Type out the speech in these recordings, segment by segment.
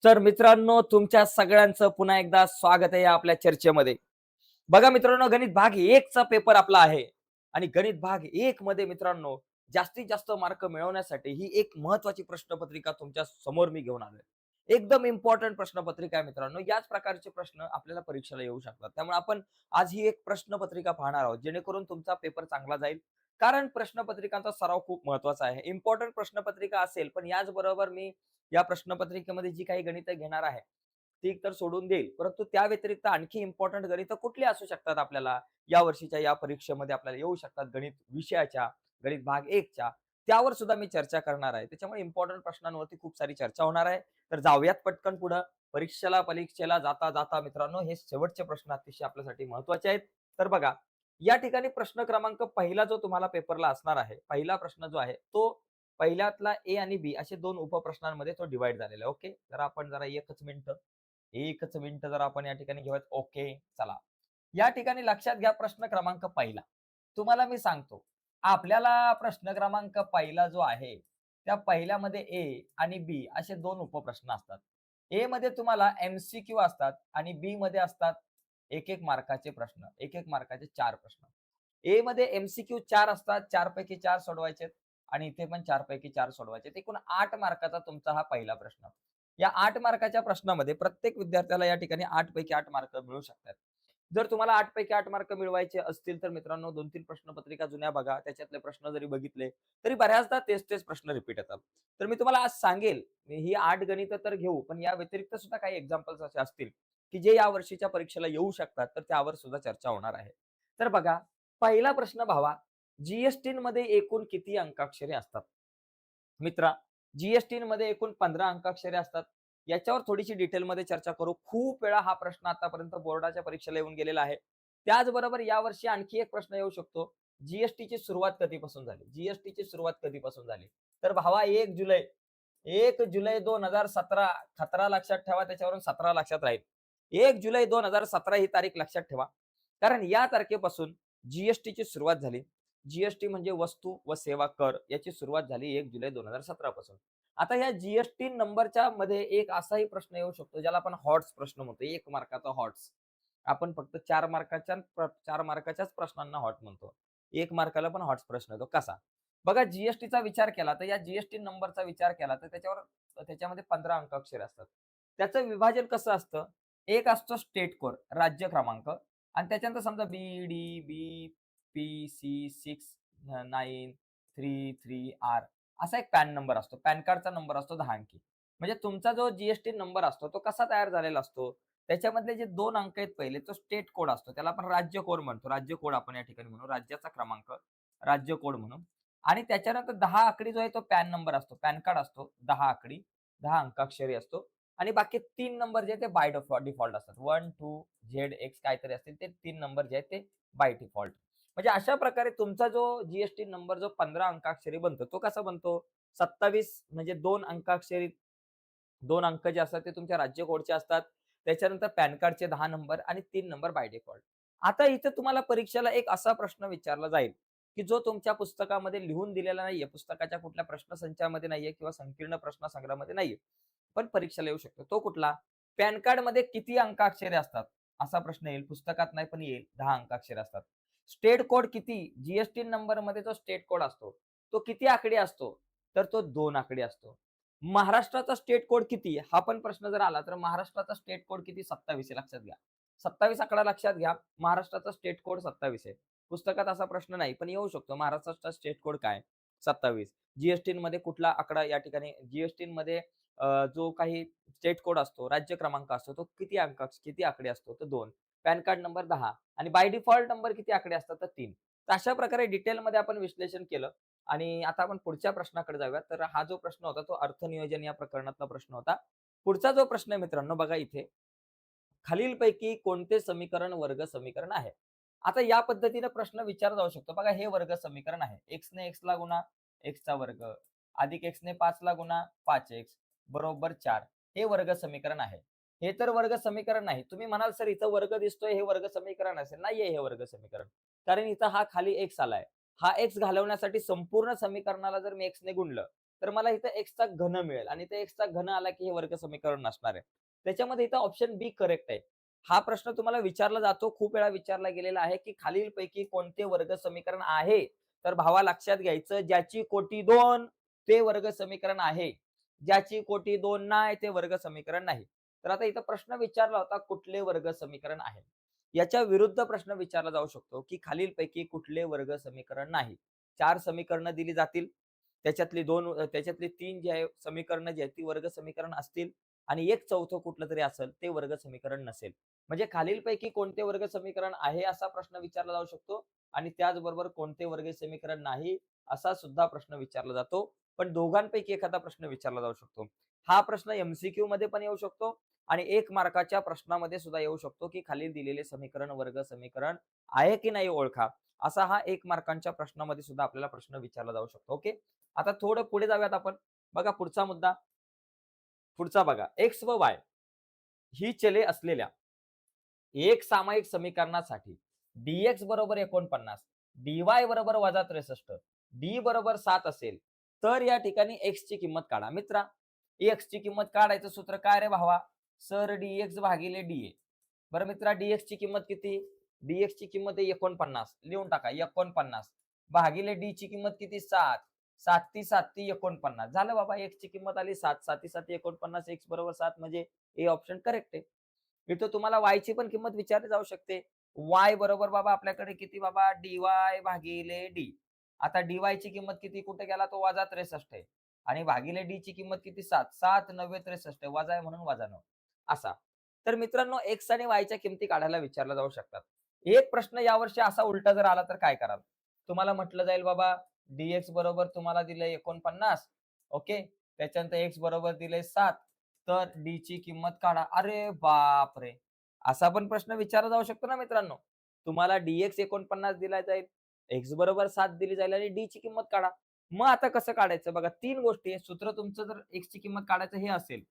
तर मित्रांनो, तुमच्या सगळ्यांचं पुन्हा एकदा स्वागत आहे आपल्या चर्चेमध्ये. बघा मित्रांनो, गणित भाग 1 चा पेपर आपला आहे आणि गणित भाग 1 मध्ये मित्रांनो, जास्तीत जास्त मार्क मिळवण्यासाठी ही एक महत्त्वाची प्रश्नपत्रिका तुमच्या समोर मी घेऊन आलोय. एकदम इम्पोर्टंट प्रश्नपत्रिका आहे मित्रांनो. याच प्रकारचे प्रश्न आपल्याला परीक्षेला येऊ शकतात. त्यामुळे आपण आज ही एक प्रश्नपत्रिका पाहणार आहोत, जेणेकरून तुमचा पेपर चांगला जाईल. कारण प्रश्नपत्रिकांचा सराव खूप महत्त्वाचा आहे. इम्पोर्टंट प्रश्नपत्रिका असेल, पण याचबरोबर मी या प्रश्नपत्रिकेमध्ये जी काही गणितं घेणार आहे, ती तर सोडून देईल. परंतु त्या व्यतिरिक्त आणखी इम्पोर्टंट गणितं कुठली असू शकतात आपल्याला, या वर्षीच्या या परीक्षेमध्ये आपल्याला येऊ शकतात गणित विषयाच्या, गणित भाग 1 च्या, त्यावर सुद्धा मी चर्चा करणार आहे. त्याच्यामुळे इम्पोर्टंट प्रश्नांवरती खूप सारी चर्चा होणार आहे. तर जाऊयात पटकन पुढं. परीक्षेला जाता मित्रांनो, हे शेवटचे प्रश्न अतिशय आपल्यासाठी महत्त्वाचे आहेत. तर बघा, या ठिकाणी प्रश्न क्रमांक पहिला जो तुम्हाला पेपरला असणार आहे, पहिला प्रश्न जो आहे, तो पहिल्यातला ए आणि बी असे 2 उपप्रश्नांमध्ये तो डिव्हाईड झालेला आहे. ओके. तर आपण जरा एकच मिनिट जर आपण या ठिकाणी घेऊयात. ओके. चला. या ठिकाणी लक्षात घ्या प्रश्न क्रमांक पहिला. तुम्हाला मी सांगतो, आपल्याला प्रश्न क्रमांक पहिला जो आहे, त्या पहिल्यामध्ये ए आणि बी असे 2 उपप्रश्न असतात. ए मध्ये तुम्हाला एम-सी-क्यू असतात आणि बी मध्ये असतात 1-1 मार्काचे प्रश्न. 1-1 मार्काचे 4 प्रश्न. ए मध्ये एम-सी-क्यू 4 असतात. 4 पैकी 4 सोडवायचे आणि इथे पण 4 पैकी 4 सोडवायचे. एकूण 8 मार्काचा तुमचा हा पहिला प्रश्न. या 8 मार्काच्या प्रश्नामध्ये प्रत्येक विद्यार्थ्याला या ठिकाणी 8 पैकी 8 मार्क मिळू शकतात. जर तुम्हाला 8 पैकी 8 मार्क मिळवायचे असतील तर मित्रांनो 2-3 प्रश्नपत्रिका जुन्या बघा. त्याच्यातले प्रश्न जरी बघितले, तरी बऱ्याचदा तेच-तेच प्रश्न रिपीट येतात. तर मी तुम्हाला आज सांगेल, ही 8 गणितं तर घेऊ, पण या व्यतिरिक्त सुद्धा काही एक्झाम्पल्स असे असतील, की जे या वर्षीच्या परीक्षेला येऊ शकतात, तर त्यावर सुद्धा चर्चा होणार आहे. तर बघा, पहिला प्रश्न भावा, जी-एस-टीमध्ये एकूण किती अंकाक्षरे असतात? मित्रा, जी-एस-टीमध्ये एकूण 15 अंकाक्षरे असतात. याच्यावर थोडीशी डिटेलमध्ये चर्चा करू. खूप वेळा हा प्रश्न आतापर्यंत बोर्डाच्या परीक्षेला येऊन गेलेला आहे. त्याचबरोबर यावर्षी आणखी एक प्रश्न येऊ शकतो. जी-एस-टीची सुरुवात कधीपासून झाली? जी-एस-टीची सुरुवात कधीपासून झाली? तर भावा 1 जुलै 2017 17 लक्षात ठेवा, त्याच्यावरून 17 लक्षात राहील. 1 जुलै 2017 ही तारीख लक्षात ठेवा. कारण या तारखेपासून जी सुरुवात झाली. जी म्हणजे वस्तू व सेवा कर याची सुरुवात झाली 1 जुलै 2017 पासून. आता या जी नंबरच्या मध्ये एक असाही प्रश्न येऊ शकतो, ज्याला आपण हॉट्स प्रश्न म्हणतो. 1 मार्काचा हॉट्स. आपण फक्त 4 मार्काच्याच प्रश्नांना हॉट म्हणतो. 1 मार्काला पण हॉट्स प्रश्न येतो. कसा? बघा, जी विचार केला तर या जी नंबरचा विचार केला तर त्याच्यामध्ये 15 अंकाक्षरे असतात. त्याचं विभाजन कसं असतं? एक असतो स्टेट कोड, राज्य क्रमांक, आणि त्याच्यानंतर समजा बी, पी, सी, 6, 9, 3, 3, आर असा एक पॅन नंबर असतो. पॅन कार्डचा नंबर असतो 10 अंकी. म्हणजे तुमचा जो जी नंबर असतो तो कसा तयार झालेला असतो? त्याच्यामधले जे 2 अंक आहेत पहिले, तो स्टेट कोड असतो. त्याला आपण राज्य कोड म्हणतो. राज्य कोड आपण या ठिकाणी म्हणू. राज्याचा क्रमांक, राज्य कोड म्हणू. आणि त्याच्यानंतर 10 आकडी जो आहे तो पॅन नंबर असतो. पॅन कार्ड असतो 10 आकडी, 10 अंकाक्षरी असतो. आणि बाकी 3 नंबर जे आहेत ते बाय डिफॉल्ट असतात. 1, 2, झेड, एक्स काहीतरी असतील, ते 3 नंबर जे आहेत ते बाय डिफॉल्ट. म्हणजे अशा प्रकारे तुमचा जो जी नंबर जो 15 अंकाक्षरी बनतो, तो कसा बनतो? 27 म्हणजे 2 अंकाक्षरी, 2 अंक जे असतात ते तुमच्या राज्य कोडचे असतात. त्याच्यानंतर पॅन कार्डचे 10 नंबर आणि 3 नंबर बाय डिफॉल्ट. आता इथे तुम्हाला परीक्षेला एक असा प्रश्न विचारला जाईल, की जो तुमच्या पुस्तकामध्ये लिहून दिलेला नाहीये. पुस्तकाच्या कुठल्या प्रश्नसंचामध्ये नाहीये किंवा संकीर्ण प्रश्नसंग्रहामध्ये नाहीये. पण परीक्षेला येऊ शकतो. तो कुठला? पॅन कार्डमध्ये किती अंकाक्षरे असतात? असा प्रश्न येईल. पुस्तकात नाही पण येईल. 10 अंकाक्षरे असतात. स्टेट कोड किती? जी नंबरमध्ये जो स्टेट कोड असतो, तो किती आकडी असतो? तर तो 2 आकडी असतो. महाराष्ट्राचा स्टेट कोड किती? हा पण प्रश्न जर आला तर महाराष्ट्राचा स्टेट कोड किती? 27 आहे, लक्षात घ्या. 27 आकडा लक्षात घ्या. महाराष्ट्राचा स्टेट कोड 27 आहे. पुस्तकात असा प्रश्न नाही, पण येऊ शकतो. महाराष्ट्राचा स्टेट कोड काय? 27. जी-एस-टीमध्ये कुठला आकडा या ठिकाणी जी-एस-टीमध्ये जो काही स्टेट कोड असतो, राज्य क्रमांक असतो, तो किती आकडे असतो? तर 2. पॅन कार्ड नंबर 10 आणि बाय डिफॉल्ट नंबर किती आकडे असतात? तर 3. तर अशा प्रकारे डिटेलमध्ये आपण विश्लेषण केलं आणि आता आपण पुढच्या प्रश्नाकडे जाऊयात. तर हा जो प्रश्न होता तो अर्थनियोजन या प्रकरणातला प्रश्न होता. पुढचा जो प्रश्न आहे मित्रांनो, बघा इथे, खालीलपैकी कोणते समीकरण वर्ग समीकरण आहे? आता या पद्धतीने प्रश्न विचारला जाऊ शकतो. बघा, हे वर्ग समीकरण आहे. x ने x ला गुणा, x चा वर्ग, अधिक x ने 5 ला गुणा, 5x बरोबर 4. हे वर्ग समीकरण आहे. हे तर वर्ग समीकरण नाही. तुम्ही म्हणाल, सर इथं वर्ग दिसतोय, हे वर्ग समीकरण असेल. नाहीये हे वर्ग समीकरण. कारण इथं हा खाली x आलाय. हा x घालवण्यासाठी संपूर्ण समीकरणाला जर मी x ने गुणलं, तर मला इथं एक्सचा घन मिळेल आणि ते एक्सचा घन आला की हे वर्ग समीकरण नसणार आहे. त्याच्यामध्ये इथं ऑप्शन बी करेक्ट आहे. हा प्रश्न तुम्हाला विचारला जातो, खूप वेळा विचारला गेलेला आहे, की खालीलपैकी कोणते वर्ग समीकरण आहे? तर भावा लक्षात घ्यायचं, ज्याची कोटी 2 ते वर्ग समीकरण आहे. ज्याची कोटी 2 नाही ते वर्ग समीकरण नाही. तर आता इथं प्रश्न विचारला होता, कुठले वर्ग समीकरण आहे? याच्या विरुद्ध प्रश्न विचारला जाऊ शकतो, की खालीलपैकी कुठले वर्ग समीकरण नाही? 4 समीकरणं दिली जातील. त्याच्यातली 3 जे आहे समीकरणं जी आहेत ती वर्ग समीकरण असतील आणि एक चौथं कुठलं तरी असेल ते वर्ग समीकरण नसेल. म्हणजे खालीलपैकी कोणते वर्ग समीकरण आहे असा प्रश्न विचारला जाऊ शकतो आणि त्याचबरोबर कोणते वर्ग समीकरण नाही असा सुद्धा प्रश्न विचारला जातो. पण दोघांपैकी एखादा प्रश्न विचारला जाऊ शकतो. हा प्रश्न एमसीक्यू मध्ये पण येऊ शकतो आणि 1 मार्काच्या प्रश्नामध्ये सुद्धा येऊ शकतो, की खालील दिलेले समीकरण वर्ग समीकरण आहे की नाही ओळखा. असा हा 1 मार्कांच्या प्रश्नामध्ये सुद्धा आपल्याला प्रश्न विचारला जाऊ शकतो. ओके. आता थोडं पुढे जाऊयात आपण. बघा पुढचा मुद्दा. पुढचा बघा. एक्स व वाय ही चले असलेल्या एक सामायिक समीकरणासाठी dx बरोबर 49, dy बरोबर -63, d बरोबर 7 असेल, तर या ठिकाणी x ची किंमत काढा. मित्रा, x ची किंमत काढायचं सूत्र काय रे भावा? सर dx भागिले dA. बरं मित्रा, dx ची किंमत किती? dx ची किंमत आहे 49. लिहून टाका 49 भागिले d ची किंमत किती? 7. 7 ती 7 ती 49. झालं बाबा, x ची किंमत आली 7. 7 ती 7 49, x बरोबर 7 म्हणजे ए ऑप्शन करेक्ट आहे. इथं तुम्हाला y ची पण किंमत विचारली जाऊ शकते. y बरोबर बाबा आपल्याकडे किती बाबा? dy भागिले d. आता dy ची किंमत किती? कुठे गेला तो? -63 आहे. आणि भागिले d ची किंमत किती? 7. 7 9 63 आहे. वजा आहे म्हणून -9 असा. तर मित्रांनो, x आणि y च्या किमती काढायला विचारल्या जाऊ शकतात. एक प्रश्न यावर्षी असा उलटा जर आला तर काय कराल? तुम्हाला म्हटलं जाईल बाबा dx बरोबर तुम्हाला दिलंय 49. ओके. त्याच्यानंतर x बरोबर दिलंय 7. तर d ची किंमत काढा. अरे बापरे! असा पण प्रश्न विचारला जाऊ शकतो ना मित्रांनो. तुम्हाला dx 49 दिला जाईल, x बरोबर 7 दिली जाईल आणि d ची किंमत काढा. मग आता कसं काढायचं बघा, 3 गोष्टी आहेत. सूत्र तुमचं जर x ची किंमत काढायचं हे असेल,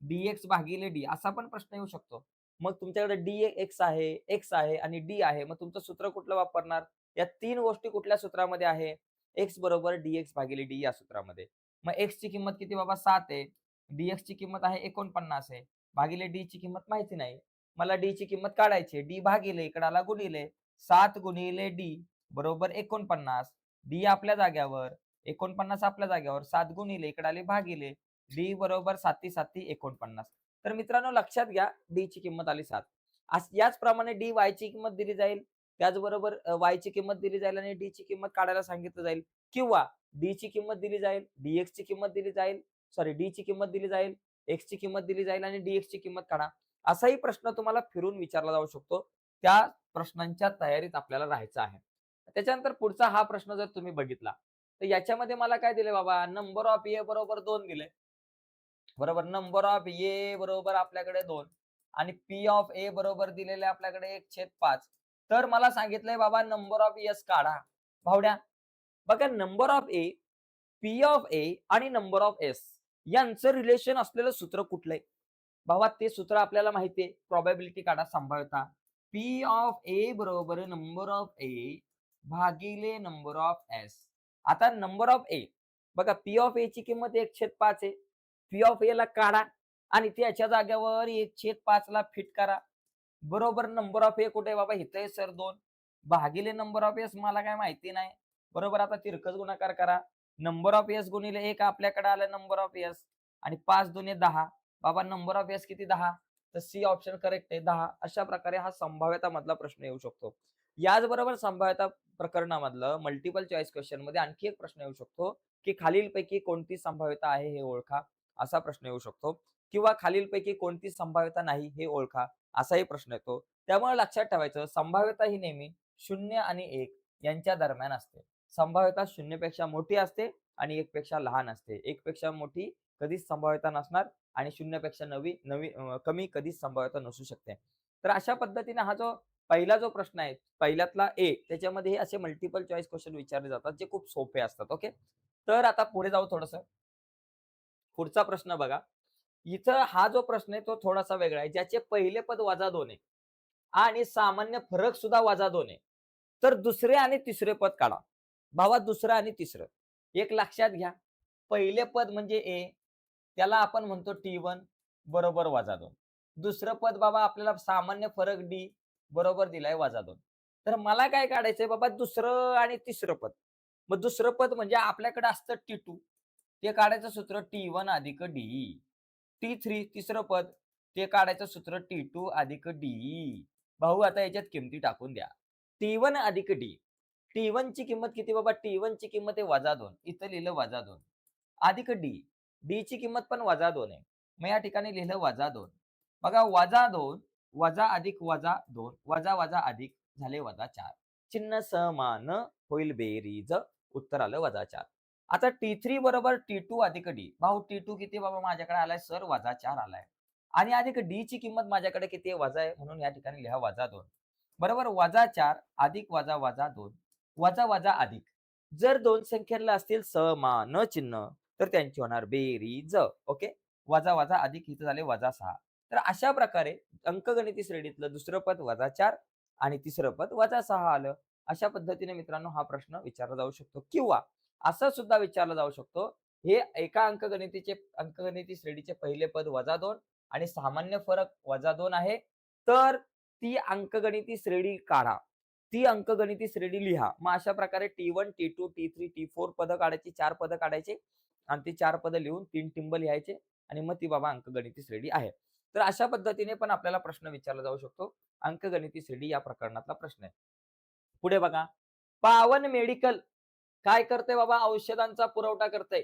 dx भागिले d असा पण प्रश्न येऊ शकतो. मग तुमच्याकडे dx आहे, x आहे आणि d आहे. मग तुमचं सूत्र कुठलं वापरणार? या 3 गोष्टी कुठल्या सूत्रामध्ये आहे? x बरोबर dx भागिले d या सूत्रामध्ये. मग x ची किंमत किती बाबा? 7 आहे. dx ची किंमत आहे 49 आहे. भागिले d ची किंमत माहिती नाही. मला d ची किंमत काढायची आहे. d भागिले इकडे आला गुणिले 7 गुणिले d बरोबर 49. d आपल्या जाग्यावर, 49 आपल्या जाग्यावर, 7 गुणिले इकडे आले भागिले d बरोबर 7 7 49. तर मित्रांनो लक्षात घ्या, d ची किंमत आली 7. याचप्रमाणे dy ची किंमत दिली जाईल. त्याचबरोबर y ची किंमत दिली जाईल आणि d ची किंमत काढायला सांगितलं जाईल किंवा d ची किंमत दिली जाईल, dx ची किंमत दिली जाईल, सॉरी d ची किंमत दिली जाईल, x ची किंमत दिली जाईल आणि dx ची किंमत काढा. असाही प्रश्न तुम्हाला फिरून विचारला जाऊ शकतो. त्या प्रश्नांच्या तयारीत आपल्याला राहायचं आहे. त्याच्यानंतर पुढचा हा प्रश्न जर तुम्ही बघितला, तर याच्यामध्ये मला काय दिले बाबा? नंबर ऑफ ए बरोबर 2 दिले. बरोबर. नंबर ऑफ ए बरोबर आपल्याकडे 2 आणि पी ऑफ ए बरोबर दिलेले आपल्याकडे 1/5. तर मला सांगितलंय बाबा नंबर ऑफ एस काढा. भावड्या, बघा number of A, P of A आणि नंबर ऑफ एस यांचं रिलेशन असलेलं सूत्र कुठलंय? भावा ते सूत्र आपल्याला माहिती आहे. प्रोबॅबिलिटी काढा, संभाव्यता. पी ऑफ ए बरोबर नंबर ऑफ ए भागिले नंबर ऑफ एस. आता नंबर ऑफ ए, बघा पी ऑफ ए ची किंमत 1/5 आहे. पी ऑफ ए ला काढा आणि त्याच्या जागेवर 1/5 ला फिट करा. बरोबर. नंबर ऑफ ए कुठे आहे बाबा? इथे आहे सर 2 भागिले नंबर ऑफ एस मला काय माहिती नाही. बरोबर. आता तिरकस गुणाकार करा. नंबर ऑफ एस गुणिले 1 आपल्याकडे आलं नंबर ऑफ एस आणि 5 दुने 10. बाबा नंबर ऑफ एस किती? 10. तर सी ऑप्शन करेक्ट आहे 10. अशा प्रकारे हा संभाव्यता मधला प्रश्न येऊ शकतो. याचबरोबर संभाव्यता प्रकरणामधलं मल्टिपल चॉईस क्वेश्चन मध्ये आणखी एक प्रश्न येऊ शकतो, की खालीलपैकी कोणती संभाव्यता आहे हे ओळखा, असा प्रश्न येऊ शकतो किंवा खालीलपैकी कोणती संभाव्यता नाही हे ओळखा, असाही प्रश्न येतो. त्यामुळे लक्षात ठेवायचं, संभाव्यता ही नेहमी 0 आणि 1 यांच्या दरम्यान असते. संभाव्यता 0 पेक्षा मोठी असते आणि 1 पेक्षा लहान असते. 1 पेक्षा मोठी कधीच संभाव्यता नसणार आणि 0 पेक्षा कमी कधीच संभाव्यता नसू शकते. तर अशा पद्धतीने हा जो पहिला जो प्रश्न आहे, पहिल्यातला ए, त्याच्यामध्ये हे असे मल्टिपल चॉईस क्वेश्चन विचारले जातात, जे खूप सोपे असतात. ओके. तर आता पुढे जाऊ थोडंसं. पुढचा प्रश्न बघा. इथं हा जो प्रश्न आहे तो थोडासा वेगळा आहे. ज्याचे पहिले पद -2 आहे आणि सामान्य फरक सुद्धा -2 आहे. तर दुसरे आणि तिसरे पद काढा. भावा दुसरं आणि तिसरं. एक लक्षात घ्या. पहिले पद म्हणजे ए, त्याला आपण म्हणतो T1 बरोबर -2. दुसरं पद बाबा आपल्याला सामान्य फरक डी बरोबर दिलाय -2. तर मला काय काढायचंय बाबा दुसरं आणि तिसरं पद. मग दुसरं पद म्हणजे आपल्याकडे असतं T2. ते काढायचं सूत्र T1 अधिक डी. T3 तिसरं पद ते काढायचं सूत्र T2 अधिक डी. भाऊ आता याच्यात किमती टाकून द्या. T1 अधिक डी. T1 ची किंमत किती बाबा? T1 ची किंमत आहे -2. इथं लिहिलं -2. अधिक डी. डी ची किंमत पण -2 आहे. मग या ठिकाणी लिहिलं -2. बघा -2 वजा अधिक -2 वजा अधिक झाले -4. चिन्ह समान होईल बेरीज. उत्तर आलं -4. आता T3 बरोबर T2 अधिक डी. भाऊ T2 किती बाबा माझ्याकडे आलाय सर -4 आलाय. आणि अधिक डी ची किंमत माझ्याकडे किती आहे? वजा आहे म्हणून या ठिकाणी लिहा -2. बरोबर -4 अधिक -2 वजा अधिक. जर दोन संख्यांना असतील समान चिन्ह तर त्यांची होणार बेरीज. ओके. वजा अधिक इथं झाले -6. तर अशा प्रकारे अंकगणिती श्रेणीतलं दुसरं पद -4 आणि तिसरं पद -6 आलं. अशा पद्धतीने मित्रांनो हा प्रश्न विचारला जाऊ शकतो किंवा असं सुद्धा विचारलं जाऊ शकतो. हे एका अंकगणिती श्रेणीचे पहिले पद -2 आणि सामान्य फरक -2 आहे. तर ती अंकगणिती श्रेणी काढा. ती अंकगणिती श्रेणी लिहा. मग अशा प्रकारे T1, T2, T3, T4 पदं काढायची, 4 पदं काढायची आणि ती 4 पदं लिहून 3 टिंब लिहायचे आणि मग ती बाबा अंकगणिती श्रेणी आहे. तर अशा पद्धतीने पण आपल्याला प्रश्न विचारला जाऊ शकतो. अंकगणिती श्रेणी या प्रकरणातला प्रश्न आहे. पुढे बघा. पावन मेडिकल काय करते बाबा? औषधांचा पुरवठा करते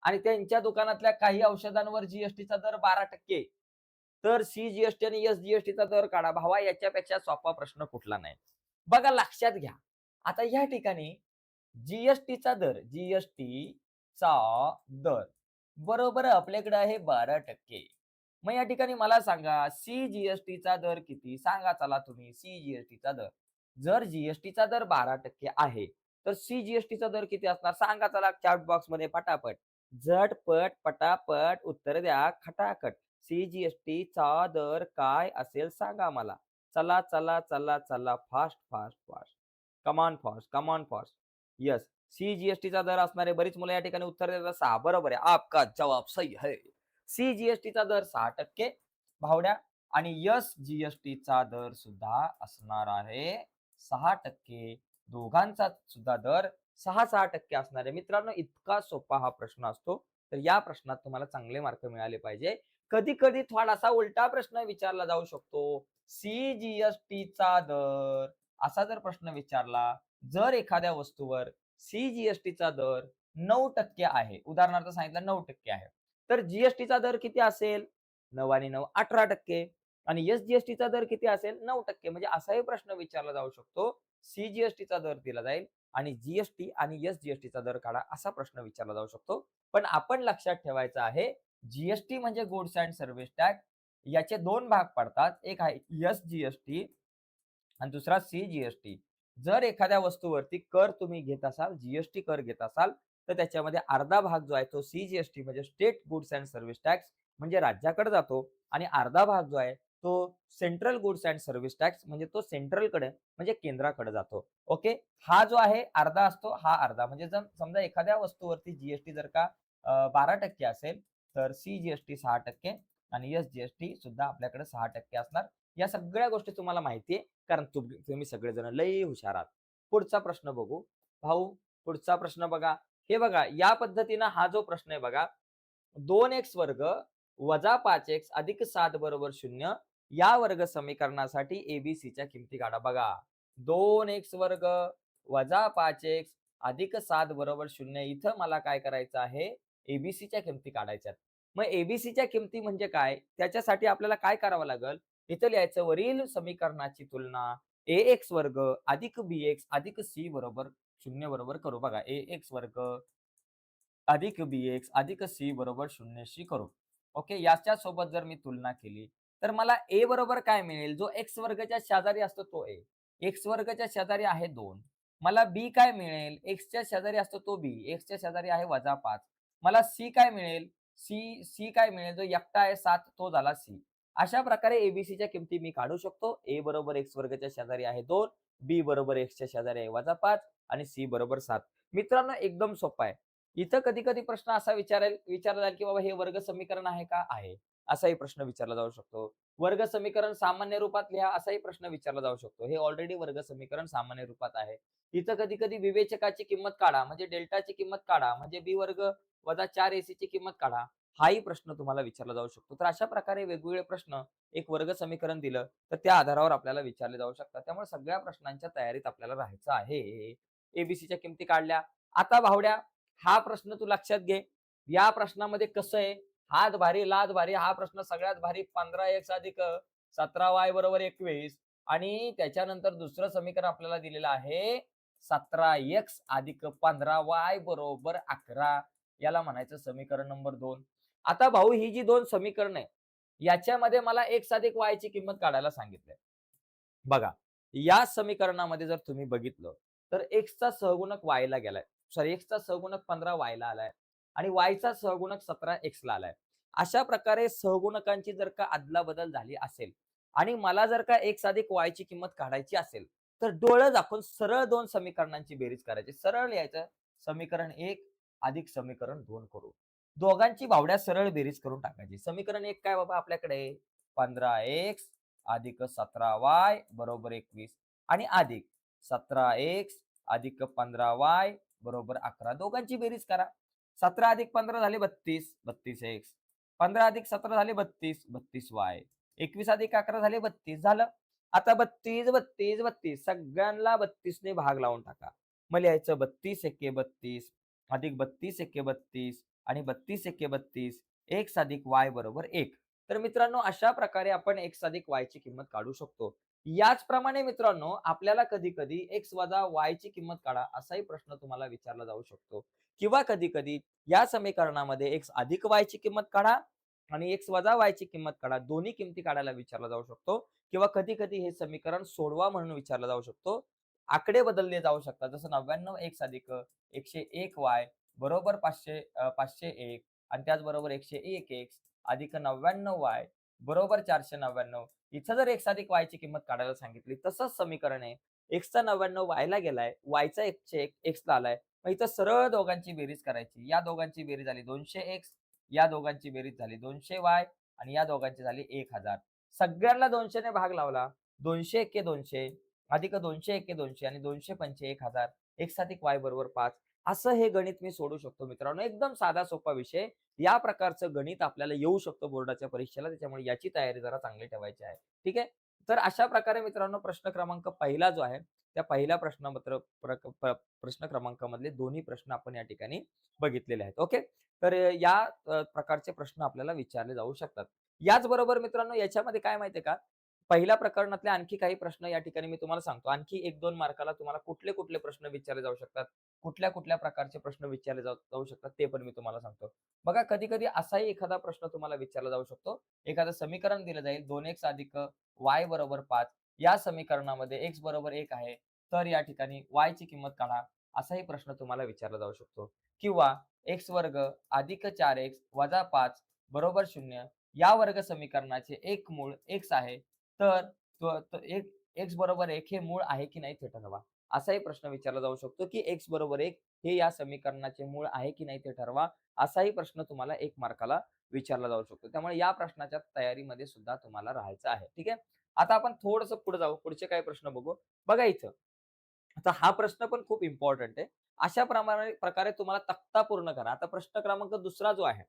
आणि त्यांच्या दुकानातल्या काही औषधांवर जीएसटीचा दर 12%. तर सीजीएसटी आणि एसजीएसटीचा दर काढा. भावा याच्यापेक्षा सोपा प्रश्न कुठला नाही. बघा लक्षात घ्या. आता या ठिकाणी जीएसटीचा दर बरोबर आपल्याकडे आहे 12%. मग या ठिकाणी मला सांगा सीजीएसटीचा दर किती? सांगा चला तुम्ही सीजीएसटीचा दर. जर जीएसटीचा दर 12% आहे, तर सीजीएसटीचा दर किती असणार? सांगा चला चॅट बॉक्समध्ये पटापट. झटपट, पटापट उत्तर द्या खटाखट. सीजीएसटीचा दर काय असेल सांगा मला. चला, चला, चला, चला. Fast, fast, fast. Come on fast, come on fast. Yes. सीजीएसटीचा दर असणारे बरीच मुलं या ठिकाणी उत्तर देतात 6. बरोबर आहे. आपका जवाब सही है. सीजीएसटीचा दर 6% भावड्या आणि एसजीएसटीचा दर सुद्धा असणार आहे 6%. दोघांचा सुद्धा दर 6% असणार आहे. मित्रांनो इतका सोपा हा प्रश्न असतो. तर या प्रश्नात तुम्हाला चांगले मार्क मिळाले पाहिजे. कधी-कधी थोडासा उलटा प्रश्न विचारला जाऊ शकतो. सीजीएसटीचा दर असा जर प्रश्न विचारला, जर एखाद्या वस्तूवर सीजीएसटीचा दर 9% आहे. उदाहरणार्थ सांगितलं 9% आहे. तर जीएसटीचा दर किती असेल? 9 आणि 9 18% आणि एसजीएसटीचा दर किती असेल? 9%. म्हणजे असाही प्रश्न विचारला जाऊ शकतो. सीजीएसटीचा दर दिला जाईल आणि जीएसटी आणि एसजीएसटीचा दर काढा असा प्रश्न विचारला जाऊ शकतो. पण आपण लक्षात ठेवायचं आहे जीएसटी म्हणजे गुड्स अँड सर्व्हिस टॅक्स. याचे 2 भाग पडतात. एक आहे एसजीएसटी आणि दुसरा सीजीएसटी. जर एखाद्या वस्तूवरती कर तुम्ही घेत असाल, जीएसटी कर घेत असाल, तर त्याच्यामध्ये अर्धा भाग जो आहे तो सीजीएसटी म्हणजे state goods and service tax म्हणजे राज्याकडे जातो आणि अर्धा भाग जो आहे तो central goods and service tax म्हणजे तो सेंट्रलकडे म्हणजे केंद्राकडे जातो. ओके. हा जो आहे अर्धा असतो, हा अर्धा. म्हणजे जर समजा एखाद्या वस्तूवरती जीएसटी जर का 12% असेल, तर सीजीएसटी 6% आणि एसजीएसटी सुद्धा आपल्याकडे 6% असणार. या सगळ्या गोष्टी तुम्हाला माहिती आहे कारण तुम्ही सगळेजण लई हुशार आहात. पुढचा प्रश्न बघू. भाऊ पुढचा प्रश्न बघा. हे बघा या पद्धतीनं हा जो प्रश्न आहे बघा 2x वर्ग वजा 5x अधिक 7 बरोबर 0 या वर्ग समीकरणासाठी एबीसीच्या किमती काढा. बघा 2x वर्ग वजा 5x अधिक 7 बरोबर 0 इथं मला काय करायचं आहे? एबीसीच्या किमती काढायच्यात. मग एबीसीच्या किमती म्हणजे काय? त्याच्यासाठी आपल्याला काय करावं लागेल? इथं लिहायचं वरील समीकरणाची तुलना ax वर्ग अधिक bx अधिक c बरोबर 0 बरोबर करू. बघा ax वर्ग अधिक bx अधिक c बरोबर 0 शी करू. ओके. याच्या सोबत जर मी तुलना केली तर मला a बरोबर काय मिळेल? जो x वर्गच्या शेजारी असतो तो a. x वर्गच्या शेजारी आहे 2. मला b काय मिळेल? x च्या शेजारी असतो तो b. x च्या शेजारी आहे -5. मला c काय मिळेल? c काय मिळेल? जो एकटा आहे 7 तो झाला c. अशा प्रकारे एबीसीच्या किमती मी काढू शकतो. a बरोबर x वर्गच्या शेजारी आहे 2, b बरोबर x च्या शेजारी आहे -5 आणि c बरोबर 7. मित्रांनो एकदम सोपा आहे. इथं कधी-कधी प्रश्न असा विचारला जाईल, की बाबा हे वर्ग समीकरण आहे का? आहे. असाही प्रश्न विचारला जाऊ शकतो. वर्ग समीकरण सामान्य रूपात लिहा असाही प्रश्न विचारला जाऊ शकतो. हे ऑलरेडी वर्ग समीकरण सामान्य रूपात आहे. इथं कधी-कधी विवेचकाची किंमत काढा म्हणजे डेल्टाची किंमत काढा म्हणजे बी वर्ग वजा 4ac ची किंमत काढा. हाही प्रश्न तुम्हाला विचारला जाऊ शकतो. तर अशा प्रकारे वेगवेगळे प्रश्न एक वर्ग समीकरण दिलं, तर त्या आधारावर आपल्याला विचारले जाऊ शकतात. त्यामुळे सगळ्या प्रश्नांच्या तयारीत आपल्याला राहायचं आहे. एबीसीच्या किमती काढल्या. आता भावड्या हा प्रश्न तू लक्षात घे. या प्रश्नामध्ये कसं आहे, हात भारी, लाज भारी हा प्रश्न सगळ्यात भारी 15x अधिक 17y बरोबर 21 आणि त्याच्यानंतर दुसरं समीकरण आपल्याला दिलेलं आहे 17x अधिक 15y बरोबर 11. याला म्हणायचं समीकरण नंबर 2. आता भाऊ ही जी 2 समीकरण आहे, याच्यामध्ये मला x अधिक y ची किंमत काढायला सांगितलंय. बघा, या समीकरणामध्ये जर तुम्ही बघितलं, तर x चा सहगुणक y ला गेलाय. सॉरी x चा सहगुणक 15y ला आलाय आणि y चा सहगुणक 17x ला आलाय. अशा प्रकारे सहगुणकांची जर का अदलाबदल झाली असेल आणि मला जर का x अधिक y ची किंमत काढायची असेल, तर डोळं झाकून सरळ 2 समीकरणांची बेरीज करायची. सरळ लिहायचं समीकरण 1 अधिक समीकरण 2 करू. दोघांची भावड्या सरळ बेरीज करून टाकायची. समीकरण 1 काय बाबा आपल्याकडे 15x अधिक 17y बरोबर 21 आणि अधिक 17x अधिक 15y बरोबर 11. दोघांची बेरीज करा. 17 अधिक 15 झाले 32, 32x. 15 अधिक 17 झाले 32, 32y. 21 अधिक 11 झाले 32 झालं. आता 32, 32, 32 सगळ्यांना 32 ने भाग लावून टाका. मग लिहायचं 32 एके 32 अधिक 32 एके 32 आणि 32 एके 32 x अधिक y बरोबर 1. तर मित्रांनो अशा प्रकारे आपण x अधिक y ची किंमत काढू शकतो. याचप्रमाणे मित्रांनो आपल्याला कधी-कधी x वजा y ची किंमत काढा असाही प्रश्न तुम्हाला विचारला जाऊ शकतो. किंवा कधी-कधी या समीकरणामध्ये x अधिक y ची किंमत काढा आणि x वजा y ची किंमत काढा. दोन्ही किमती काढायला विचारला जाऊ शकतो किंवा कधी-कधी हे समीकरण सोडवा म्हणून विचारलं जाऊ शकतो. आकडे बदलले जाऊ शकतात. जसं 99x अधिक 101y बरोबर 501 आणि त्याचबरोबर 101x अधिक 99y बरोबर 499. इथं जर x अधिक y ची किंमत काढायला सांगितली तसंच समीकरण आहे. x चा 99 y ला गेलाय, y चा 101 x ला आलाय. मग इथं सरळ दोघांची बेरीज करायची. या दोघांची बेरीज झाली 200x, या दोघांची बेरीज झाली 200y आणि या दोघांची झाली 1000. सगळ्यांना 200 ने भाग लावला. 200 एके 200 अधिक 200 एके 200 आणि 200 पंचे 1000. x अधिक y बरोबर 5. असं हे गणित मी सोडू शकतो मित्रांनो. एकदम साधा सोपा विषय. या प्रकारचं गणित आपल्याला येऊ शकतं बोर्डाच्या परीक्षेला. त्याच्यामुळे याची तयारी जरा चांगली ठेवायची आहे. ठीक आहे. तर अशा प्रकारे मित्रांनो प्रश्न क्रमांक पहिला जो आहे, त्या पहिल्या प्रश्न क्रमांकामधले दोन्ही प्रश्न आपण या ठिकाणी बघितलेले आहेत. ओके. तर या प्रकारचे प्रश्न आपल्याला विचारले जाऊ शकतात. याचबरोबर मित्रांनो याच्यामध्ये काय माहितीये का? पहिल्या प्रकरणातले आणखी काही प्रश्न या ठिकाणी मी तुम्हाला सांगतो. आणखी 1-2 मार्काला तुम्हाला कुठले-कुठले प्रश्न विचारले जाऊ शकतात, कुठल्या-कुठल्या प्रकारचे प्रश्न विचारले जाऊ शकतात ते पण मी तुम्हाला सांगतो. बघा कधी-कधी असाही एखादा प्रश्न तुम्हाला विचारला जाऊ शकतो. एखादं समीकरण दिलं जाईल 2x अधिक y बरोबर 5. या समीकरणामध्ये x बरोबर 1 आहे. तर या ठिकाणी y ची किंमत काढा. असाही प्रश्न तुम्हाला विचारला जाऊ शकतो. किंवा x वर्ग अधिक 4x वजा 5 बरोबर 0. या वर्ग समीकरणाचे एक मूळ x आहे. तर x बरोबर 1 हे मूळ आहे की नाही ते ठरवा. असाही प्रश्न विचारला जाऊ शकतो, की x बरोबर 1 हे या समीकरणाचे मूळ आहे की नाही ते ठरवा. असाही प्रश्न तुम्हाला 1 मार्काला विचारला जाऊ शकतो. त्यामुळे या प्रश्नाच्या तयारीमध्ये सुद्धा तुम्हाला राहायचं आहे. ठीक आहे. आता आपण थोडंसं पुढे जाऊ. पुढचे काही प्रश्न बघू. बघा इथं. आता हा प्रश्न पण खूप इम्पॉर्टंट आहे. अशा प्रकारे तुम्हाला तक्ता पूर्ण करा. आता प्रश्न क्रमांक दुसरा जो आहे,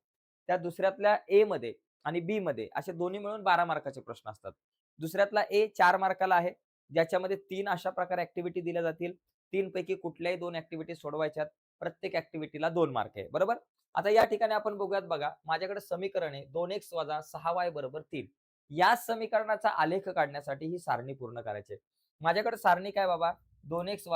त्या दुसऱ्यातल्या ए मध्ये आणि बी मध्ये असे दोन्ही मिळून 12 मार्काचे प्रश्न असतात. दुसऱ्यातला ए 4 मार्काला आहे, ज्याच्यामध्ये 3 अशा प्रकारे ॲक्टिव्हिटी दिल्या जातील. 3 पैकी कुठल्याही 2 ॲक्टिव्हिटी सोडवायच्यात. प्रत्येक ॲक्टिव्हिटीला 2 मार्क आहे. बरोबर? आता या ठिकाणी आपण बघूयात बघा, माझ्याकडे समीकरण आहे 2x 6y 3. या समीकरणाचा आलेख काढण्यासाठी ही सारणी पूर्ण करायची आहे. माझ्याकडे सारणी काय बाबा 2x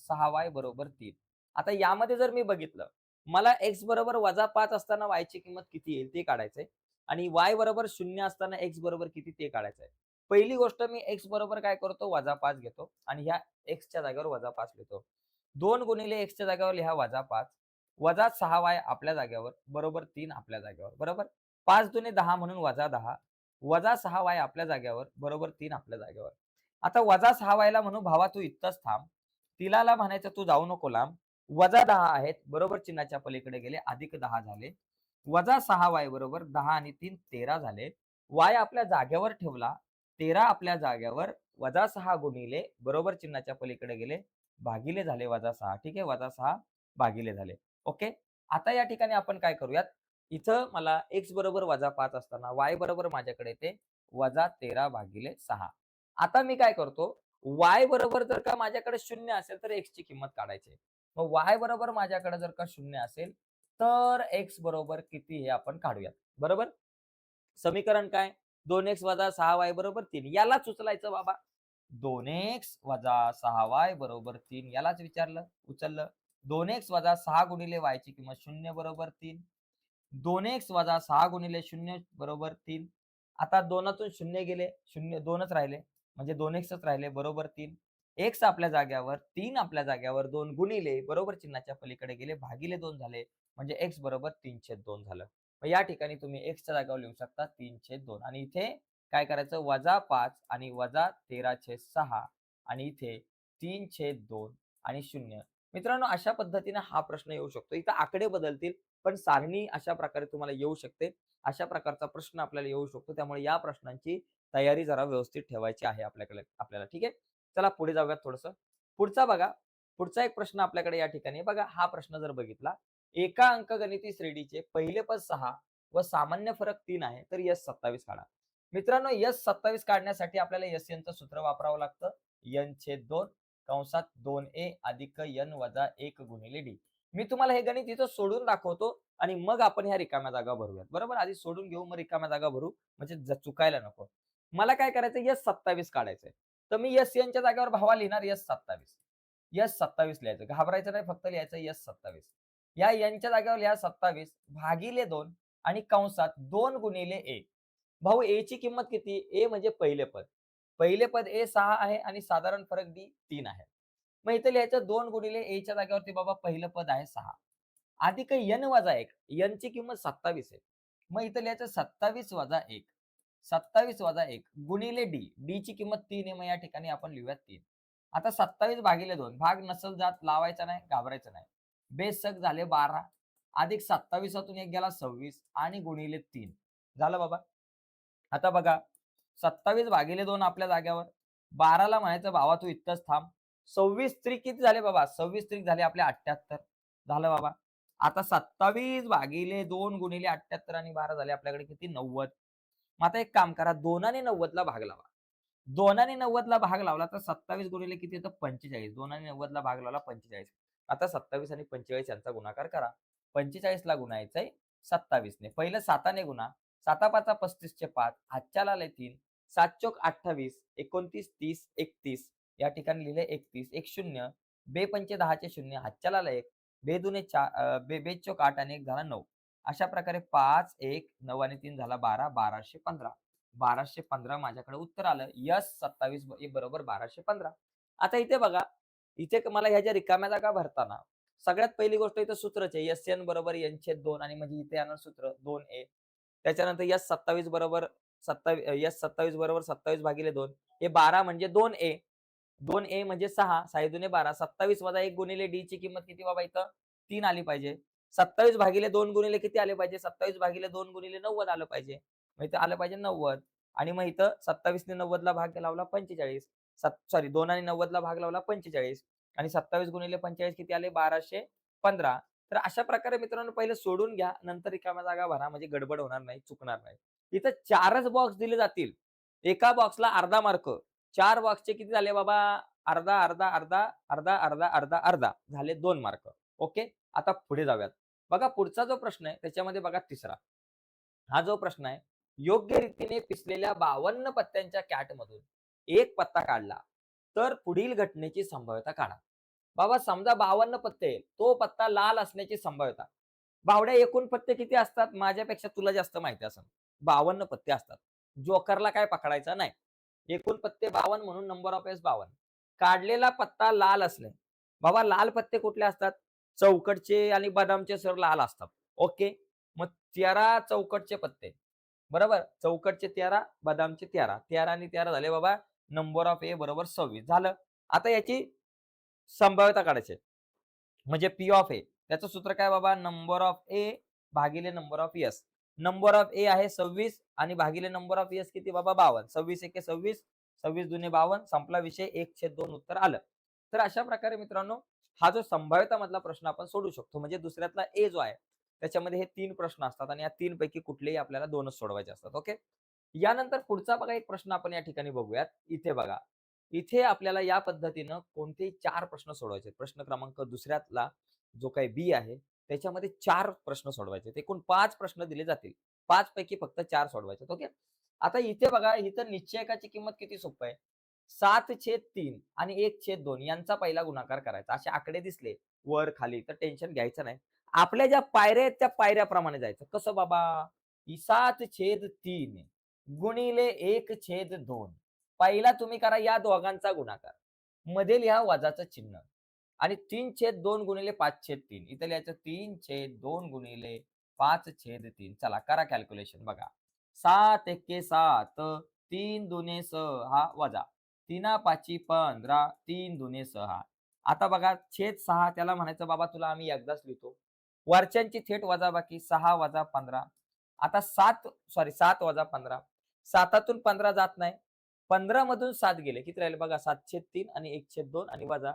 6y 3. आता यामध्ये जर मी बघितलं, मला x बरोबर -5 असताना y ची किंमत किती येईल ते काढायचंय आणि y बरोबर 0 असताना x बरोबर किती ते काढायचंय. पहिली गोष्ट मी x बरोबर काय करतो -5 घेतो आणि ह्या x च्या जागेवर -5 लिहितो. 2 गुणिले x च्या जागेवर लिहा -5 वजा 6y आपल्या जागेवर बरोबर 3 आपल्या जागेवर बरोबर. 5 दुने 10 म्हणून -10 वजा 6y आपल्या जागेवर बरोबर 3 आपल्या जागेवर. आता -6y ला म्हणू भावा तू इथंच थांब. तिलाला म्हणायचं तू जाऊ नको लांब. वजा 10 आहेत, बरोबर चिन्हाच्या पलीकडे गेले, अधिक 10 झाले. वजा 6y बरोबर 10 आणि 3 13 झाले. y आपल्या जागेवर ठेवला. 13 आपल्या जागेवर वजा 6 गुणिले बरोबर चिन्हाच्या पलीकडे गेले, भागिले झाले वजा 6. ठीक आहे, वजा 6 भागिले झाले. ओके. आता या ठिकाणी आपण काय करूयात, इथं मला x बरोबर वजा 5 असताना y बरोबर माझ्याकडे येते वजा 13 भागिले 6. आता मी काय करतो, y बरोबर जर का माझ्याकडे 0 असेल तर x ची किंमत काढायची. मग y बरोबर माझ्याकडे जर का 0 असेल, तर x बरोबर किती हे आपण काढूयात. बरोबर? समीकरण काय? 2x वजा 6y बरोबर 3. यालाच उचलायचं बाबा. 2x वजा 6y बरोबर 3 यालाच उचललं. 2x वजा 6 गुणिले y ची किंमत 0 बरोबर 3. 2x वजा 6 गुणिले 0 बरोबर 3. आता 2तून 0 गेले, 0 2च राहिले. म्हणजे 2xच राहिले बरोबर 3. x आपल्या जाग्यावर, 3 आपल्या जाग्यावर, 2 गुणिले बरोबर चिन्हाच्या पलीकडे गेले, भागिले 2 झाले. म्हणजे x बरोबर 3/2 झालं. मग या ठिकाणी तुम्ही x च्या जागेवर लिहू शकता 3/2 आणि इथे काय करायचं वजा 5 आणि वजा 13/6 आणि इथे 3/2 आणि 0. मित्रांनो, अशा पद्धतीने हा प्रश्न येऊ शकतो. इथं आकडे बदलतील, पण सारणी अशा प्रकारे तुम्हाला येऊ शकते. अशा प्रकारचा प्रश्न आपल्याला येऊ शकतो. त्यामुळे या प्रश्नांची तयारी जरा व्यवस्थित ठेवायची आहे आपल्याला. ठीक आहे. चला पुढे जाऊयात थोडंसं. पुढचा बघा, पुढचा एक प्रश्न आपल्याकडे या ठिकाणी आहे. बघा हा प्रश्न जर बघितला, एका अंकगणिती श्रेणीचे पहिले पद 6 व सामान्य फरक 3 आहे, तर यश 27 काढा. मित्रांनो, यश 27 काढण्यासाठी आपल्याला एस-एनचं सूत्र वापरावं लागतं. n/2 कंसात 2a अधिक n वजा 1 गुणिले d. मी तुम्हाला हे गणित इथं सोडून दाखवतो आणि मग आपण ह्या रिकाम्या जागा भरूयात. बरोबर? आधी सोडून घेऊ, मग रिकाम्या जागा भरू, म्हणजे चुकायला नको. मला काय करायचं, यश 27 काढायचंय. तर मी एस-एनच्या जागेवर भावा लिहिणार यश 27. यश 27 लिहायचं. घाबरायचं नाही, फक्त लिहायचं यश 27. या एनच्या जागेवर लिहा 27 भागिले 2 आणि कंसात 2 गुणिले a. भाऊ a ची किंमत किती? a म्हणजे पहिले पद. पहिले पद a 6 आहे आणि साधारण फरक d 3 आहे. मग इथे लिहायचं 2 गुणिले a च्या जागेवरती बाबा पहिलं पद आहे 6. अधिक n वजा 1. n ची किंमत 27 आहे. मग इथे लिहायचं 27 वजा 1. 27 वजा 1 गुणिले d. d ची किंमत 3 आहे. मग या ठिकाणी आपण लिहूयात 3. आता 27 भागिले 2. भाग नसल जात लावायचा नाही, घाबरायचं नाही. बेशक झाले 12 अधिक 27तून 1 गेला 26 आणि गुणिले 3. झालं बाबा. आता बघा 27 भागिले 2 आपल्या जाग्यावर. 12ला म्हणायचं भावा तू इथंच थांब. 26 त्रिक किती झाले बाबा? 26 त्रिक झाले आपले 78. झालं बाबा. आता 27 भागिले 2 गुणिले 78 आणि 12 झाले आपल्याकडे किती? 90. मग आता एक काम करा, 2 आणि 90ला भाग लावा. 2 आणि 90ला भाग लावला तर 27 गुणिले किती येतं? 45. 2 आणि 90ला भाग लावला 45. आता 27 आणि 45 यांचा गुणाकार करा. 45ला गुणायचंय 27 ने. पहिलं 7ने गुणा. 7 5 चे 5. हातच्याला आले 3. 7 चोक 28. 29 30 31. या ठिकाणी लिहिले 31. 1 0. बे पंचे 10चे 0. हातच्याला आला 1. बे दुने 4 बे चोक 8 आणि 1 झाला 9. अशा प्रकारे 5 1 9 आणि 3 झाला 12. 1215. 1215 माझ्याकडे उत्तर आलं. यस 27 बरोबर 1215. आता इथे बघा, इथे मला ह्या ज्या रिकाम्या जागा भरताना सगळ्यात पहिली गोष्ट इथं सूत्रच आहे. एस-एन बरोबर n/2 आणि म्हणजे इथे येणार सूत्र 2a. त्याच्यानंतर यस 27 बरोबर 27 बरोबर 27 भागिले 2. हे 12 म्हणजे 2a. 2a म्हणजे 6. 6 दुने 12. 27 वजा 1 गुणिले d ची किंमत किती बाबा इथं? 3 आली पाहिजे. 27 भागिले 2 गुणिले किती आले पाहिजे? 27 भागिले 2 गुणिले 90 आलं पाहिजे. मग इथं आलं पाहिजे 90 आणि मग इथं 27 ने 90ला भाग लावला 45. सॉरी 2 आणि 90ला भाग लावला 45 आणि 27 गुणिले 45 किती आले? 1215. तर अशा प्रकारे मित्रांनो पहिलं सोडून घ्या, नंतर रिकाम्या जागा भरा म्हणजे गडबड होणार नाही, चुकणार नाही. इथं 4च बॉक्स दिले जातील. एका बॉक्सला अर्धा मार्क. 4 बॉक्सचे किती झाले बाबा? अर्धा, अर्धा, अर्धा, अर्धा, अर्धा, अर्धा, अर्धा झाले 2 मार्क. ओके. आता पुढे जाऊयात. बघा पुढचा जो प्रश्न आहे त्याच्यामध्ये बघा तिसरा. हा जो प्रश्न आहे, योग्य रीतीने पिसलेल्या 52 पत्त्यांच्या कॅटमधून एक पत्ता काढला तर पुढील घटनेची संभाव्यता काढा. बाबा समजा 52 पत्ते, तो पत्ता लाल असण्याची संभाव्यता. बावड्या एकूण पत्ते किती असतात? माझ्यापेक्षा तुला जास्त माहिती असेल. 52 पत्ते असतात. जोकरला काय पकडायचं नाही. एकूण पत्ते 52 म्हणून नंबर ऑफ एस 52. काढलेला पत्ता लाल असणे. बाबा लाल पत्ते कुठले असतात? चौकटचे आणि बदामचे सर लाल असतात. ओके. मग 13 चौकटचे पत्ते. बरोबर? चौकटचे 13, बदामचे 13. 13 आणि 13 झाले बाबा नंबर ऑफ ए बरोबर 26 झालं. आता याची संभाव्यता काढायची. म्हणजे पी ऑफ ए. त्याचं सूत्र काय बाबा? नंबर ऑफ ए भागिले number of S. Number of A आहे 26 आणि भागिले नंबर ऑफ एस किती बाबा? 52. 26 एके 26, 26 दुने 52. संपला विषय. 1/2 उत्तर आलं. तर अशा प्रकारे मित्रांनो हा जो संभाव्यता मधला प्रश्न आपण सोडू शकतो. म्हणजे दुसऱ्यातला ए जो आहे त्याच्यामध्ये हे 3 प्रश्न असतात आणि या 3 पैकी कुठलेही आपल्याला 2च सोडवायचे असतात. ओके. यानंतर पुढचा बघा एक प्रश्न आपण या ठिकाणी बघूयात. इथे बघा. इथे आपल्याला या पद्धतीनं कोणतेही 4 प्रश्न सोडवायचे आहेत. प्रश्न क्रमांक दुसऱ्यातला जो काही बी आहे, त्याच्यामध्ये 4 प्रश्न सोडवायचे आहेत. एकूण 5 प्रश्न दिले जातील. 5 पैकी फक्त 4 सोडवायचे आहेत. ओके. आता इथे बघा, इथं निश्चयकाची किंमत किती सोपं आहे. 7/3 आणि 1/2 यांचा पहिला गुणाकार करायचा. असे आकडे दिसले वर खाली तर टेन्शन घ्यायचं नाही. आपल्या ज्या पायऱ्या आहेत त्या पायऱ्याप्रमाणे जायचं. कसं बाबा? 7/3 गुणिले 1/2. पहिला तुम्ही करा या दोघांचा गुणाकार. मध्ये लिहा वजाचं चिन्ह आणि 3/2 गुणिले 5/3. इथं लिहायचं 3/2 गुणिले 5/3. चला करा कॅल्क्युलेशन बघा. 7 एके 7, 3 दुने 6 वजा. 3 पाची 15, 3 दुने 6. आता बघा छेद 6 त्याला म्हणायचं बाबा तुला आम्ही एकदाच लिहितो. वरच्यांची थेट वजाबाकी 6 वजा 15. आता 7 वजा 15. 7तून 15 जात नाही. 15 मधून 7 गेले. किती राहिले बघा? 7/3 आणि 1/2 आणि वजा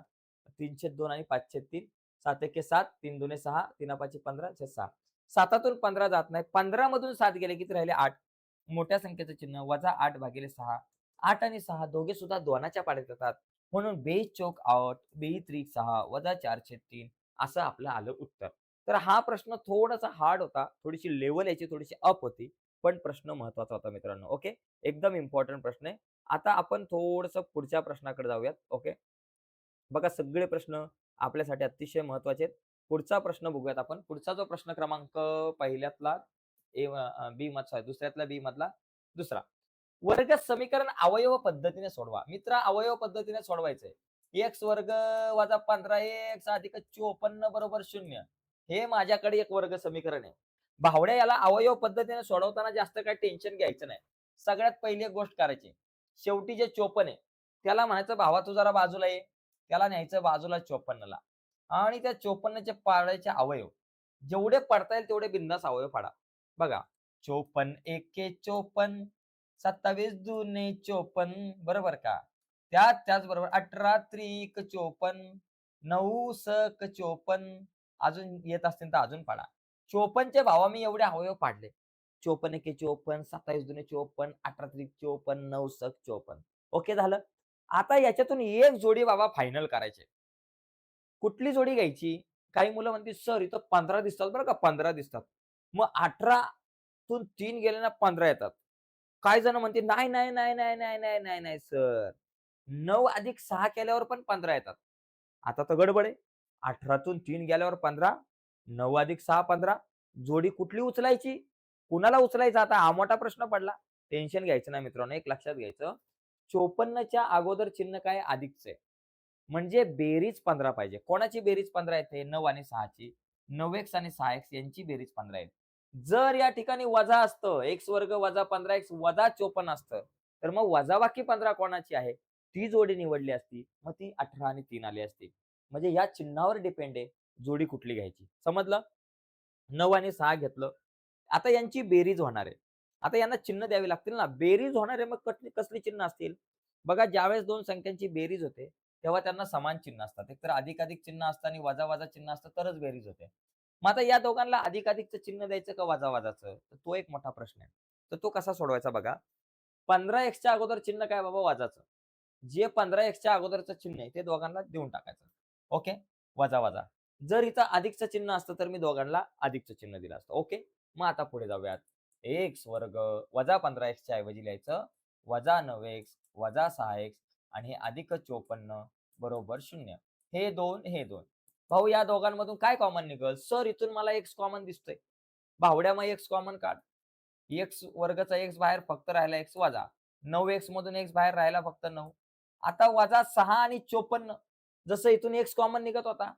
3/2 आणि 5/3. 7 एके 7, 3 दुने 6, 3 पाची 15, 6. 7तून 15 जात नाही. 15 मधून 7 गेले. किती राहिले? 8. मोठ्या संख्येचं चिन्ह वजा 8 भागिले 6. 8 आणि 6 दोघे सुद्धा 2च्या पाड्यात येतात. म्हणून 22 चौक 8, 22 त्रिक 6, वजा 4/3 असं आपलं आलं उत्तर. तर हा प्रश्न थोडासा हार्ड होता. थोडीशी लेव्हल याची थोडीशी अप होती. पण प्रश्न महत्वाचा होता मित्रांनो. ओके. एकदम इम्पॉर्टंट प्रश्न आहे. आता आपण थोडंसं पुढच्या प्रश्नाकडे जाऊयात. ओके. बघा सगळे प्रश्न आपल्यासाठी अतिशय महत्वाचे आहेत. पुढचा प्रश्न बघूयात आपण. पुढचा जो प्रश्न क्रमांक पहिल्यातला बी मधला दुसऱ्यातला बी मधला दुसरा. वर्ग समीकरण अवयव पद्धतीने सोडवा. मित्र अवयव पद्धतीने सोडवायचंय. एक्स वर्ग वजा 15x अधिक 54 बरोबर 0. हे माझ्याकडे एक वर्ग समीकरण आहे. भावड्या याला अवयव पद्धतीने सोडवताना जास्त काही टेन्शन घ्यायचं नाही. सगळ्यात पहिली एक गोष्ट करायची. शेवटी जे 54 आहे त्याला म्हणायचं भावा तू जरा बाजूला ये. त्याला न्यायचं बाजूला 54ला आणि त्या 54चे पाडायचे अवयव. जेवढे पडता येईल तेवढे बिनधास्त अवयव पाडा. बघा 54 एके 54, 27 दुने 54 बरोबर का? त्याचबरोबर 18 त्रिक 54, 9 सक 54 अजून येत असतील तर अजून पाडा. 54चे भावा मी एवढे अवयव पाडले. 54 एके 54, 27 दुने 54, 18 त्रिक 54, 9 सक 54. ओके झालं. आता याच्यातून एक जोडी बाबा फायनल करायची. कुठली जोडी घ्यायची? काही मुलं म्हणतील, "सर इथं 15 दिसतात बरं का, 15 दिसतात." मग 18 तून 3 गेले ना 15 येतात. काही जण म्हणतील, "नाही, नाही, नाही, नाही, नाही, नाही, नाही, नाही सर. 9 अधिक 6 केल्यावर पण 15 येतात." आता तर गडबड आहे. 18 तून 3 गेल्यावर 15, 9 अधिक 6 15. जोडी कुठली उचलायची? कुणाला उचलायचं? आता हा मोठा प्रश्न पडला. टेन्शन घ्यायचं नाही मित्रांनो. एक लक्षात घ्यायचं. 54च्या अगोदर चिन्ह काय? अधिकचं आहे. म्हणजे बेरीज 15 पाहिजे. कोणाची बेरीज 15 येते? 9 आणि 6 ची. 9x आणि 6x यांची बेरीज 15 येते. जर या ठिकाणी वजा असतं, x वर्ग वजा 15x वजा 54 असतं, तर मग वजाबाकी 15 कोणाची आहे? ती जोडी निवडली असती. मग ती 18 आणि 3 आली असती. म्हणजे या चिन्हावर डिपेंड आहे, जोडी कुठली घ्यायची. समजलं? 9 आणि 6 घेतलं. आता यांची बेरीज होणार आहे. आता यांना चिन्ह द्यावी लागतील ना. बेरीज होणार आहे मग कसली चिन्ह असतील? बघा ज्यावेळेस 2 संख्यांची बेरीज होते, तेव्हा त्यांना समान चिन्ह असतात. एकतर अधिक-अधिक चिन्ह असतं आणि वजा-वजा चिन्ह असतं तरच बेरीज होते. मग आता या दोघांना अधिक-अधिकचं चिन्ह द्यायचं का वजा-वजाचं? तर तो एक मोठा प्रश्न आहे. तर तो कसा सोडवायचा बघा. 15x अगोदर चिन्ह काय बाबा? वजाचं. जे 15x अगोदरचं चिन्ह आहे ते दोघांना देऊन टाकायचं. ओके. वजा-वजा. जर इथं अधिकचं चिन्ह असतं तर मी दोघांना अधिकचं चिन्ह दिलं असतं. ओके. मग आता पुढे जाऊयात. x वर्ग वजा 15x च्या ऐवजी लिहायचं वजा 9x वजा 6x आणि हे अधिक 54 बरोबर 0. हे 2 हे 2. भाऊ या दोघांमधून काय कॉमन निघल? सर इथून मला x कॉमन दिसतोय. भावड्या मग x कॉमन काढ. x वर्गचा x बाहेर फक्त राहिला x वजा. 9x मधून x बाहेर राहिला फक्त 9. आता वजा 6 आणि 54 जसं इथून x कॉमन निघत होता,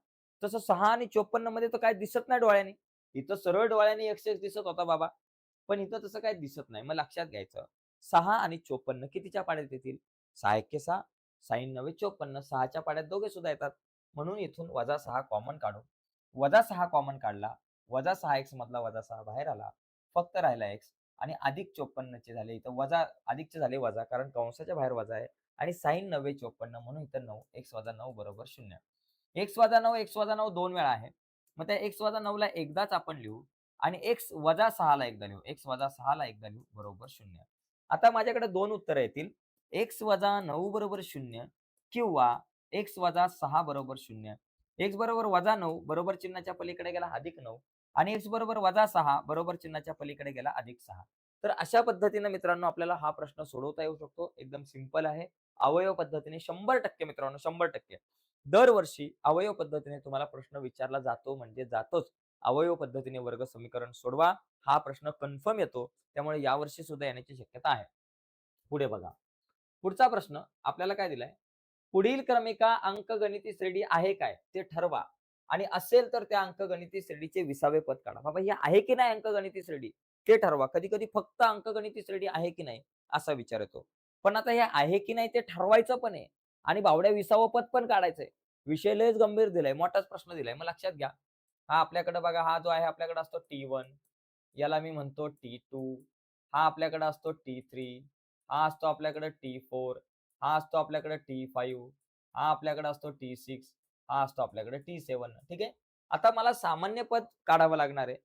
तसं 6 आणि 54 मध्ये तर काय दिसत नाही डोळ्याने. इथं सरळ डोळ्याने x दिसत होता बाबा. पण इथं तसं काही दिसत नाही. मग लक्षात घ्यायचं 6 आणि 54 कितीच्या पाड्यात येतील? 6 एक्के 6, 6 9 54. 6च्या पाड्यात दोघे सुद्धा येतात. म्हणून इथून -6 कॉमन काढू. -6 कॉमन काढला. -6x मधला -6 बाहेर आला. फक्त राहिला x आणि अधिक 54 चे झाले इथं वजा अधिकचे झाले वजा कारण कंसाच्या बाहेर वजा आहे आणि sin 90 54 म्हणून इथं 9 x 9 बरोबर 0. x 9 x 9 2 वेळा आहे. मग त्या x 9 ला एकदाच आपण लिहू आणि x 6 ला एकदा लिहू. x 6 ला एकदा लिहू बरोबर 0. आता माझ्याकडे 2 उत्तरं येतील. x 9 बरोबर 0 किंवा x 6 बरोबर 0. x बरोबर -9 बरोबर चिन्हाच्या पलीकडे गेला +9 आणि x बरोबर -6 बरोबर चिन्हाच्या पलीकडे गेला +6. तर अशा पद्धतीने मित्रांनो आपल्याला हा प्रश्न सोडवता येऊ शकतो. एकदम सिंपल आहे. अवयव पद्धतीने 100% मित्रांनो 100% दरवर्षी अवयव पद्धतीने तुम्हाला प्रश्न विचारला जातो म्हणजे जातोच. अवयव पद्धतीने वर्ग समीकरण सोडवा. हा प्रश्न कन्फर्म येतो. त्यामुळे यावर्षी सुद्धा येण्याची शक्यता आहे. पुढे बघा. पुढचा प्रश्न आपल्याला काय दिलाय? पुढील क्रमिका अंकगणिती श्रेणी आहे काय? ते ठरवा आणि असेल तर त्या अंकगणिती श्रेणीचे 20वे पद काढा. बाबा हे आहे की नाही अंकगणिती श्रेणी? ते ठरवा. कधी-कधी फक्त अंकगणिती श्रेणी आहे की नाही असा विचार येतो. पण आता हे आहे की नाही ते ठरवायचं पण आहे आणि बावड्या 20वं पद पण काढायचंय. विषय लयच गंभीर दिलाय, मोठाच प्रश्न दिलाय. मग लक्षात घ्या. हा आपल्याकडे बघा हा जो आहे आपल्याकडे असतो T1 याला मी म्हणतो T2 हा आपल्याकडे असतो T3 हा असतो आपल्याकडे T4 हा असतो आपल्याकडे T5 हा आपल्याकडे असतो T6 हा असतो आपल्याकडे T7 ठीक आहे. आता मला सामान्य पद काढावं लागणार आहे.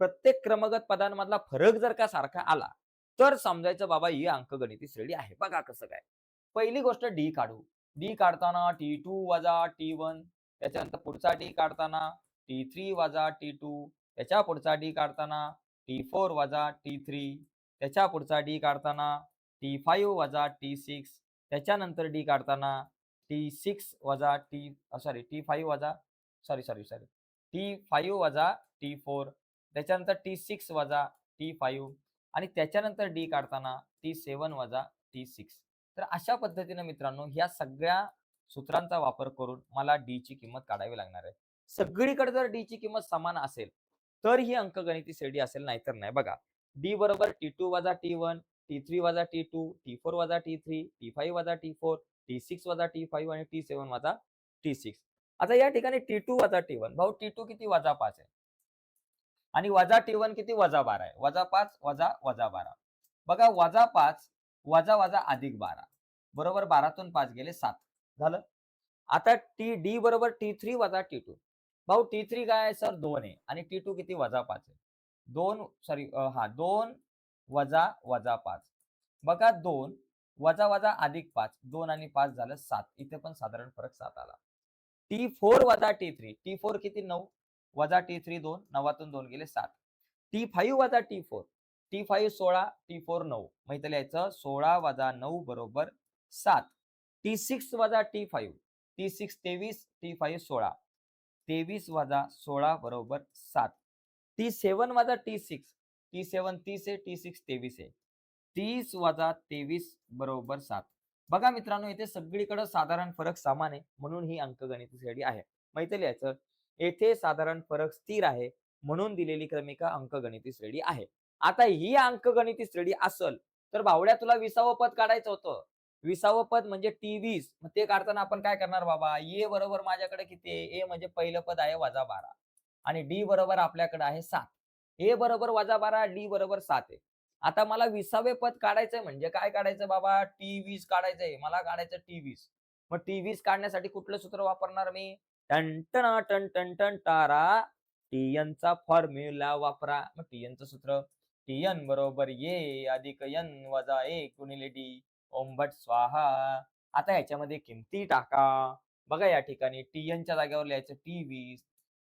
प्रत्येक क्रमगत पदांमधला फरक जर का सारखा आला, तर समजायचं बाबा ही अंकगणिती श्रेणी आहे. बघा कसं काय. पहिली गोष्ट डी काढू. डी काढताना T2 वजा T1 त्याच्यानंतर पुढचा डी काढताना T3 वजा T2 त्याच्या पुढचा डी काढताना T4 वजा T3 त्याच्या पुढचा डी काढताना T5 वजा T6 त्याच्यानंतर डी काढताना T6 वजा T5 वजा T5 वजा T4 त्याच्यानंतर T6 वजा T5 आणि त्याच्यानंतर डी काढताना T7 वजा T6. तर अशा पद्धतीने मित्रांनो ह्या सगळ्या सूत्रांचा वापर करून मला डी ची किंमत काढावी लागणार आहे. सगळीकडे जर डी ची किंमत समान असेल तर ही अंकगणिती श्रेणी असेल नाहीतर नाही. बघा डी बरोबर T2 वजा T1 T3 वजा T2 T4 वजा T3 T5 वजा T4 T6 वजा T5 आणि T7 वजा T6. आता या ठिकाणी T2 वजा T1 भाऊ T2 किती -5 आहे आणि वजा T1 किती -12 आहे. -5 वजा -12 बघा -5 वजा वजा अधिक 12 बरोबर 12 तून 5 गेले 7 झालं. आता डी बरोबर T3 वजा T2 भाऊ T3 काय आहे सर 2 आहे आणि T2 किती -5 आहे. 2 वजा वजा 5 बघा 2 वजा वजा अधिक 5 2 आणि 5 झालं 7 इथे पण साधारण फरक 7 आला. T4 वजा T4 किती 9 वजा T3 2 9तून 2 गेले 7 T5 वजा T4 16 T4 9 मग इथे लिहायचं 16 वजा 9 बरोबर 7 T6 वजा T5 T6 23 T5 16 23 वजा 16 बरोबर 7 T7 वजा T6 T7 30 आहे T6 23 आहे 30 वजा 23 बरोबर 7. बघा मित्रांनो इथे सगळीकडे साधारण फरक समान आहे म्हणून ही अंकगणिती श्रेणी आहे. मग इथे लिहायचं येथे साधारण फरक स्थिर आहे म्हणून दिलेली क्रमिका अंकगणिती श्रेणी आहे. आता ही अंकगणिती श्रेणी असल तर भावड्या तुला 20वं पद काढायचं होतं. 20वं पद म्हणजे T20 मग ते काढताना आपण काय करणार बाबा ए बरोबर माझ्याकडे किती आहे ए म्हणजे पहिलं पद आहे -12 आणि डी बरोबर आपल्याकडे आहे 7 ए बरोबर -12 डी बरोबर 7 आहे. आता मला 20वे पद काढायचंय म्हणजे काय काढायचं बाबा T20 काढायचंय मला काढायचं T20 मग T20 काढण्यासाठी कुठलं सूत्र वापरणार मी टन टन टन टन टन टारा TN चा फॉर्म्युला वापरा. मग TN चं सूत्र TN बरोबर ए अधिक N वजा 1 गुणिले डी ओंबट स्वाहा. आता ह्याच्यामध्ये किमती टाका. बघा या ठिकाणी TN च्या जागेवर लिहायचं T20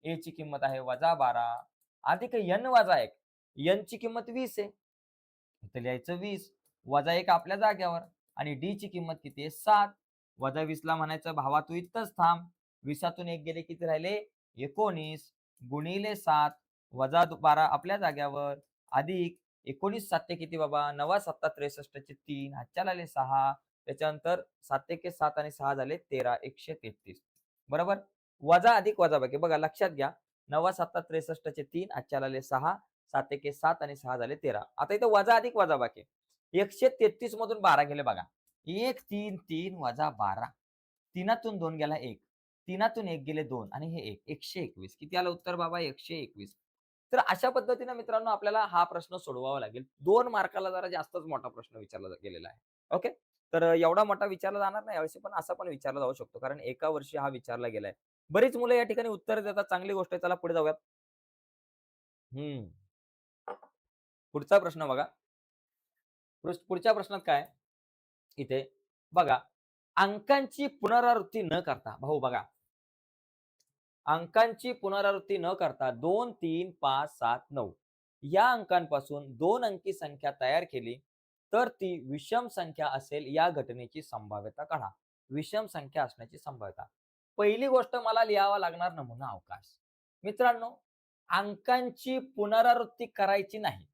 ए ची किंमत आहे -12 अधिक N वजा 1 N ची किंमत 20 आहे इथे लिहायचं 20 वजा 1 आपल्या जागेवर आणि डी ची किंमत किती आहे 7 वजा 20 ला म्हणायचं भावा तू इथंच थांब 20तून 1 गेले किती राहिले 19 गुणिले 7 वजा 12 आपल्या जाग्यावर अधिक 19 7 किती बाबा 9 7 63 चे 3 हातच्या आले 6 त्याच्यानंतर 7 1 7 आणि 6 झाले 13 133 बरोबर वजा अधिक वजा बाकी बघा लक्षात घ्या 9 7 63 चे 3 हातच्या आले 6 7 1 7 आणि 6 झाले 13. आता इथं वजा अधिक वजा बाकी 133 मधून 12 गेले बघा 1 3 3 वजा 12 3तून 2 गेला 1 3तून 1 गेले 2 आणि हे 1 121. किती आलं उत्तर बाबा? 121. तर अशा पद्धतीने मित्रांनो आपल्याला हा प्रश्न सोडवावा लागेल. 2 मार्काला जरा जास्तच मोठा प्रश्न विचारला गेलेला आहे. ओके. तर एवढा मोठा विचारला जाणार नाही यावर्षी, पण असा पण विचारला जाऊ शकतो. कारण एका वर्षी हा विचारला गेलाय. बरीच मुलं या ठिकाणी उत्तर देतात. चांगली गोष्ट आहे. चला पुढे जाऊयात. हं. पुढचा प्रश्न बघा. पुढच्या प्रश्नात काय आहे? इथे बघा, अंकांची पुनरावृत्ती न करता भाऊ बघा, अंकांची पुनरावृत्ती न करता 2, 3, 5, 7, 9 या अंकांपासून 2 अंकी संख्या तयार केली, तर ती विषम संख्या असेल या घटनेची संभाव्यता काढा. विषम संख्या असण्याची संभाव्यता. पहिली गोष्ट मला लिहावा लागणार नमुना अवकाश. मित्रांनो, अंकांची पुनरावृत्ती करायची नाही.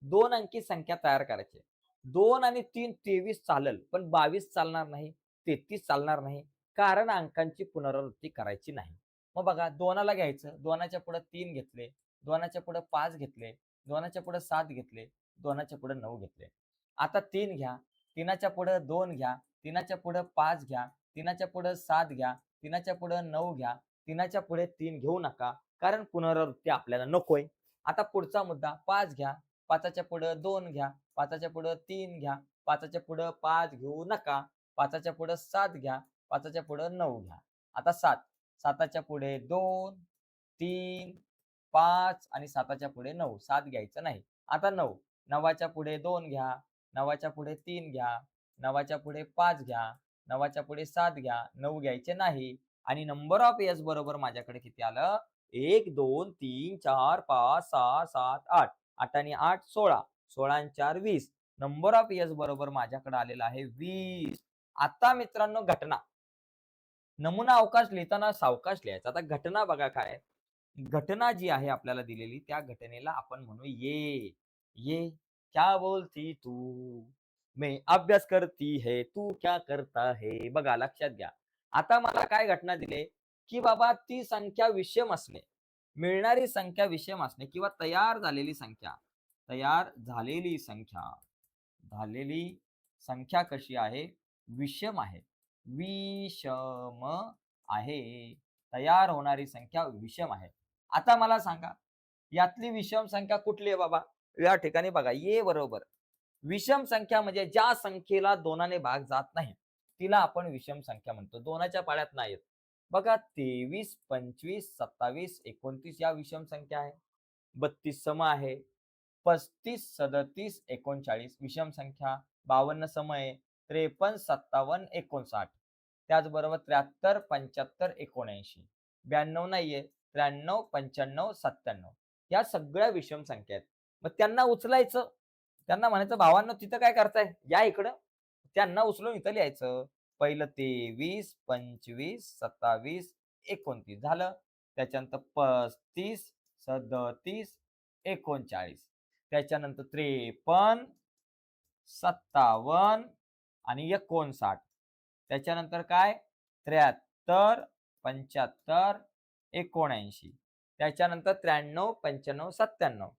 2 अंकी संख्या तयार करायची. 2 आणि 3 23 चालेल, पण 22 चालणार नाही, 33 चालणार नाही. कारण अंकांची पुनरावृत्ती करायची नाही. मग बघा 2ला घ्यायचं, 2च्या पुढे 3 घेतले, 2च्या पुढे 5 घेतले, 2च्या पुढे 7 घेतले, 2च्या पुढे 9 घेतले. आता 3 घ्या, 3च्या पुढे 2 घ्या, 3च्या पुढे 5 घ्या, 3च्या पुढे 7 घ्या, 3च्या पुढे 9 घ्या, 3च्या पुढे 3 घेऊ नका, कारण पुनरावृत्ती आपल्याला नकोय. आता पुढचा मुद्दा 5 घ्या, 5च्या पुढे 2 घ्या, 5च्या पुढे 3 घ्या, 5च्या पुढे 5 घेऊ नका, 5च्या पुढे 7 घ्या, 5च्या पुढे 9 घ्या. आता 7 7च्या पुढे 2, 3, 5 आणि 7च्या पुढे 9. 7 घ्यायचं नाही. आता 9. 9च्या पुढे 2 घ्या, 9च्या पुढे 3 घ्या, 9च्या पुढे 5 घ्या, 9च्या पुढे 7 घ्या, 9 घ्यायचे नाही. आणि नंबर ऑफ येस बरोबर माझ्याकडे किती आलं? 1, 2, 3, 4, 5, 6, 7, 8. 8 आणि 8 16. 16 आणि 4 20. नंबर ऑफ येस बरोबर माझ्याकडे आलेला आहे 20. आता मित्रांनो घटना. नमुना अवकाश लिहिताना सावकाश लिहायचा. आता घटना बघा काय आहे. घटना जी आहे आपल्याला दिलेली त्या घटनेला आपण म्हणू ये. ये क्या बोलती तू? मैं अभ्यास करती है, तू क्या करता है? बघा लक्षात घ्या. आता मला काय घटना दिली, की बाबा ती संख्या विषम असणे, मिळणारी संख्या विषम असणे किंवा तयार झालेली संख्या कशी आहे? विषम आहे. विषम आहे. तयार होणारी संख्या विषम आहे. आता मला सांगा, यातली विषम संख्या कुठली आहे बाबा? या ठिकाणी बघा, ये बरोबर. विषम संख्या म्हणजे ज्या संख्येला 2ने भाग जात नाही, तिला आपण विषम संख्या म्हणतो. 2च्या पाड्यात नाही येत. बघा 23, 25, 27, 29 या विषम संख्या आहे. 32 सम आहे. 35, 37, 39 विषम संख्या. 52 सम आहे. 53, 57, 59. त्याचबरोबर 73, 75, 79. 92 नाहीये. 93, 95, 97 या सगळ्या विषम संख्या आहेत. मग त्यांना उचलायचं. त्यांना म्हणायचं, भावांनो तिथं काय करताय? या इकडं. त्यांना उचलून इथं लिहायचं. पहिलं 23, 25, 27, 29 झालं. त्याच्यानंतर 35, 37, 39. त्याच्यानंतर 53, 57 आणि 59. त्याच्यानंतर काय? 73, 75, 79. त्याच्यानंतर 93, 95, 97.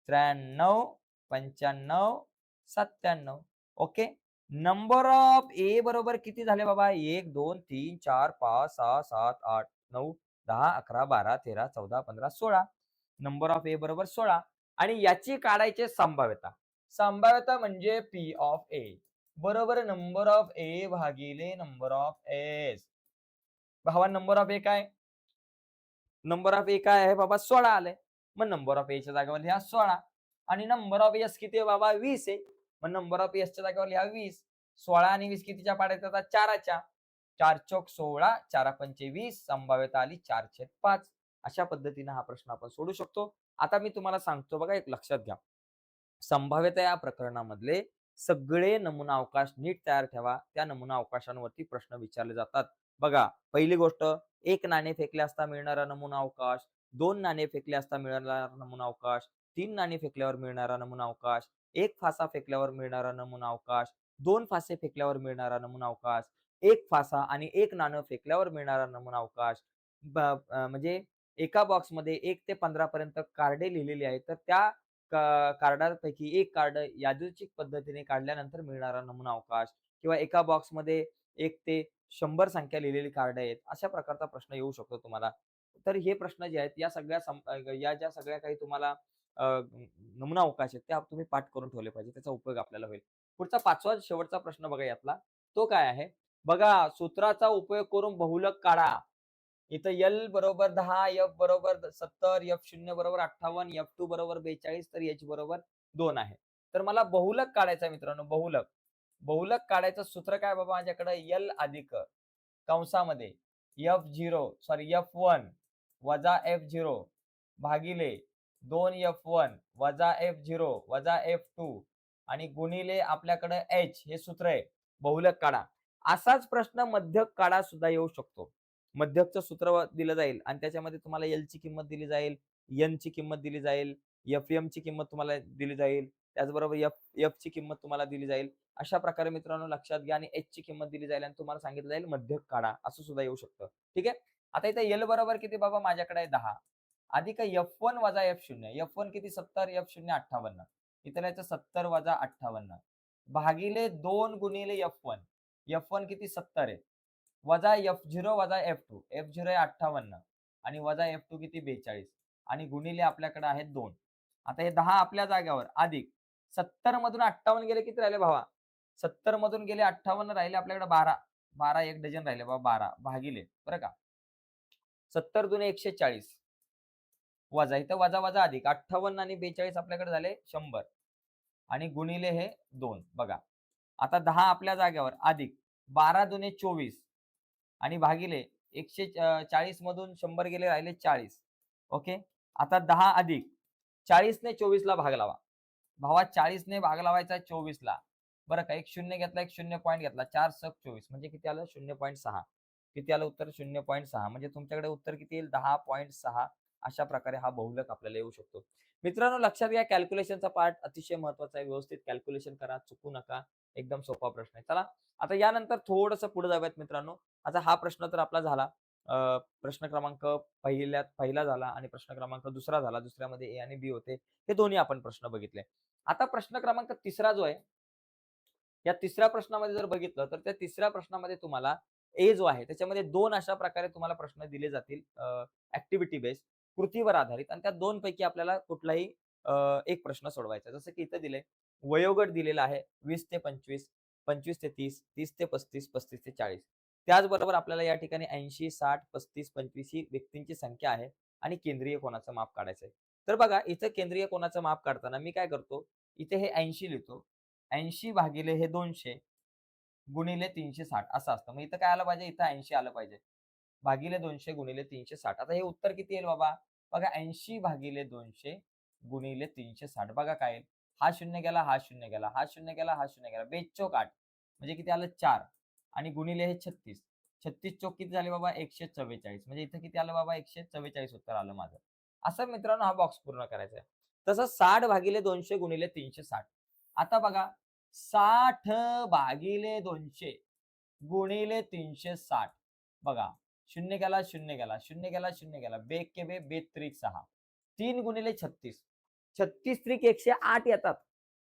93, 95, 97. ओके. नंबर ऑफ ए बरोबर किती झाले बाबा? 1, 2, 3, 4, 5, 6, 7, 8, 9, 10, 11, 12, 13, 14, 15, 16. नंबर ऑफ ए बरोबर 16 आणि याची काढायची संभाव्यता. संभाव्यता म्हणजे पी ऑफ ए बरोबर नंबर ऑफ ए भागिले नंबर ऑफ एस. भावा नंबर ऑफ ए काय? नंबर ऑफ ए काय आहे बाबा? 16 आलंय. मग नंबर ऑफ एच्या जागेवर लिहा 16 आणि नंबर ऑफ एस किती आहे बाबा? 20 आहे. मग नंबर ऑफ एसच्या जागेवर लिहा 20. 16 आणि 20 कितीच्या पाड्यात येतात? 4च्या. 4 चौक 16, 4 पंचे 20, संभाव्यता आली 4/5. अशा पद्धतीने हा प्रश्न आपण सोडू शकतो. आता मी तुम्हाला सांगतो बघा, एक लक्षात घ्या. संभाव्यता या प्रकरणामधले सगळे नमुना अवकाश नीट तयार ठेवा. त्या नमुना अवकाशांवरती प्रश्न विचारले जातात. बघा, पहिली गोष्ट, 1 नाणे फेकले असता मिळणारा नमुना अवकाश, 2 नाणे फेकले असता मिळणारा नमुना अवकाश, 3 नाणे फेकल्यावर मिळणारा नमुना अवकाश, 1 फासा फेकल्यावर मिळणारा नमुना अवकाश, 2 फासे फेकल्यावर मिळणारा नमुना अवकाश, 1 फासा आणि 1 नाणं फेकल्यावर मिळणारा नमुना अवकाश. म्हणजे एका बॉक्समध्ये 1 ते 15 पर्यंत कार्डे लिहिलेली आहेत. तर त्या कार्डापैकी एक कार्ड यादृच्छिक पद्धतीने काढल्यानंतर मिळणारा नमुना अवकाश किंवा एका बॉक्समध्ये 1 ते 100 संख्या लिहिलेली कार्ड आहेत. अशा प्रकारचा प्रश्न येऊ शकतो तुम्हाला. तर हे प्रश्न जे आहेत या ज्या सगळ्या काही तुम्हाला नमुना अवकाश आहेत, त्या तुम्ही पाठ करून ठेवले पाहिजे. त्याचा उपयोग आपल्याला होईल. पुढचा 5वा शेवटचा प्रश्न बघा यातला. तो काय आहे? बघा सूत्राचा उपयोग करून बहुलक काढा. इथं L बरोबर 10, F बरोबर 70, F0 बरोबर 58, F2 बरोबर 42 तर H बरोबर 2 आहे. तर मला बहुलक काढायचा आहे मित्रांनो, बहुलक. बहुलक काढायचं सूत्र काय बाबा माझ्याकडे L अधिक कंसामध्ये F1 वजा F0 भागिले 2F1 वजा F0 वजा F2 आणि गुणिले आपल्याकडे H हे सूत्र आहे. बहुलक काढा. असाच प्रश्न मध्यक काढा सुद्धा येऊ शकतो. मध्यकचं सूत्र दिलं जाईल आणि त्याच्यामध्ये तुम्हाला L ची किंमत दिली जाईल, N ची किंमत दिली जाईल, Fm ची किंमत तुम्हाला दिली जाईल. त्याचबरोबर F ची किंमत तुम्हाला दिली जाईल. अशा प्रकारे मित्रांनो लक्षात घ्या आणि H ची किंमत दिली जाईल आणि तुम्हाला सांगितलं जाईल मध्यक काढा, असं सुद्धा येऊ शकतं. ठीक आहे. आता इथे L बरोबर किती बाबा माझ्याकडे आहे 10 अधिक F1 वजा F0. F1 किती 70, F0 58. इथं लिहायचं 70 वजा 58 भागिले 2 गुणिले F1. F1 किती 70 आहे. वजा F0 वजा F2. F0 आहे 58 आणि वजा F2 किती 42 आणि गुणिले आपल्याकडे आहेत 2. आता हे 10 आपल्या जागेवर अधिक 70 मधून 58 गेले किती राहिले भावा? 70 मधून गेले 58 राहिले आपल्याकडे 12. 12 एक डझन राहिले बाबा 12 भागिले बरं का. 70 दुने 140 वजा इथं वजा अधिक 58 आणि 42 आपल्याकडे झाले 100 आणि गुणिले हे 2 बघा. आता 10 आपल्या जागेवर अधिक 12 दुने 24 आणि भागिले 140 मधून 100 गेले राहिले 40. ओके. आता 10 अधिक 40 ने 24 ला भाग लावा. भावा 40 ने भाग लावायचा 24 ला. बरं का. एक 0 घेतला, एक 0 पॉइंट घेतला. 4 सक 24 म्हणजे किती आलं? 0.6. किती आलं उत्तर? 0.6 म्हणजे तुमच्याकडे उत्तर किती येईल? 10.6. अशा प्रकारे हा बहुलक आपल्याला येऊ शकतो. मित्रांनो लक्षात घ्या कॅल्क्युलेशनचा पार्ट अतिशय महत्त्वाचा आहे. व्यवस्थित कॅल्क्युलेशन करा, चुकू नका. एकदम सोपा प्रश्न आहे. चला आता यानंतर थोडंसं पुढे जाऊयात मित्रांनो. आता हा प्रश्न तर आपला झाला. प्रश्न क्रमांक पहिला झाला आणि प्रश्न क्रमांक दुसरा झाला. दुसऱ्यामध्ये ए आणि बी होते. हे दोन्ही आपण प्रश्न बघितले. आता प्रश्न क्रमांक तिसरा जो आहे, या तिसऱ्या प्रश्नामध्ये जर बघितलं तर त्या तिसऱ्या प्रश्नामध्ये तुम्हाला ए जो आहे त्याच्यामध्ये 2 अशा प्रकारे तुम्हाला प्रश्न दिले जातील ॲक्टिव्हिटी बेस्ड कृतीवर आधारित आणि त्या 2 पैकी आपल्याला कुठलाही एक प्रश्न सोडवायचा जसं की इथं दिलंय वयोगट दिलेला आहे 20 ते 25, 25 ते 30, 30 ते 35, 35 ते 40. त्याचबरोबर आपल्याला या ठिकाणी 80, 60, 35, 25 ही व्यक्तींची संख्या आहे आणि केंद्रीय कोनाचं माप काढायचं आहे. तर बघा इथं केंद्रीय कोनाचं माप काढताना मी काय करतो, इथे हे 80 लिहितो. 80 भागिले हे 200 गुणिले 360 असं असतं. मग इथं काय आलं पाहिजे? इथं 80 आलं पाहिजे. भागिले 200 गुणिले 360. आता हे उत्तर किती येईल बाबा? बघा 80 भागिले 200 गुणिले 360 बघा काय येईल? हा 0 गेला, हा 0 गेला, हा 0 गेला, हा 0 गेला. 22 चौक 8 म्हणजे किती आलं? 4 आणि गुणिले हे 36. 36 चौक किती झाले बाबा? 144 म्हणजे इथं किती आलं बाबा? 144 उत्तर आलं माझं. असं मित्रांनो हा बॉक्स पूर्ण करायचा आहे. तसं 60 भागिले 200 गुणिले 360. आता बघा 60 भागिले 200 गुणिले 360 बघा 0 गेला, 0 गेला, 0 गेला, 0 गेला. बे के बे, बे त्रिक 6. 3 गुणिले 36. 36 त्रिक 108 येतात.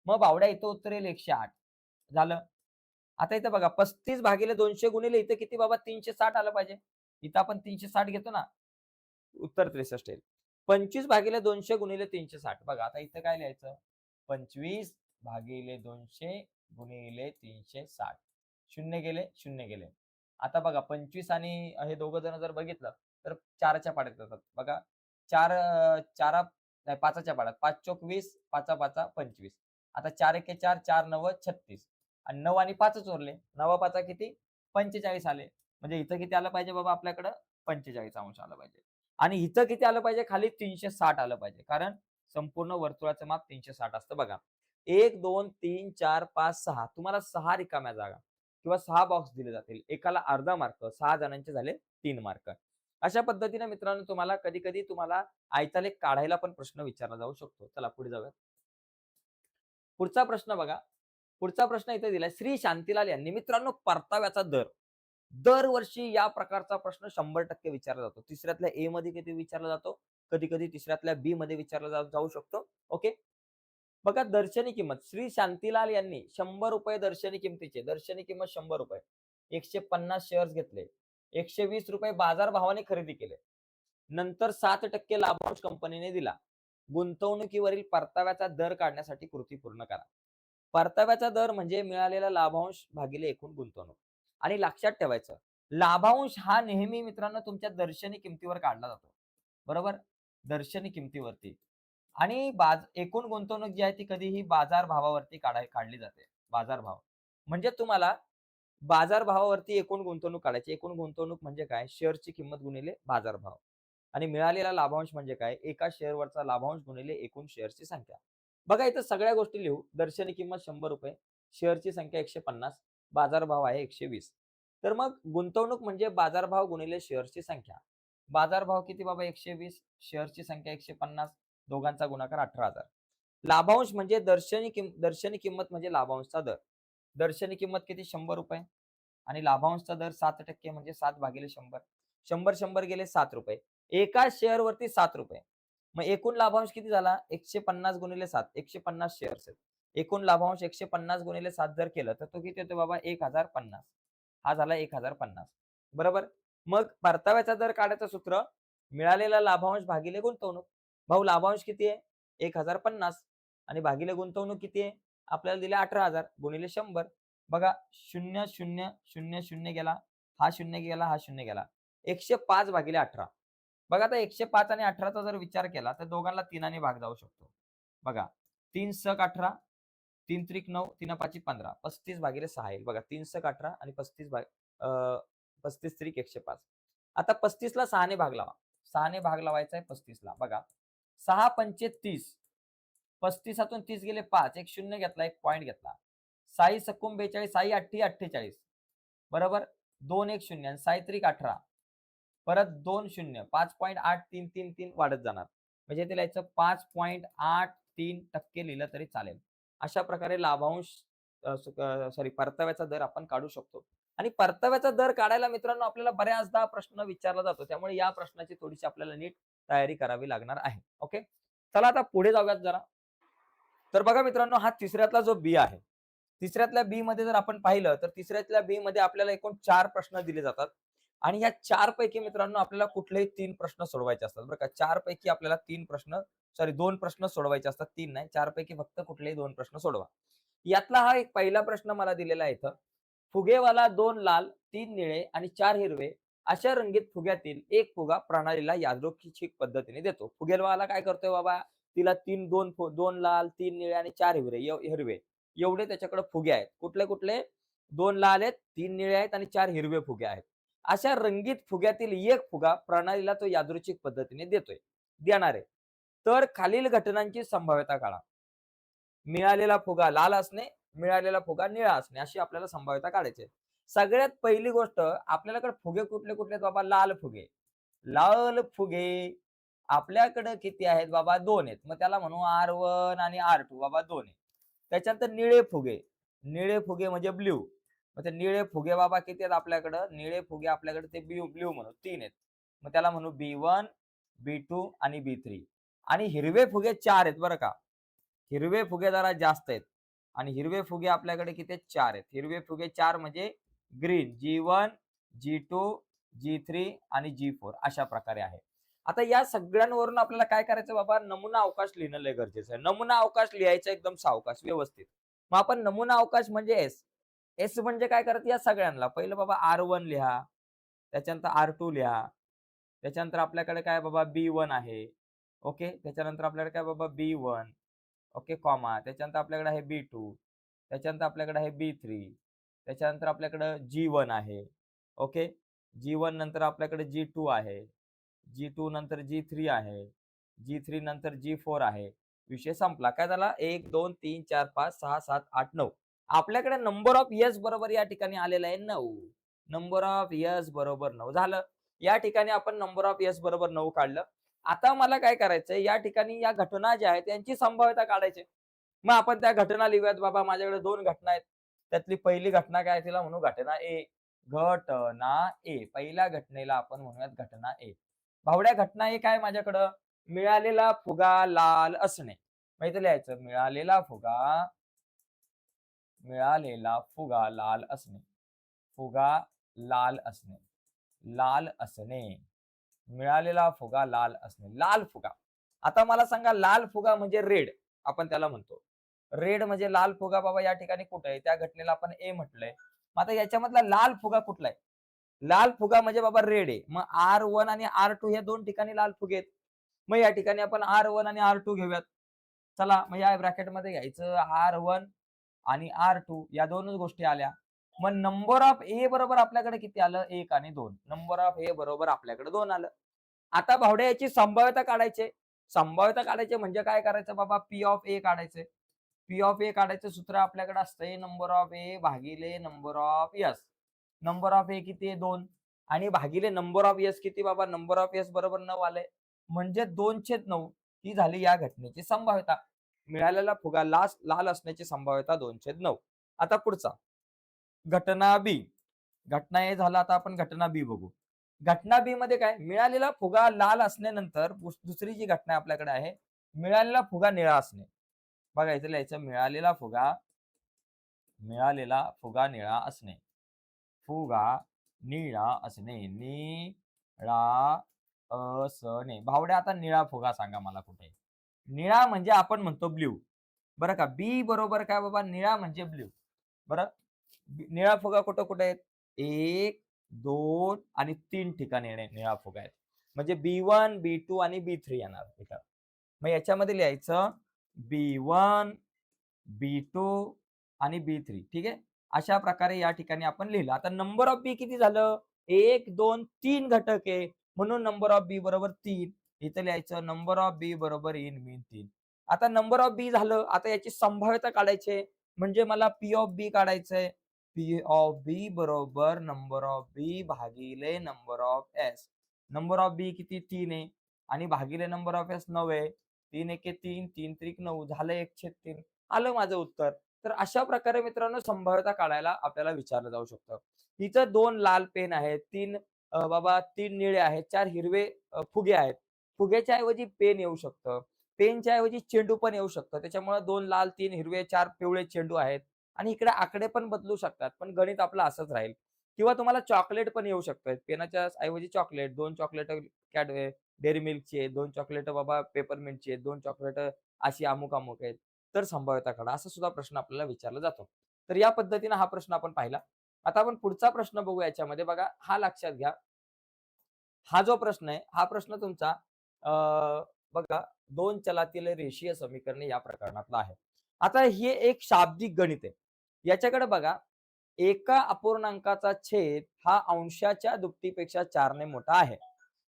मग बावड्या इथं उत्तर येईल 108. झालं. आता इथं बघा 35 भागिले 200 गुणिले इथं किती बाबा 360 आलं पाहिजे. इथं आपण 360 घेतो ना. उत्तर 63 येईल. 25 भागिले 200 गुणिले 360 बघा आता इथं काय लिहायचं? 25 भागिले 200 गुणिले 360. 0 गेले, 0 गेले. आता बघा 25 आणि हे दोघं जण जर बघितलं तर 4च्या पाड्यात येतात. बघा 4 4 नाही 5च्या पाड्यात. 5 चोक 20, 5 5 25. आता 4 एके 4, 4 9 36 आणि 9 आणि 5च उरले. 9 5 किती? 45 आले. म्हणजे इथं किती आलं पाहिजे बाबा आपल्याकडं? 45 अंश आलं पाहिजे. आणि इथं किती आलं पाहिजे? खाली 360 आलं पाहिजे. कारण संपूर्ण वर्तुळाचं माप 360 असतं बघा. 1, 2, 3, 4, 5, 6 तुम्हाला 6 रिकाम्या जागा किंवा 6 बॉक्स दिले जातील. एकाला अर्धा मार्क, 6 जणांचे झाले 3 मार्क. अशा पद्धतीने मित्रांनो तुम्हाला कधी-कधी तुम्हाला आयतालेख काढायला पण प्रश्न विचारला जाऊ शकतो. चला पुढे जाऊया. पुढचा प्रश्न बघा. पुढचा प्रश्न इथे दिलाय. श्री शांतीलाल यांनी मित्रांनो परताव्याचा दर. दरवर्षी या प्रकारचा प्रश्न 100% विचारला जातो. तिसऱ्यातल्या ए मध्ये किती विचारला जातो, कधी-कधी तिसऱ्यातल्या बी मध्ये विचारला जाऊ शकतो. ओके. बघा दर्शनी किंमत श्री शांतीलाल यांनी ₹100 दर्शनी किमतीचे, दर्शनी किंमत ₹100, 150 शेअर्स घेतले, ₹120 बाजार भावाने खरेदी केले. नंतर 7% लाभांश कंपनीने दिला. गुंतवणुकीवरील परताव्याचा दर काढण्यासाठी कृती पूर्ण करा. परताव्याचा दर म्हणजे मिळालेला लाभांश भागिले एकूण गुंतवणूक. आणि लक्षात ठेवायचं, लाभांश हा नेहमी मित्रांनो तुमच्या दर्शनी किमतीवर काढला जातो. बरोबर? दर्शनी किमतीवरती. आणि एकूण गुंतवणूक जी आहे ती कधीही बाजार भावावरती काढली जाते. बाजार भाव. म्हणजे तुम्हाला बाजार भावावरती एकूण गुंतवणूक काढायची. एकूण गुंतवणूक म्हणजे काय? शेअरची किंमत गुणिले बाजार भाव. आणि मिळालेला लाभांश म्हणजे काय? एका शेअरवरचा लाभांश गुणिले एकूण शेअर्सची संख्या. बघा इथं सगळ्या गोष्टी लिहू. दर्शनी किंमत ₹100, शेअरची संख्या 150, बाजारभाव आहे 120. तर मग गुंतवणूक म्हणजे बाजारभाव गुणिले शेअर्सची संख्या. बाजारभाव किती बाबा 120, शेअर्सची संख्या 150, दोघांचा गुणाकार 18,000. लाभांश म्हणजे दर्शनी किंमत म्हणजे लाभांशचा दर. दर्शनी किंमत किती ₹100 आणि लाभांशचा दर 7% म्हणजे 7/100. 100 गेले ₹7. एका शेअरवरती ₹7. मग एकूण लाभांश किती झाला? 150 गुणिले 7, 150 शेअर्स आहेत. एकूण लाभांश 150 गुणिले 7 जर केलं तर तो किती होतो बाबा? 1050. हा झाला 1050. बरोबर? मग परताव्याचा दर काढायचं सूत्र मिळालेला लाभांश भागिले गुंतवणूक. भाऊ लाभांश किती आहे? 1050 आणि भागिले गुंतवणूक किती आहे? आपल्याला दिले 18,000 गुणिले 100. बघा 0, 0, 0, 0 गेला. हा 0 गेला, हा 0 गेला. 105/18. बघा आता 105 आणि 18चा जर विचार केला तर दोघांना 3 भाग जाऊ शकतो. बघा 3 सक 18, 3 त्रिक 9, 3 पाची 15, 35/6 येईल. बघा 3 सक 18 आणि 35 त्रिक 105. आता 35 ला 6 ने भाग लावा. 6 ने भाग लावायचा आहे 35 ला. बघा 6 पंचे 30. 35तून 30 गेले 5, एक 0 घेतला, एक पॉइंट घेतला. 6 सक्कुम 42, 6 अठ्ठी 48. बरोबर? 2 1 0 आणि 6 त्रिक 18. परत 2 0, 5.8333 वाढत जाणार. म्हणजे ते लिहायचं 5.83% लिहिलं तरी चालेल. अशा प्रकारे लाभांश परताव्याचा दर आपण काढू शकतो. आणि परताव्याचा दर काढायला मित्रांनो आपल्याला बऱ्याचदा प्रश्न विचारला जातो. त्यामुळे या प्रश्नाची थोडीशी आपल्याला नीट तयारी करावी लागणार आहे. ओके. चला आता पुढे जाऊयात जरा. तर बघा मित्रांनो हा तिसऱ्यातला जो बी आहे. तिसऱ्यातल्या बी मध्ये जर आपण पाहिलं तर तिसऱ्यातल्या बी मध्ये आपल्याला एकूण 4 प्रश्न दिले जातात. आणि या 4 पैकी मित्रांनो आपल्याला कुठलेही 3 प्रश्न सोडवायचे असतात बरं का. 4 पैकी आपल्याला 2 प्रश्न सोडवायचे असतात. 3 नाही. 4 पैकी फक्त कुठलेही 2 प्रश्न सोडवा. यातला हा एक पहिला प्रश्न मला दिलेला आहे इथं. फुगेवाला 2 लाल, 3 निळे आणि 4 हिरवे अशा रंगीत फुग्यातील एक फुगा प्रणालीला यादृच्छिक पद्धतीने देतो. फुगेवाला काय करतोय बाबा? तिला 2 लाल, 3 निळे आणि 4 हिरवे एवढे त्याच्याकडे फुगे आहेत. कुठले? 2 लाल आहेत, 3 निळे आहेत आणि 4 हिरवे फुगे आहेत. अशा रंगीत फुग्यातील एक फुगा प्रणालीला तो यादृच्छिक पद्धतीने देणार आहे. तर खालील घटनांची संभाव्यता काढा. मिळालेला फुगा लाल असणे, मिळालेला फुगा निळा असणे अशी आपल्याला संभाव्यता काढायची आहे. सगळ्यात पहिली गोष्ट आपल्याकडे फुगे कुठले आहेत बाबा? लाल फुगे. लाल फुगे आपल्याकडे किती आहेत बाबा? 2 आहेत. मग त्याला म्हणू R1 आणि R2 बाबा 2 आहे. त्याच्यानंतर निळे फुगे. निळे फुगे म्हणजे ब्ल्यू. मग ते निळे फुगे बाबा किती आहेत आपल्याकडं? निळे फुगे आपल्याकडे ते ब्ल्यू म्हणू 3 आहेत. मग त्याला म्हणू B1, B2 आणि B3. आणि हिरवे फुगे 4 आहेत बरं का. हिरवे फुगे जरा जास्त आहेत. आणि हिरवे फुगे आपल्याकडे किती आहेत? 4 आहेत. हिरवे फुगे 4 म्हणजे ग्रीन G1, G2, G3 आणि G4 अशा प्रकारे आहे. आता या सगळ्यांवरून आपल्याला काय करायचं बाबा? नमुना अवकाश लिहिणं लय गरजेचं आहे. नमुना अवकाश लिहायचा एकदम सावकाश, व्यवस्थित. मग आपण नमुना अवकाश म्हणजे एस. एस म्हणजे काय करायचं? या सगळ्यांना पहिलं बाबा R1 लिहा, त्याच्यानंतर R2 लिहा, त्याच्यानंतर आपल्याकडे काय बाबा B1 आहे. ओके. त्याच्यानंतर आपल्याकडे काय बाबा B1, ओके, कॉमा. त्याच्यानंतर आपल्याकडे आहे B2, त्याच्यानंतर आपल्याकडे आहे B3, त्याच्यानंतर आपल्याकडे G1 आहे. ओके. G1 नंतर आपल्याकडे G2 आहे. G2 नंतर G3 आहे. G3 नंतर G4 आहे. विषय संपला. काय झाला? 1, 2, 3, 4, 5, 6, 7, 8, 9. आपल्याकडे नंबर ऑफ येस बरोबर या ठिकाणी आलेला आहे 9. नंबर ऑफ येस बरोबर 9 झालं. या ठिकाणी आपण नंबर ऑफ येस बरोबर 9 काढलं. आता मला काय करायचंय? या ठिकाणी या घटना ज्या आहेत त्यांची संभाव्यता काढायची. मग आपण त्या घटना लिहूयात बाबा. माझ्याकडे 2 घटना आहेत. त्यातली पहिली घटना काय? तिला म्हणू घटना ए. घटना ए. पहिल्या घटनेला आपण म्हणूयात घटना ए. भावड्या घटना ए काय माझ्याकडं? मिळालेला फुगा लाल असणे. मग इथे लिहायचं मिळालेला फुगा लाल असणे. फुगा लाल असणे. लाल असणे. मिळालेला फुगा लाल असणे. लाल फुगा. आता मला सांगा लाल फुगा म्हणजे रेड आपण त्याला म्हणतो. रेड म्हणजे लाल फुगा बाबा या ठिकाणी कुठे आहे? त्या घटनेला आपण ए म्हटलंय. मग आता याच्यामधला लाल फुगा कुठला आहे? लाल फुगा म्हणजे बाबा रेड आहे. मग R1 आणि R2 या दोन ठिकाणी लाल फुगे आहेत. मग या ठिकाणी आपण R1 आणि R2 घेऊयात. चला मग या ब्रॅकेटमध्ये घ्यायचं R1 आणि R2 या दोनच गोष्टी आल्या. मग नंबर ऑफ ए बरोबर आपल्याकडे किती आलं? 1 आणि 2. नंबर ऑफ ए बरोबर आपल्याकडे 2 आलं. आता भावड्या याची संभाव्यता काढायची. संभाव्यता काढायची म्हणजे काय करायचं बाबा? पी ऑफ ए काढायचे. पी ऑफ ए काढायचं सूत्र आपल्याकडे असतंय नंबर ऑफ ए भागिले number of S. Number of A किती आहे? 2 आणि भागिले नंबर ऑफ एस किती बाबा? नंबर ऑफ एस बरोबर 9 आलंय. म्हणजे 2/9 ही झाली या घटनेची संभाव्यता. मिळालेला फुगा लाल असण्याची संभाव्यता 2/9. आता पुढचा घटना बी. घटना ए झाला, आता आपण घटना बी बघू. घटना बी मध्ये काय? मिळालेला फुगा लाल असल्यानंतर दुसरी जी घटना आपल्याकडे आहे, मिळालेला फुगा निळा असणे. बघा इथे लिहायचं मिळालेला फुगा निळा असणे. फुगा निळा असणे. निळा असणे. भावड्या आता निळा फुगा सांगा मला कुठे? निळा म्हणजे आपण म्हणतो ब्ल्यू. बरं का? बी बरोबर काय बाबा? निळा म्हणजे ब्ल्यू. बरं? निळा फुगा कुठं कुठे आहेत? 1, 2 आणि 3 ठिकाणी निळा फुगा आहेत. म्हणजे B1, B2 आणि B3 येणार इथं. मग याच्यामध्ये लिहायचं B1, B2 आणि B3. ठीक आहे. अशा प्रकारे या ठिकाणी आपण लिहिलं. आता नंबर ऑफ बी किती झालं? 1, 2, 3 घटक आहे. म्हणून नंबर ऑफ बी बरोबर 3. इथं लिहायचं नंबर ऑफ बी बरोबर इन मीन 3. आता नंबर ऑफ बी झालं. आता याची संभाव्यता काढायची म्हणजे मला पी ऑफ बी काढायचंय. पी ऑफ बी बरोबर नंबर ऑफ बी भागिले number of S. Number of B किती? 3 आहे आणि भागिले नंबर ऑफ एस 9 आहे. 3 एके 3, 3 त्रिक 9 झालं 1/3. आलं माझं उत्तर. तर अशा प्रकारे मित्रांनो संभाव्यता काढायला आपल्याला विचारलं जाऊ शकतं. इथं 2 लाल पेन आहेत, 3 बाबा 3 निळे आहेत, 4 हिरवे फुगे आहेत. फुग्याच्या ऐवजी पेन येऊ शकतं. पेनच्या ऐवजी चेंडू पण येऊ शकतं. त्याच्यामुळे 2 लाल, 3 हिरवे, 4 पिवळे चेंडू आहेत आणि इकडे आकडे पण बदलू शकतात. पण गणित आपलं असंच राहील. किंवा तुम्हाला चॉकलेट पण येऊ शकतं. पेनाच्या ऐवजी चॉकलेट, 2 चॉकलेट डेअरी मिल्कची 2 चॉकलेट बाबा पेपरमिंटची आहेत, 2 चॉकलेट अशी अमुक-अमुक आहेत. तर संभाव्यता काढा. असा सुद्धा प्रश्न आपल्याला विचारला जातो. तर या पद्धतीने हा प्रश्न आपण पाहिला. आता आपण पुढचा प्रश्न बघू याच्यामध्ये बघा, हा लक्षात घ्या. हा जो प्रश्न आहे, हा प्रश्न तुमचा बघा 2 चलातील रेषीय समीकरणे या प्रकरणातला आहे. आता हे एक शाब्दिक गणित आहे. याच्याकडे बघा, एका अपूर्णांकाचा छेद हा अंशाच्या दुप्पटीपेक्षा 4 ने मोठा आहे.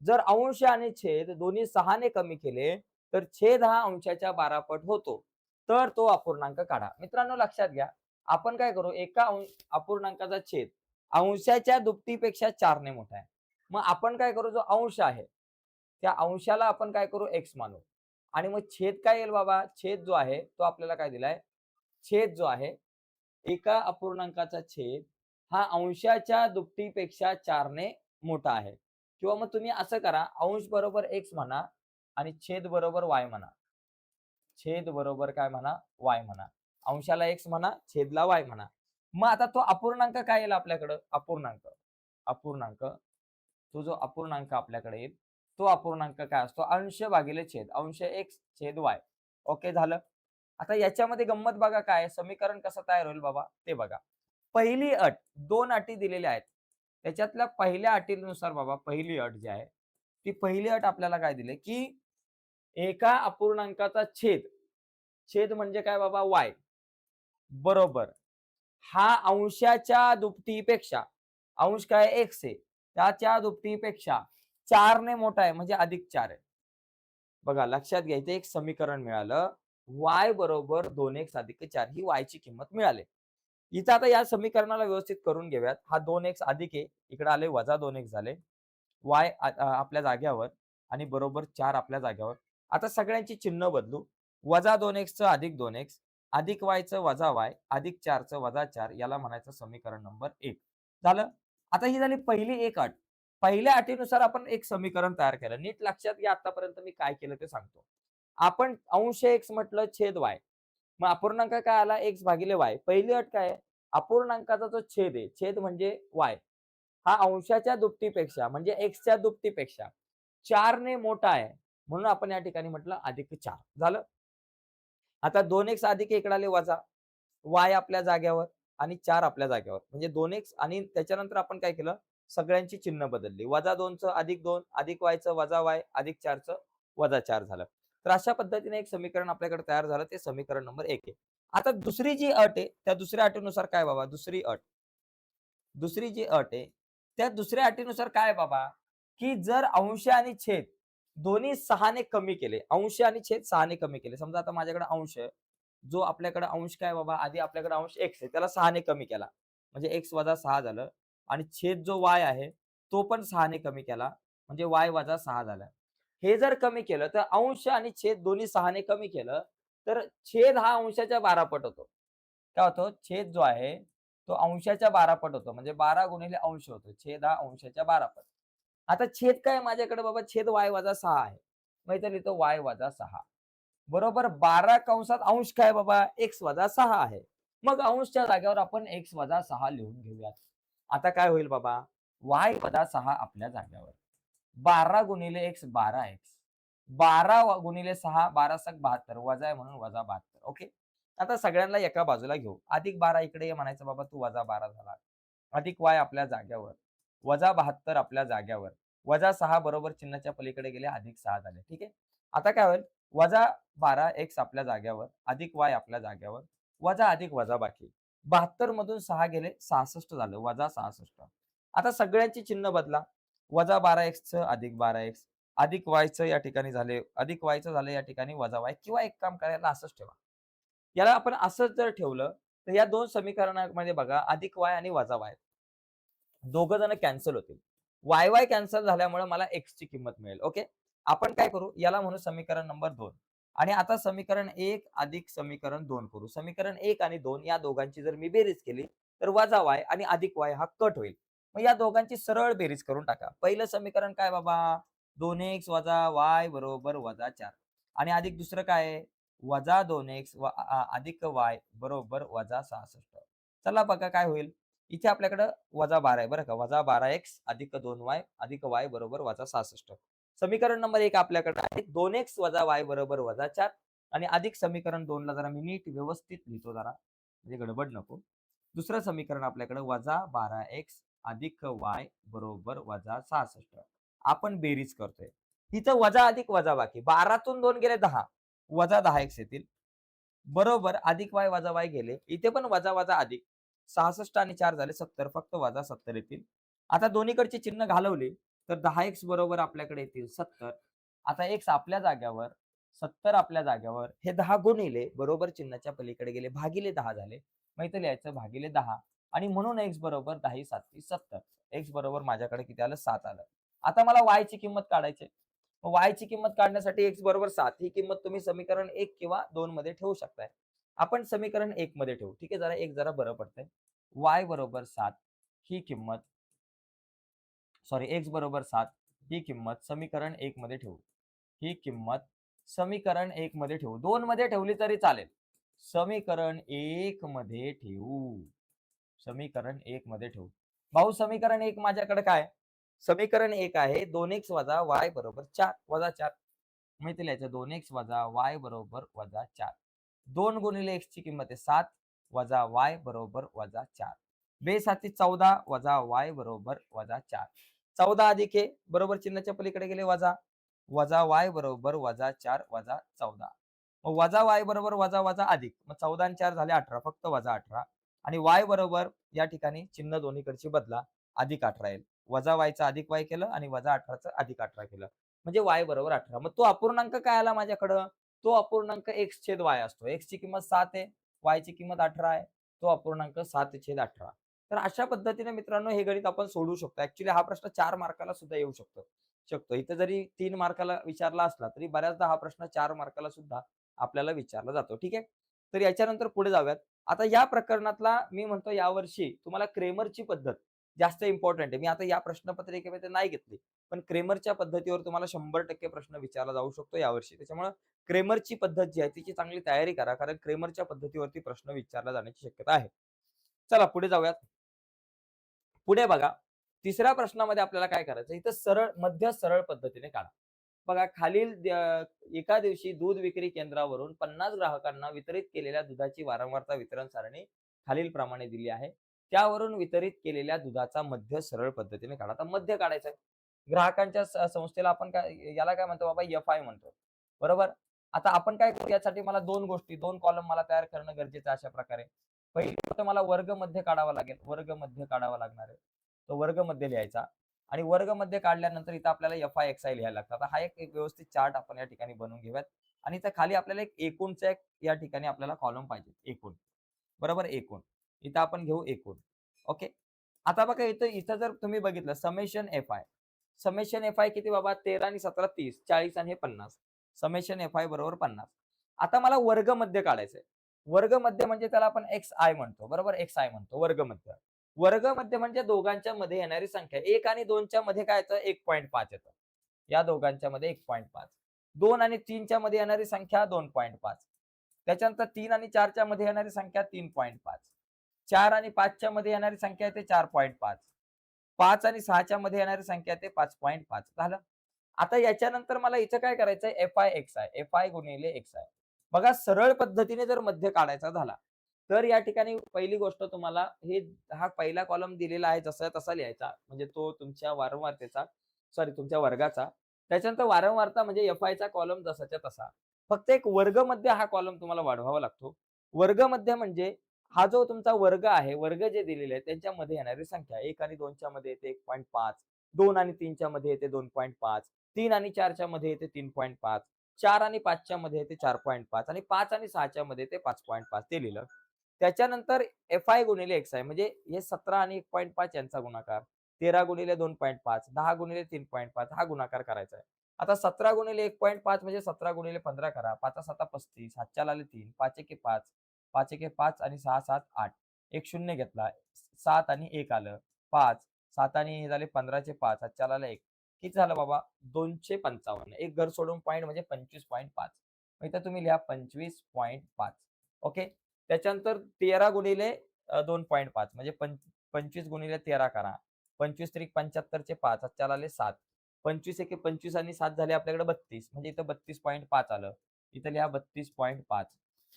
जर अंश आणि छेद दोन्ही 6 ने कमी केले, तर छेद हा अंशाच्या 12 पट होतो. तर तो अपूर्णांक काढा. मित्रांनो लक्षात घ्या, आपण काय करू, एका अपूर्णांकाचा छेद अंशाच्या दुप्पटीपेक्षा 4 ने मोठा आहे. मग आपण काय करू, जो अंश आहे त्या अंशाला आपण काय करू, x मानू आणि मग छेद काय येईल बाबा, छेद जो आहे तो आपल्याला काय दिलाय, छेद जो आहे एका अपूर्णांकाचा छेद हा अंशाच्या दुप्पटीपेक्षा 4 ने मोठा आहे. किंवा मग तुम्ही असं करा, अंश बरोबर x म्हणा आणि छेद बरोबर y म्हणा. छेद बरोबर काय म्हणा, y म्हणा. अंशाला x म्हणा, छेदला y म्हणा. मग आता तो अपूर्णांक काय येईल आपल्याकडं, अपूर्णांक. अपूर्णांक तो जो अपूर्णांक आपल्याकडे येईल, तो अपूर्णांक काय असतो, अंश भागिले छेद. अंश x छेद y. ओके झालं. आता याच्यामध्ये गंमत बघा काय, समीकरण कसं तयार होईल बाबा ते बघा. पहिली अट, 2 अटी दिलेल्या आहेत. त्याच्यातल्या पहिल्या अटीनुसार बाबा, पहिली अट जी आहे, ती पहिली अट आपल्याला काय दिली, की एका अपूर्णांकाचा छेद, छेद म्हणजे काय बाबा y, बरोबर हा अंशाच्या दुप्पटीपेक्षा, अंश काय x आहे, त्याच्या दुप्पटीपेक्षा 4 ने मोठा आहे म्हणजे अधिक 4 आहे. बघा लक्षात घ्या, इथे एक समीकरण मिळालं, y बरोबर 2x अधिक 4 ही y ची किंमत मिळाली. इथं आता या समीकरणाला व्यवस्थित करून घेऊयात. हा 2x अधिक आहे, इकडे आले वजा 2x झाले. y आपल्या जाग्यावर आणि बरोबर 4 आपल्या जाग्यावर. आता सगळ्यांची चिन्ह बदलू. वजा 2x चं अधिक 2x, अधिक y चं वजा y, अधिक 4 चं वजा 4 याला म्हणायचं समीकरण नंबर 1. झालं. आता ही झाली पहिली एक अट. पहिल्या अटीनुसार आपण एक समीकरण तयार केलं. नीट लक्षात घ्या, आतापर्यंत मी काय केलं ते सांगतो. आपण अंश x म्हटलं छेद y. मग अपूर्णांक काय आला x भागिले y. पहिली अट काय आहे? अपूर्णांकाचा जो छेद आहे, छेद म्हणजे y, हा अंशाच्या दुपटीपेक्षा म्हणजे x दुपटीपेक्षा 4 ने मोठा आहे. म्हणून आपण या ठिकाणी म्हटलं +4 झालं. आता 2x अधिक इकडे आले वजा y आपल्या जागेवर आणि 4 आपल्या जागेवर. म्हणजे 2x आणि त्याच्यानंतर आपण काय केलं? सगळ्यांची चिन्ह बदलली. -2 चं +2 अधिक y चं -y अधिक 4 चं -4 झालं. तर अशा पद्धतीने एक समीकरण आपल्याकडे तयार झालं. ते समीकरण नंबर 1 आहे. आता दुसरी जी अट आहे, त्या दुसऱ्या अटीनुसार काय बाबा? दुसरी जी अट आहे, त्या दुसऱ्या अटीनुसार काय बाबा? की जर अंश आणि छेद दोन्ही 6 ने कमी केले. अंश आणि छेद 6 ने कमी केले. समजा आता माझ्याकडे अंश आहे. जो आपल्याकडे अंश काय बाबा? आधी आपल्याकडे अंश x आहे. त्याला 6 ने कमी केला. म्हणजे x वजा 6 झालं आणि छेद जो y आहे, तो पण 6 ने कमी केला. म्हणजे y वजा 6 झाला. हे जर कमी केलं तर अंश आणि छेद दोन्ही 6 ने कमी केलं, तर छेद हा अंशाच्या 12 पट होतो. काय होतो? छेद जो आहे, तो अंशाच्या 12 पट होतो. म्हणजे 12 गुणिले अंश होतो. छेद हा अंशाच्या 12 पट. आता छेद काय आहे माझ्याकडे बाबा? छेद y वजा 6 आहे. मग इथे लिहितो y वजा 6 बरोबर 12 कंसात अंश काय बाबा? x वजा 6 आहे. मग अंशच्या जागेवर आपण x वजा 6 लिहून घेऊयात. आता काय होईल बाबा? y वजा 6 आपल्या जागेवर. 12 गुणिले x 12x. 12 गुणिले 6 12 सक 72 वजा आहे म्हणून वजा 72. ओके. आता सगळ्यांना एका बाजूला घेऊ. अधिक 12 इकडे ये म्हणायचं बाबा तू वजा 12 झाला. अधिक y आपल्या जागेवर. वजा 72 आपल्या जागेवर. वजा 6 बरोबर चिन्हाच्या पलीकडे गेले अधिक 6 झाले. ठीक आहे. आता काय होईल? वजा 12 x आपल्या जागेवर अधिक y आपल्या जागेवर वजा अधिक वजा बाकी 72 मधून 6 गेले 66 झालं वजा 66. आता सगळ्यांची चिन्ह बदला. वजा 12x चं अधिक 12x अधिक y चं या ठिकाणी झाले अधिक y चं झालं या ठिकाणी वजा y किंवा एक काम करायला असंच ठेवा. याला आपण असंच जर ठेवलं तर या दोन समीकरणामध्ये बघा अधिक y आणि वजा y दोघं जण कॅन्सल होतील. y कॅन्सल झाल्यामुळे मला x ची किंमत मिळेल. ओके. आपण काय करू? याला म्हणू समीकरण नंबर 2 आणि आता समीकरण 1 अधिक समीकरण 2 करू. समीकरण 1 आणि 2 या दोघांची जर मी बेरीज केली तर वजा y आणि अधिक y हा कट होईल. मग या दोघांची सरळ बेरीज करून टाका. पहिलं समीकरण काय बाबा? 2x वजा y बरोबर वजा 4 आणि अधिक दुसरं काय आहे? वजा 2x अधिक y बरोबर वजा 66. चला बघा काय होईल? इथे आपल्याकडे वजा 12 आहे बरं का. वजा 12x अधिक 2y अधिक y बरोबर वजा 66. समीकरण नंबर 1 आपल्याकडे आहे 2x वजा y बरोबर वजा 4 आणि अधिक समीकरण 2 ला जरा मी नीट व्यवस्थित लिहितो जरा, म्हणजे गडबड नको. दुसरं समीकरण आपल्याकडे वजा 12x अधिक y बरोबर वजा 66. आपण बेरीज करतोय. इथं वजा अधिक वजा बाकी 12 तून 2 गेले 10 वजा 10x येतील. बरोबर अधिक y वजा y गेले. इथे पण वजा वजा अधिक 66 आणि 4 झाले 70 फक्त वजा 70 येतील. आता दोन्हीकडची चिन्ह घालवली तर 10x बरोबर आपल्याकडे येतील 70. आता x आपल्या जाग्यावर 70 आपल्या जाग्यावर हे 10 गुणिले बरोबर चिन्हाच्या पलीकडे गेले भागिले 10 झाले. मग इथे लिहायचं भागिले 10 आणि म्हणून x बरोबर 10 7 70. x बरोबर माझ्याकडे किती आलं 7 आलं. आता मला y ची किंमत काढायची आहे. y ची किंमत काढण्यासाठी x बरोबर 7 ही किंमत तुम्ही समीकरण 1 किंवा 2 मध्ये ठेवू शकताय. आपण समीकरण 1 मध्ये ठेवू. ठीक आहे. जरा एक जरा बरं पडतंय. y बरोबर 7 ही किंमत x बरोबर 7 ही किंमत समीकरण 1 मध्ये ठेवू. ही किंमत समीकरण 1 मध्ये ठेवू. 2 मध्ये ठेवली तरी चालेल. समीकरण 1 मध्ये ठेवू. समीकरण 1 मध्ये ठेवू. भाऊ समीकरण 1 माझ्याकडे काय? समीकरण 1 आहे 2x वजा y बरोबर 4 वजा 4. मग इथे लिहायचं 2x वजा y बरोबर वजा 4. 2 गुणिले x ची किंमत आहे 7 वजा y बरोबर वजा 4. बेसाती 14 वजा y बरोबर वजा 4. 14 अधिक आहे बरोबर चिन्हाच्या पलीकडे गेले वजा. वजा y बरोबर वजा 4 वजा 14. मग वजा y बरोबर वजा वजा अधिक. मग 14 आणि 4 झाले 18 फक्त वजा 18 आणि y बरोबर या ठिकाणी चिन्ह दोन्हीकडची बदला अधिक 18 येईल. वजा y चा अधिक y केलं आणि वजा 18 चं अधिक 18 केलं. म्हणजे y बरोबर 18. मग तो अपूर्णांक काय आला माझ्याकडं? तो अपूर्णांक x छेद y असतो. x ची किंमत 7 आहे, y ची किंमत 18 आहे. तो अपूर्णांक 7/18. तर अशा पद्धतीने मित्रांनो हे गणित आपण सोडवू शकतो. ऍक्च्युअली हा प्रश्न 4 मार्काला सुद्धा येऊ शकतो. इथे जरी 3 मार्काला विचारला असला तरी बऱ्याचदा हा प्रश्न 4 मार्काला सुद्धा आपल्याला विचारला जातो. ठीक आहे. तर याच्यानंतर पुढे जाऊयात. आता या प्रकरणातला मी म्हणतो यावर्षी तुम्हाला क्रेमरची पद्धत जास्त इम्पॉर्टंट आहे. मी आता या प्रश्नपत्रिकेमध्ये नाही घेतली. पण क्रेमरच्या पद्धतीवर तुम्हाला 100% प्रश्न विचारला जाऊ शकतो यावर्षी. त्याच्यामुळे क्रेमरची पद्धत जी आहे तिची चांगली तयारी करा, कारण क्रेमरच्या पद्धतीवरती प्रश्न विचारला जाण्याची शक्यता आहे. चला पुढे जाऊयात. पुढे बघा, तिसऱ्या प्रश्नामध्ये आपल्याला काय करायचं, इथं मध्य सरळ पद्धतीने काढा. बघा खालील एका दिवशी दूध विक्री केंद्रावरून 50 ग्राहकांना वितरित केलेल्या दुधाची वारंवारता वितरण सारणी खालीलप्रमाणे दिली आहे. त्यावरून वितरित केलेल्या दुधाचा मध्य सरळ पद्धतीने काढा. आता मध्य काढायचा आहे. ग्राहकांच्या संस्थेला आपण काय याला काय म्हणतो बाबा, एफ-आय म्हणतो. बरोबर? आता आपण काय करू, यासाठी मला 2 गोष्टी, 2 कॉलम मला तयार करणं गरजेचं आहे अशा प्रकारे. पहिली गोष्ट मला वर्ग मध्य काढावा लागेल. वर्ग मध्य काढावा लागणार आहे. तो वर्ग मध्य लिहायचा. आणि वर्ग मध्ये काढल्यानंतर इथं आपल्याला एफ-आय, एक्स-आय लिहायला लागतं. आता हा एक व्यवस्थित चार्ट आपण या ठिकाणी बनवून घेऊयात. आणि इथं खाली आपल्याला एक एकूणचा एक या ठिकाणी आपल्याला कॉलम पाहिजे. एकूण. बरोबर? एकूण. इथं आपण घेऊ एकूण. ओके. आता बघा इथं इथं जर तुम्ही बघितलं समेशन एफ-आय. समेशन एफ-आय किती बाबा? 13 आणि 17 30, 40 आणि हे 50. समेशन एफ-आय बरोबर 50. आता मला वर्ग मध्य काढायचंय. वर्ग मध्य म्हणजे त्याला आपण एक्स-आय म्हणतो. बरोबर? एक्स-आय म्हणतो वर्ग मध्य. वर्ग मध्य म्हणजे दोघांच्या मध्ये येणारी संख्या. 1 आणि 2 च्या मध्ये काय येतं? 1.5 येतं. या दोघांच्या मध्ये 1.5. 2 आणि 3 च्या मध्ये येणारी संख्या 2.5. त्याच्यानंतर 3 आणि 4 च्या मध्ये येणारी संख्या 3.5. 4 आणि 5 च्या मध्ये येणारी संख्या येते 4.5. 5 आणि 6 च्या मध्ये येणारी संख्या येते 5.5. झालं. आता याच्यानंतर मला इथं काय करायचंय? F-I, x-I. एफ-आय गुणिले एक्स-आय. बघा सरळ पद्धतीने जर मध्य काढायचा झाला, तर या ठिकाणी पहिली गोष्ट तुम्हाला हा पहिला कॉलम दिलेला आहे जसा तसा लिहायचा. म्हणजे तो तुमच्या वारंवारतेचा, सॉरी तुमच्या वर्गाचा. त्याच्यानंतर वारंवारता म्हणजे एफ-आयचा कॉलम जसाच्या तसा. फक्त एक वर्गमध्य हा कॉलम तुम्हाला वाढवावा लागतो. वर्गमध्य म्हणजे हा जो तुमचा वर्ग आहे, वर्ग जे दिलेले आहेत त्यांच्यामध्ये येणारी संख्या. 1 आणि 2 च्या मध्ये येते 1.5, 2 आणि 3 च्या मध्ये येते 2.5, 3 आणि 4 च्या मध्ये येते 3.5, 4 आणि 5 च्या मध्ये येते 4.5 आणि 5 आणि 6 च्या मध्ये येते 5.5 ते लिहिलं. त्याच्यानंतर एफ-आय गुणिले एक्स-आय म्हणजे हे 17 आणि 1.5 यांचा गुणाकार, 13 गुणिले 2.5, 10 गुणिले 3.5 हा गुणाकार करायचा आहे. आता 17 गुणिले 1.5 म्हणजे 17 गुणिले 15 करा. 5 7 35, हातच्या आले 3, 5 एके 5, 5 एके 5 आणि 6 7 8. एक शून्य घेतला, 7 आणि 1 आलं 5, 7 आणि हे झाले 15चे 5, हातच्याला आलं 1. किती झालं बाबा? 255. एक घर सोडून पॉईंट म्हणजे 25.5. इथं तुम्ही लिहा 25.5. ओके. त्याच्यानंतर 13 गुणिले 2.5 म्हणजे 25 गुणिले 13 करा. 25 त्रिक 75 चे 5, हातच्याला आले 7. 25 एके 25 आणि 7 झाले आपल्याकडे 32. म्हणजे इथं 32.5 आलं. इथं लिहा 32.5.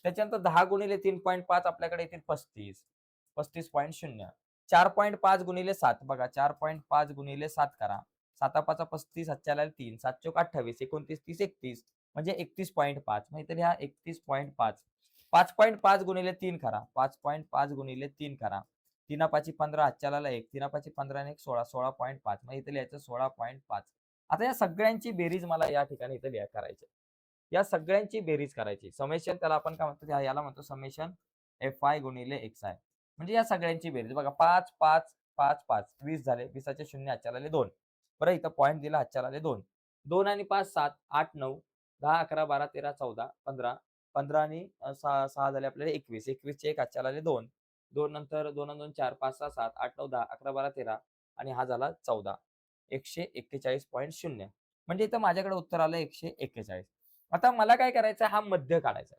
त्याच्यानंतर 10 गुणिले 3.5 आपल्याकडे येतील 35. 35.0. 4.5 गुणिले 7 बघा 4.5 गुणिले 7 करा. 7 5 35, हातच्याला आले 3. 7 चोक 28, 29 30 31 म्हणजे 31.5. मग इथं लिहा 31.5. 5.5 गुणिले 3 करा. 5.5 गुणिले 3 करा. 3 5 15, हातच्याला आला 1. 3 5 15 आणि 1 16, 16.5. मग इथे लिहायचं 16.5. आता या सगळ्यांची बेरीज मला या ठिकाणी इथे करायची. या सगळ्यांची बेरीज करायची. समेशन त्याला आपण काय म्हणतो? याला म्हणतो समेशन एफ-आय गुणिले एक्स-आय. म्हणजे या सगळ्यांची बेरीज. बघा 5 5 5 5 20 झाले. 20चे शून्य हातच्याला आले 2. बरं इथं पॉइंट दिला, हातच्याला आले 2. 2 आणि 5 7, 8 9, 10 11 12 13 14 15, 15 आणि 6 झाले आपल्याला 21. 21 चे 1 हातच्याला आले 2. 2 नंतर 2 आणि 2 4 5 6 7 8 9 10 11 12 13 आणि हा झाला 14. 141.0. म्हणजे इथं माझ्याकडे उत्तर आलं 141. आता मला काय करायचं? हा मध्य काढायचा.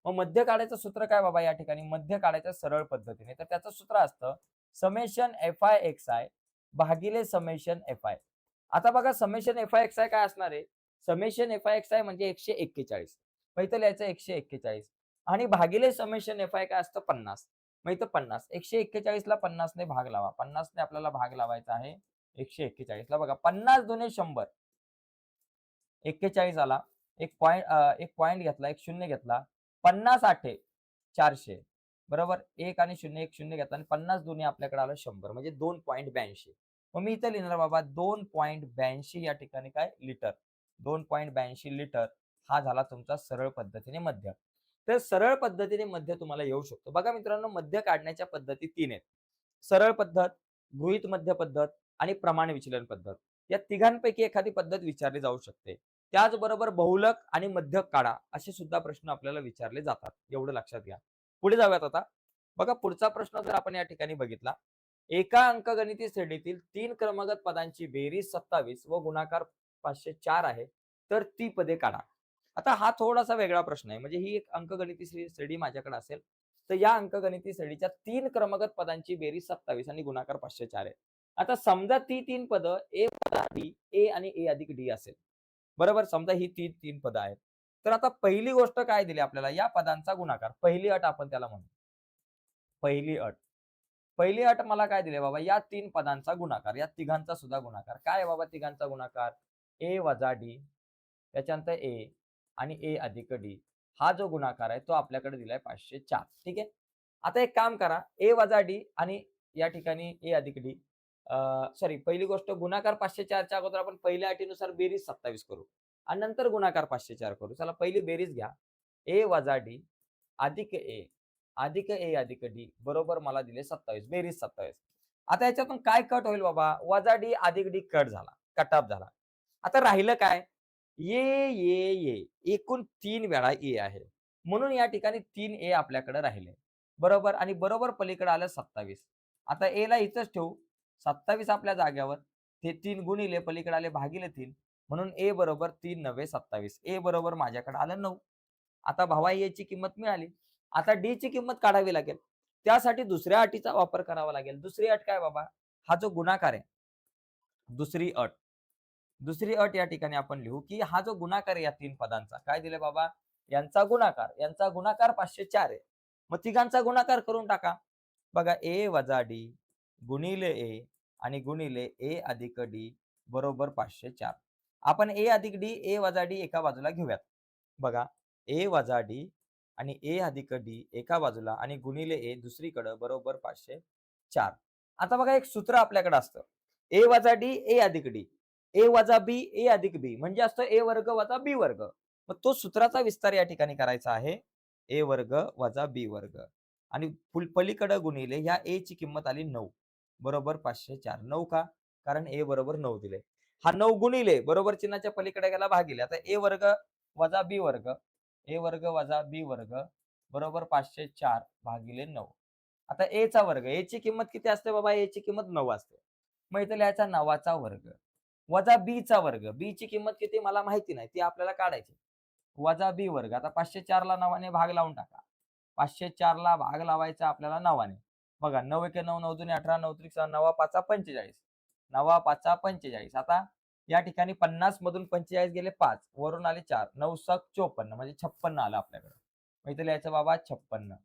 मग मध्य काढायचं सूत्र काय बाबा या ठिकाणी? मध्य काढायचं सरळ पद्धतीने. तर त्याचं सूत्र असतं समेशन एफ-आय एक्स-आय भागिले समेशन एफ-आय. आता बघा समेशन एफ-आय एक्स-आय काय असणार आहे? समेशन एफ-आय एक्स-आय म्हणजे 141. मग इथं लिहायचं 141 आणि भागिले समेशन एफ-आय काय असतं? 50. मग इथं 50. 141 ला 50 ने भाग लावा. 50 ने आपल्याला भाग लावायचा आहे 141 ला. बघा 50 दुने 100. 41 आला. एक पॉइंट घेतला, एक शून्य घेतला. 50 8 400. बरोबर. 1 आणि 0 1 शून्य घेतला आणि 50 दुने आपल्याकडे आलं 100 म्हणजे 2.82. मग मी इथं लिहिणार बाबा 2.82 या ठिकाणी काय? लिटर. 2.82 लिटर हा झाला तुमचा सरळ पद्धतीने मध्य. तर सरळ पद्धतीने मध्य तुम्हाला येऊ शकतो. बघा मित्रांनो, मध्य काढण्याच्या पद्धती 3 आहेत. सरळ पद्धत, गृहीत मध्य पद्धत आणि प्रमाण विचलन पद्धत. या तिघांपैकी एखादी पद्धत विचारली जाऊ शकते. त्याचबरोबर बहुलक आणि मध्यक काढा असे सुद्धा प्रश्न आपल्याला विचारले जातात. एवढं लक्षात घ्या. पुढे जाऊयात आता. बघा पुढचा प्रश्न जर आपण या ठिकाणी बघितला, एका अंकगणिती श्रेणीतील 3 क्रमागत पदांची बेरीज 27 व गुणाकार 504 आहे, तर ती पदे काढा. आता हा थोडासा वेगळा प्रश्न आहे. म्हणजे ही एक अंकगणिती श्रेणी माझ्याकडे असेल, तर या अंकगणिती श्रेणीच्या 3 क्रमागत पदांची बेरीज 27 आणि गुणाकार 504 आहे. आता समजा ती 3 पदं ए वजा डी, ए आणि ए अधिक डी असेल. बरोबर? समजा ही 3 पदं आहेत. तर आता पहिली गोष्ट काय दिली आपल्याला? या पदांचा गुणाकार. पहिली अट आपण त्याला म्हणू. पहिली अट. पहिली अट मला काय दिली बाबा? या 3 पदांचा गुणाकार, या तिघांचा सुद्धा गुणाकार. काय आहे बाबा तिघांचा गुणाकार? ए वजा डी, त्याच्यानंतर ए आणि ए अधिक डी. हा जो गुणाकार आहे तो आपल्याकडे दिलाय 504. ठीक आहे. आता एक काम करा, ए वजा डी आणि या ठिकाणी ए अधिक डी. सॉरी, पहिली गोष्ट गुणाकार 504 च्या अगोदर आपण पहिल्या अटीनुसार बेरीज 27 करू आणि नंतर गुणाकार 504 करू. चला पहिली बेरीज घ्या. ए वजा डी अधिक ए अधिक ए अधिक डी बरोबर मला दिले 27, बेरीज 27. आता याच्यातून काय कट होईल बाबा? वजा डी अधिक डी कट झाला, कट ऑफ झाला. आता राहिलं काय? ये एकूण 3 वेळा ए आहे. म्हणून या ठिकाणी 3 ए आपल्याकडे राहिले. बरोबर आणि बरोबर पलीकडे आलं 27. आता ए ला इथंच ठेवू. 27 आपल्या जागेवर. ते 3 गुणिले पलीकडे आले भागिले 3. म्हणून ए बरोबर 3 9 27. ए बरोबर माझ्याकडे आलं 9. आता भावा याची किंमत मिळाली. आता डी ची किंमत काढावी लागेल. त्यासाठी दुसऱ्या अटीचा वापर करावा लागेल. दुसरी अट काय बाबा? हा जो गुणाकार आहे. दुसरी अट. दुसरी अट या ठिकाणी आपण लिहू, की हा जो गुणाकार आहे या 3 पदांचा, काय दिले बाबा? यांचा गुणाकार 504 आहे. मग तिघांचा गुणाकार करून टाका. बघा ए वजा डी गुणिले ए आणि गुणिले ए अधिक डी बरोबर 504. आपण ए अधिक डी, ए वजा डी एका बाजूला घेऊयात. बघा ए वजा डी आणि ए अधिक डी एका बाजूला आणि गुणिले ए दुसरीकडे बरोबर 504. आता बघा एक सूत्र आपल्याकडे असतं. ए वजा डी, ए अधिक डी. ए वजा बी, ए अधिक बी म्हणजे असतं ए वर्ग वजा बी वर्ग. मग तो सूत्राचा विस्तार या ठिकाणी करायचा आहे. ए वर्ग वजा बी वर्ग आणि पलीकडे गुणिले ह्या ए ची किंमत आली 9 बरोबर 504. 9 का? कारण ए बरोबर 9 दिले. हा 9 गुणिले बरोबर चिन्हाच्या पलीकडे गेला भागिले. आता ए वर्ग वजा बी वर्ग, ए वर्ग वजा बी वर्ग बरोबर 504 भागिले 9. आता ए चा वर्ग, ए ची किंमत किती असते बाबा? ए ची किंमत 9 असते. मग इथे लिहायचा 9चा वर्ग वजा बी चा वर्ग. बी ची किंमत किती मला माहिती नाही, ती आपल्याला काढायची. वजा बी वर्ग. आता 504 ला 9ने भाग लावून टाका. 504 ला भाग लावायचा आपल्याला 9ने. बघा 9 एके 9, 9 दुने 18, 9 त्रिक 9 पाचा 45. 9 पाचा 45. आता या ठिकाणी 50 मधून 45 गेले 5, वरून आले 4, 9 7 54 म्हणजे 56 आलं आपल्याकडे. मग इथे लिहायचं बाबा 56.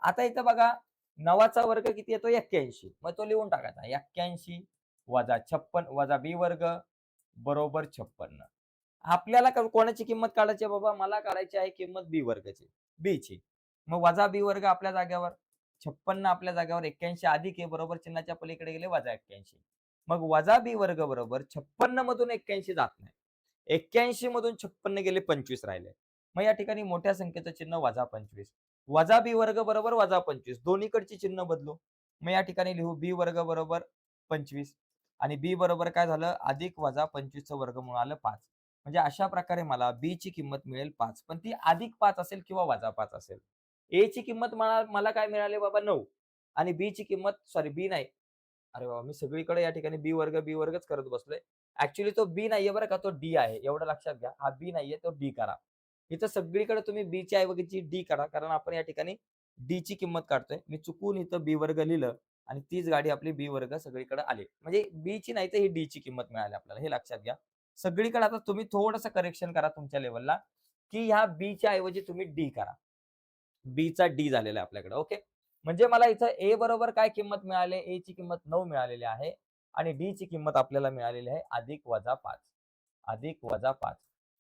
आता इथं बघा 9चा वर्ग किती येतो? 81. मग तो लिहून टाकायचा. 81 वजा 56 वजा बी वर्ग बरोबर 56. आपल्याला कोणाची किंमत काढायची आहे बाबा? मला काढायची आहे किंमत बी वर्गची, बी ची. मग वजा बी वर्ग आपल्या जागेवर, 56 आपल्या जागेवर, 81 अधिक ए बरोबर चिन्हाच्या पलीकडे गेले वजा 81. मग वजा बी वर्ग बरोबर 56 मधून 81 जात नाही. 81 मधून 56 गेले 25 राहिले. मग या ठिकाणी मोठ्या संख्येचं चिन्ह वजा 25. वजा बी वर्ग बरोबर वजा 25. दोन्हीकडची चिन्ह बदलू. मग या ठिकाणी लिहू बी वर्ग बरोबर 25 आणि बी बरोबर काय झालं? अधिक वजा 25 चं वर्गमूळ आलं 5. म्हणजे अशा प्रकारे मला बी ची किंमत मिळेल 5. पण ती अधिक 5 असेल किंवा वजा 5 असेल. ए ची किंमत मला काय मिळाली बाबा? 9 आणि बी ची किंमत सॉरी बी नाही. अरे बाबा मी सगळीकडे या ठिकाणी बी वर्गच करत बसलोय. ॲक्चुअली तो बी नाहीये बरं का, तो डी आहे. एवढं लक्षात घ्या. हा बी नाहीये, तो डी करा. इथं सगळीकडे तुम्ही बी च्या ऐवजी डी करा, कारण आपण या ठिकाणी डी ची किंमत काढतोय. मी चुकून इथं बी वर्ग लिहिलं आणि तीच गाडी आपली बी वर्ग सगळीकडे आली. म्हणजे बी ची नाही तर ही डी ची किंमत मिळाली आपल्याला, हे लक्षात घ्या. सगळीकडे आता तुम्ही थोडंसं करेक्शन करा तुमच्या लेव्हलला, की ह्या बी च्या ऐवजी तुम्ही डी करा. बी चा डी झालेला आहे आपल्याकडे. ओके. म्हणजे मला इथं ए बरोबर काय किंमत मिळाली? ए ची किंमत 9 मिळालेली आहे आणि डी ची किंमत आपल्याला मिळालेली आहे अधिक वजा 5. अधिक वजा 5.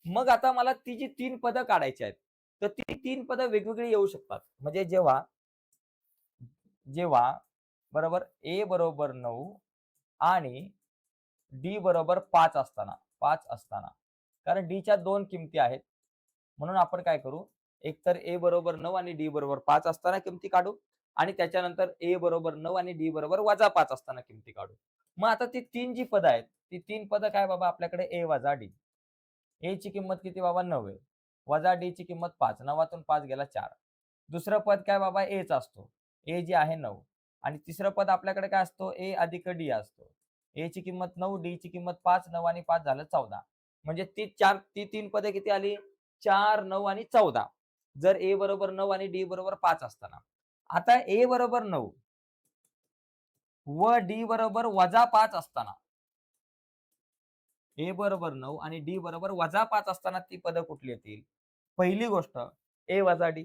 मग आता मला ती जी 3 पदं काढायची आहेत. तर ती 3 पदं वेगवेगळी येऊ शकतात. म्हणजे जेव्हा जेव्हा बरोबर ए बरोबर 9 आणि डी बरोबर 5 असताना, 5 असताना. कारण डी च्या 2 किमती आहेत. म्हणून आपण काय करू? एकतर ए बरोबर 9 आणि डी बरोबर 5 असताना किमती काढू आणि त्याच्यानंतर ए बरोबर 9 आणि डी बरोबर वजा 5 असताना किमती काढू. मग आता ती 3 जी पदं आहेत, ती 3 पदं काय बाबा आपल्याकडे? ए वजा डी. ए ची किंमत किती बाबा? 9 आहे. वजा डी ची किंमत 5. 9 तून 5 गेला 4. दुसरं पद काय बाबा? एच असतो. ए जी आहे 9. आणि तिसरं पद आपल्याकडे काय असतो, ए अधिक डी असतो. ए ची किंमत 9, डी ची किंमत 5, 9 आणि 5 झालं 14. म्हणजे ती 3 पदे किती आली? 4, 9 आणि 14. जर ए बरोबर 9 आणि डी बरोबर 5 असताना. आता ए बरोबर 9 व डी बरोबर -5 असताना. ए बरोबर 9 आणि डी बरोबर -5 असताना ती पदं कुठली येतील? पहिली गोष्ट ए वजा डी,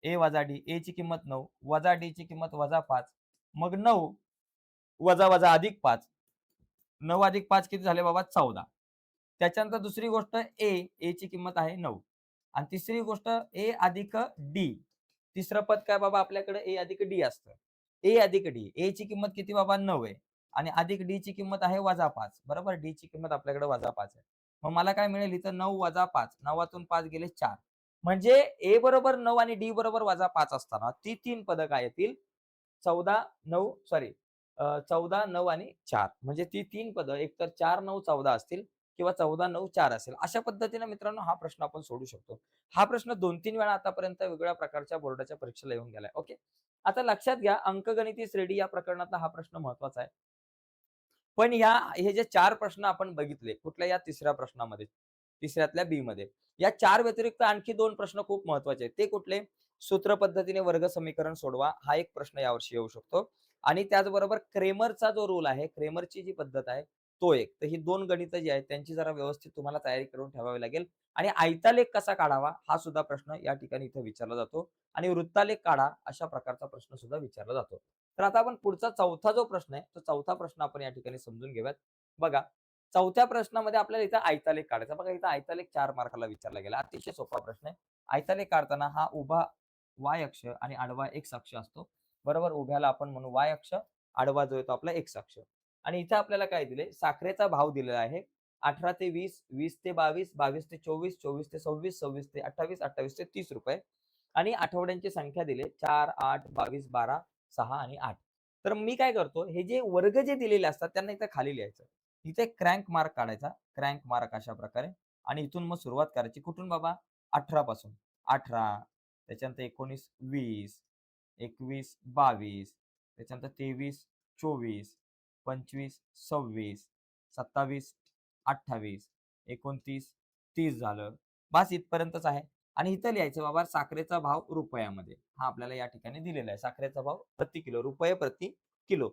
ए वजा डी, ए ची किंमत 9, वजा डी ची किंमत -5. मग 9 वजा वजा अधिक 5. 9 अधिक 5 किती झाले बाबा? 14. त्याच्यानंतर दुसरी गोष्ट ए ची किंमत आहे 9 आणि तिसरी गोष्ट ए अधिक डी. तिसरं पद काय बाबा आपल्याकडे ए अधिक डी असतं. ए अधिक डी. ए ची किंमत किती बाबा? 9 आहे आणि अधिक डी ची किंमत आहे -5. बरोबर? डी ची किंमत आपल्याकडे -5 आहे. मग मला काय मिळेल इथं 9 वजा 5. 9तून 5 गेले 4. म्हणजे ए बरोबर 9 आणि डी बरोबर -5 असताना ती 3 पदं काय येतील? 14, 9 सॉरी 14, 9 आणि 4 म्हणजे ती 3 पदं एकतर 4, 9, 14 असतील किंवा 14, 9, 4 असेल. अशा पद्धतीने मित्रांनो हा प्रश्न आपण सोडवू शकतो. हा प्रश्न 2-3 वेळा आतापर्यंत वेगवेगळ्या प्रकारच्या बोर्डाच्या परीक्षेला येऊन गेलाय. ओके. आता लक्षात घ्या अंकगणिती श्रेणी या प्रकरणातला हा प्रश्न महत्वाचा आहे. पण हे जे 4 प्रश्न आपण बघितले, कुठल्या या तिसऱ्या प्रश्नामध्ये, तिसऱ्यातल्या बी मध्ये. या 4 व्यतिरिक्त आणखी 2 प्रश्न खूप महत्वाचे आहेत. ते कुठले? सूत्र पद्धतीने वर्ग समीकरण सोडवा हा एक प्रश्न यावर्षी येऊ शकतो. आणि त्याचबरोबर क्रेमरचा जो रूल आहे, क्रेमरची जी पद्धत आहे, तो एक. तर ही 2 गणितं जी आहेत त्यांची जरा व्यवस्थित तुम्हाला तयारी करून ठेवावी लागेल. आणि आयतालेख कसा काढावा हा सुद्धा प्रश्न या ठिकाणी इथे विचारला जातो. आणि वृत्तालेख काढा अशा प्रकारचा प्रश्न सुद्धा विचारला जातो. तर आता आपण पुढचा चौथा जो प्रश्न आहे, तो चौथा प्रश्न आपण या ठिकाणी समजून घेऊयात. बघा, चौथ्या प्रश्नामध्ये आपल्याला इथं आयतालेख काढायचा. बघा इथं आयतालेख 4 मार्काला विचारला गेला. अतिशय सोपा प्रश्न आहे. आयतालेख काढताना हा उभा वाय अक्ष आणि आडवा एक्स अक्ष असतो. बरोबर? उभ्याला आपण म्हणू वाय अक्ष, आडवा जो आहे तो आपला एक्स अक्ष. आणि इथे आपल्याला काय दिले? साखरेचा भाव दिलेला आहे. 18 ते 20, 20 ते 22, 22 ते 24, 24 ते 26, 26 ते 28, 28 ते 30 रुपये. आणि आठवड्यांची संख्या दिली 4, 8, 22, 12, 6 आणि 8. तर मी काय करतो, हे जे वर्ग जे दिलेले असतात त्यांना इथं खाली लिहायचं. इथे क्रँक मार्क काढायचा. क्रँक मार्क अशा प्रकारे आणि इथून मग सुरुवात करायची. कुठून बाबा? 18 पासून. 18 त्याच्यानंतर 19, 20, 21, 22 त्याच्यानंतर 23, 24, 25, 26, 27, 28, 29, 30 झालं. बस इथपर्यंतच आहे. आणि इथं लिहायचं बाबा साखरेचा भाव रुपयामध्ये. हा आपल्याला या ठिकाणी दिलेला आहे. साखरेचा भाव प्रति किलो, रुपये प्रति किलो.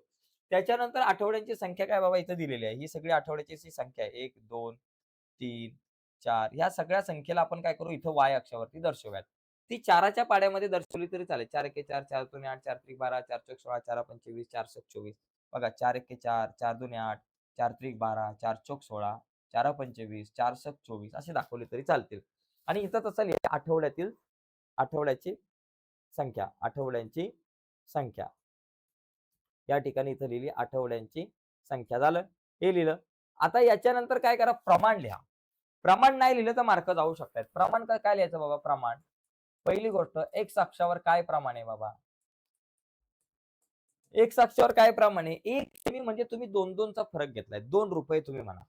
त्याच्यानंतर आठवड्यांची संख्या काय बाबा इथं दिलेली आहे. ही सगळी आठवड्याची संख्या आहे. 1, 2, 3, 4 ह्या सगळ्या संख्येला आपण काय करू इथं वाय अक्षावरती दर्शवूयात. ती 4च्या पाड्यामध्ये दर्शवली तरी चालेल. 4 एके 4, 4 दुने 8, 4 त्रिक 12, 4 चौक 16, 4 पंचे 20, 4 सक 24. बघा 4 एके 4, 4 दुने 8, 4 त्रिक 12, 4 चौक 16, 4 पंचे 20, 4 सक 24 असे दाखवले तरी चालतील. आणि इथं तसं लिहा आठवड्याची संख्या, आठवड्यांची संख्या. या ठिकाणी इथं लिहिली आठवड्यांची संख्या. झालं? हे लिहिलं. आता याच्यानंतर काय करा? प्रमाण लिहा. प्रमाण नाही लिहिलं तर मार्क जाऊ शकतात. प्रमाण काय लिहायचं बाबा? प्रमाण. पहिली गोष्ट एक्स अक्षावर काय प्रमाण आहे बाबा? एक्स अक्षावर काय प्रमाण आहे? 1 सेमी म्हणजे तुम्ही 2-2 चा फरक घेतलाय. 2 रुपये तुम्ही म्हणा.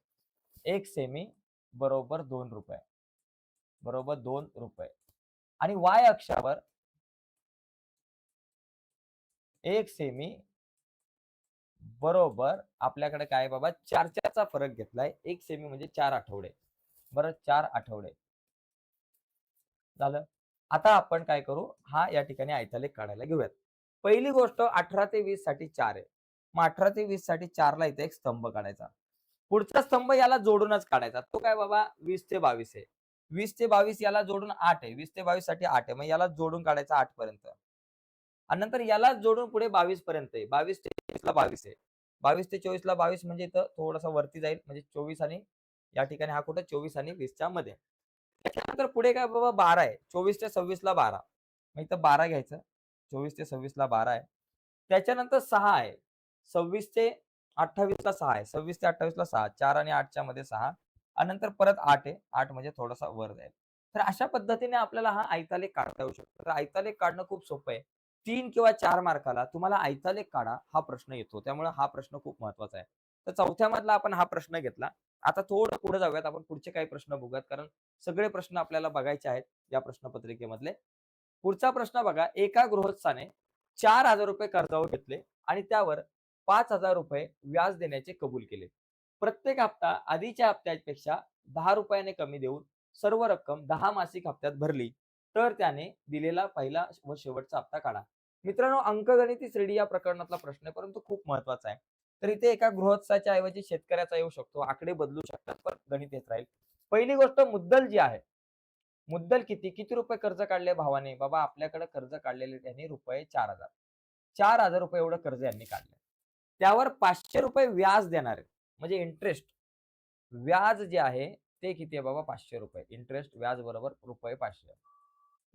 1 सेमी बरोबर 2 रुपये. बरोबर 2 रुपये. आणि वाय अक्षावर 1 सेमी बरोबर आपल्याकडे काय आहे बाबा? 4 चा फरक घेतलाय. 1 सेमी म्हणजे 4 आठवडे. बरं 4 आठवडे. झालं. आता आपण काय करू? हा या ठिकाणी आयतालेख काढायला घेऊयात. पहिली गोष्ट 18 ते 20 साठी 4 आहे. मग 18 ते 20 साठी 4 ला इथे एक स्तंभ काढायचा. पुढचा स्तंभ याला जोडूनच काढायचा. तो काय बाबा? 20 ते 22 आहे. 20 ते 22 याला जोडून 8 आहे. 20 ते 22 साठी 8 आहे. मग याला जोडून काढायचा 8 पर्यंत. आणि नंतर याला जोडून पुढे 22 पर्यंत आहे. 22 ते 24 ला 22 आहे. 22 ते 24 ला 22 म्हणजे इथं थोडासा वरती जाईल म्हणजे 24 आणि या ठिकाणी हा कुठे 24 आणि 20 च्या मध्ये. त्याच्यानंतर पुढे काय बाबा 12 आहे. 24 ते 26 ला 12. मग इथं 12 घ्यायचं. 24 ते 26 ला 12 आहे. त्याच्यानंतर 6 आहे. 26 ते 28 ला 6 आहे. 26 ते 28 ला 6. 4 आणि 8 च्या मध्ये 6. आणि नंतर परत 8 आहे. 8 म्हणजे थोडासा वर जाईल. तर अशा पद्धतीने आपल्याला हा आयतालेख काढता येऊ शकतो. तर आयतालेख काढणं खूप सोपं आहे. 3 किंवा 4 मार्काला तुम्हाला आयतालेख काढा हा प्रश्न येतो. त्यामुळे हा प्रश्न खूप महत्वाचा आहे. तर चौथ्या मधला आपण हा प्रश्न घेतला. आता थोडं पुढे जाऊयात. आपण पुढचे काही प्रश्न बघूयात. कारण सगळे प्रश्न आपल्याला बघायचे आहेत या प्रश्नपत्रिकेमधले. पुढचा प्रश्न बघा. एका गृहस्थाने 4,000 रुपये कर्जावर घेतले आणि त्यावर 5,000 रुपये व्याज देण्याचे कबूल केले. प्रत्येक हप्ता आधीच्या हप्त्यापेक्षा 10 रुपयाने कमी देऊन सर्व रक्कम 10 मासिक हप्त्यात भरली, तर त्याने दिलेला पहिला व शेवटचा हप्ता काढा. मित्रांनो, अंकगणिती श्रेणी या प्रकरणातला प्रश्न आहे, परंतु खूप महत्वाचा आहे. तर इथे एका गृहस्थाच्या ऐवजी शेतकऱ्याचा येऊ शकतो. आकडे बदलू शकतात, पण गणित हेच राहील. पहिली गोष्ट, मुद्दल जी आहे. मुद्दल किती किती रुपये कर्ज काढले भावाने? बाबा, आपल्याकडे कर्ज काढलेले त्यांनी रुपये 4,000. 4,000 रुपये एवढं कर्ज यांनी काढलं. त्यावर 500 रुपये व्याज देणार आहे. म्हणजे इंटरेस्ट. व्याज जे आहे ते किती आहे बाबा? 500 रुपये. इंटरेस्ट व्याज बरोबर रुपये 500.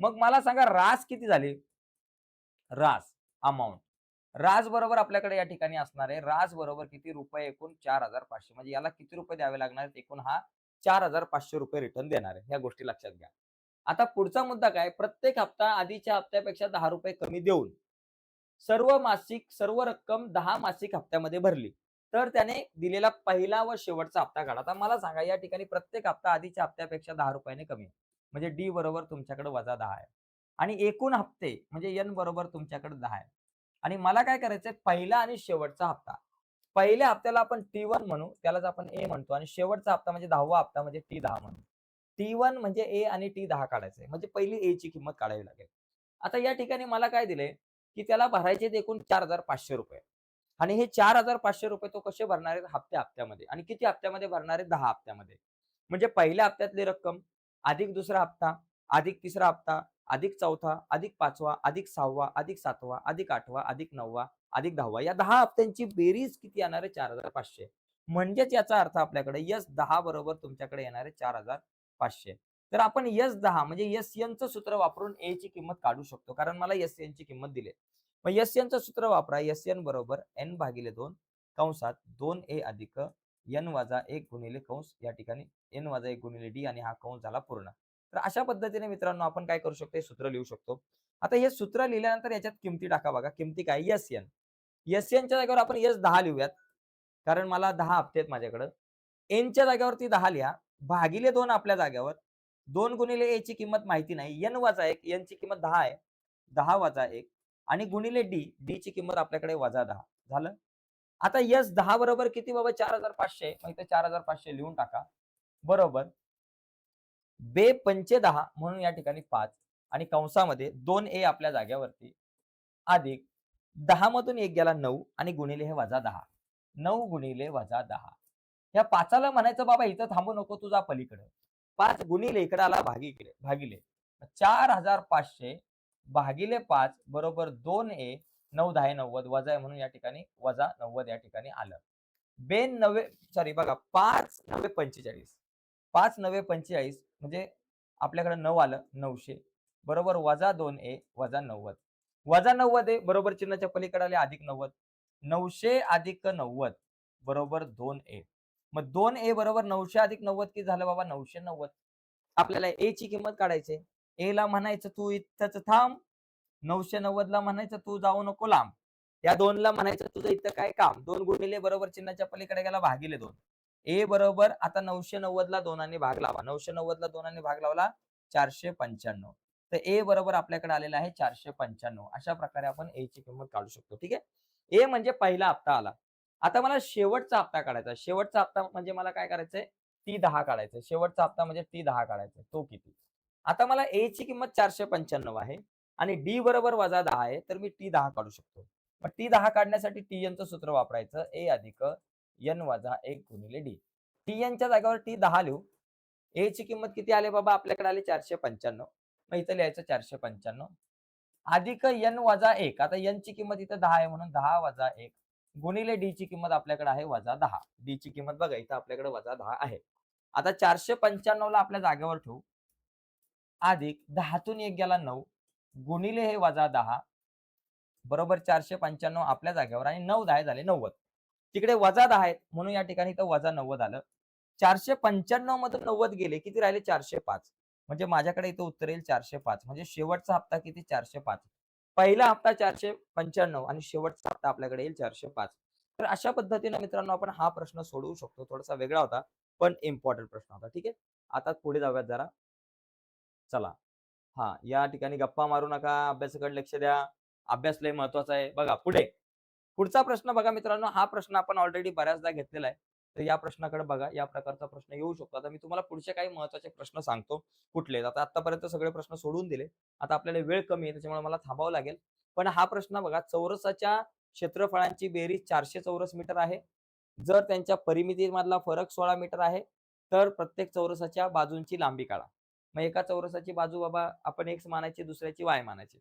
मग मला सांगा, रास किती झाली? रास अमाउंट. राज बरोबर आपल्याकडे या ठिकाणी असणार आहे. राज बरोबर किती? रुपये एकूण 4,500. म्हणजे याला किती रुपये द्यावे लागणार आहेत? एकूण हा 4,500 रुपये रिटर्न देणार आहे. ह्या गोष्टी लक्षात घ्या. आता पुढचा मुद्दा काय? प्रत्येक हप्ता आधीच्या हप्त्यापेक्षा 10 रुपये कमी देऊन सर्व रक्कम 10 मासिक हप्त्यामध्ये भरली, तर त्याने दिलेला पहिला व शेवटचा हप्ता काढा. आता मला सांगा, या ठिकाणी प्रत्येक हप्ता आधीच्या हप्त्यापेक्षा 10 रुपयाने कमी आहे. म्हणजे डी बरोबर तुमच्याकडे वजा 10 आहे. आणि एकूण हप्ते म्हणजे एन बरोबर तुमच्याकडे 10 आहे. आणि मला काय करायचंय? पहिला आणि शेवटचा हप्ता. पहिल्या हप्त्याला आपण T1 म्हणू, त्यालाच आपण ए म्हणतो, आणि शेवटचा हप्ता म्हणजे 10वा हप्ता म्हणजे T10 म्हणू. T1 म्हणजे ए आणि T10 काढायचंय. म्हणजे पहिली ए ची किंमत काढावी लागेल. आता या ठिकाणी मला काय दिलंय, की त्याला भरायचे एकूण 4,500 रुपये. आणि हे 4,500 रुपये तो कसे भरणार आहेत? हप्त्यामध्ये. आणि किती हप्त्यामध्ये भरणार आहेत? 10 हप्त्यामध्ये. म्हणजे पहिल्या हप्त्यातली रक्कम अधिक दुसरा हप्ता, अधिक तिसरा हप्ता, अधिक चौथा, अधिक पाचवा, अधिक 6वा, अधिक 7वा, अधिक 8वा, अधिक 9वा, अधिक 10वा. या 10 हप्त्यांची बेरीज किती येणार आहे? 4,500. म्हणजेच याचा अर्थ आपल्याकडे S10 बरोबर तुमच्याकडे येणार आहे 4,500. तर आपण S10 म्हणजे SN चं सूत्र वापरून A ची किंमत काढू शकतो, कारण मला SN ची किंमत दिली. मग SN चं सूत्र वापरा. SN बरोबर N/2 कंसात 2A अधिक N-1 गुणिले कंस या ठिकाणी N-1 गुणिले D, आणि हा कंस झाला पूर्ण. तर अशा पद्धतीने मित्रांनो आपण काय करू शकतो? हे सूत्र लिहू शकतो. आता हे सूत्र लिहिल्यानंतर याच्यात किमती टाका बघा. किमती काय? SN. SN च्या जागेवर आपण S10 लिहूयात. कारण मला 10 हप्ते आहेत माझ्याकडे. Nच्या जागेवरती 10 लिहा. भागिले 2 आपल्या जागेवर. 2 गुणिले A ची किंमत माहिती नाही. N-1 N ची किंमत 10 आहे. 10 वजा 1 आणि गुणिले D. D ची किंमत आपल्याकडे वजा 10. झालं? आता S10 बरोबर किती बाबा? 4,500. मग इथे 4,500 लिहून टाका. बरोबर बे पंचे 10 म्हणून या ठिकाणी 5 आणि कंसामध्ये 2A आपल्या जाग्यावरती अधिक 10 मधून 1 गेला 9 आणि गुणिले हे वजा 10. 9 गुणिले वजा 10. या 5ला म्हणायचं बाबा इथं थांबू नको, तुझा पलीकडे. 5 गुणिले इकडे आला भागिले 4,500 भागिले 5 बरोबर 2A. 9 10 90 वजा आहे म्हणून या ठिकाणी वजा 90 या ठिकाणी आलं. 5 9 45. 5 9 45 म्हणजे आपल्याकडे 9 आलं 900 बरोबर वजा 2A वजा 90. वजा 90 आहे बरोबर चिन्हाच्या पलीकडे आले अधिक 90. 900 अधिक 90 बरोबर 2A. मग 2A बरोबर 900 अधिक 90 किती झालं बाबा? 990. आपल्याला A ची किंमत काढायची. A ला म्हणायचं तू इथंच थांब. 990 ला म्हणायचं तू जाऊ नको लांब. या 2 ला म्हणायचं तुझं इथं काय काम? 2 गुणिले बरोबर चिन्हाच्या पलीकडे गेला भागिले 2. A बरोबर आता 990 ला 2 भाग लावा. 990 ला 2 भाग लावला 495. तर A बरोबर आपल्याकडे आलेला आहे 495. अशा प्रकारे आपण A ची किंमत काढू शकतो. ठीक आहे. A म्हणजे पहिला हप्ता आला. आता मला शेवटचा हप्ता काढायचा. शेवटचा हप्ता म्हणजे मला काय करायचंय? T10 काढायचं. शेवटचा हप्ता म्हणजे T10 काढायचा. तो किती? आता मला A ची किंमत 495 आहे आणि D बरोबर वजा 10 आहे. तर मी T10 काढू शकतो. मग T10 काढण्यासाठी TN चं सूत्र वापरायचं. A अधिक N-1 गुणिले D. TN च्या जागेवर T10 लिहू. A ची किंमत किती आली बाबा? आपल्याकडे आली 495. मग इथं लिहायचं 495 अधिक N-1. आता N ची किंमत इथं 10 आहे म्हणून 10 वजा 1 गुणिले D ची किंमत आपल्याकडे आहे वजा 10. D ची किंमत बघा इथं आपल्याकडे वजा 10 आहे. आता 495 ला आपल्या जागेवर ठेवू. अधिक 10 तून 1 गेला 9 गुणिले हे वजा 10 बरोबर 495 आपल्या जागेवर आणि 9 10 झाले 90. तिकडे वजा 10 आहेत म्हणून या ठिकाणी इथं वजा 90 आलं. 495 मधून 90 गेले किती राहिले? 405. म्हणजे माझ्याकडे इथं उत्तर येईल 405. म्हणजे शेवटचा हप्ता किती? 405. पहिला हप्ता 495 आणि शेवटचा हप्ता आपल्याकडे येईल 405. तर अशा पद्धतीने मित्रांनो आपण हा प्रश्न सोडवू शकतो. थोडासा वेगळा होता पण इम्पॉर्टंट प्रश्न होता. ठीक आहे. आता पुढे जाऊयात जरा. चला. हां, या ठिकाणी गप्पा मारू नका, अभ्यासाकडे लक्ष द्या. अभ्यास लय महत्वाचा आहे. बघा पुढे, पुढचा प्रश्न बघा मित्रांनो, हा प्रश्न आपण ऑलरेडी बऱ्याचदा घेतलेला आहे. तर या प्रश्नाकडे बघा, या प्रकारचा प्रश्न येऊ शकतो. आता मी तुम्हाला पुढचे काही महत्त्वाचे प्रश्न सांगतो कुठले आहेत. आता आत्तापर्यंत सगळे प्रश्न सोडून दिले. आता आपल्याला वेळ कमी आहे त्याच्यामुळे मला थांबावं लागेल. पण हा प्रश्न बघा, चौरसाच्या क्षेत्रफळांची बेरीज 400 चौरस मीटर आहे. जर त्यांच्या परिमितीमधला फरक 16 मीटर आहे, तर प्रत्येक चौरसाच्या बाजूंची लांबी काढा. मग एका चौरसाची बाजू बाबा आपण x मानायची, दुसऱ्याची y मानायची.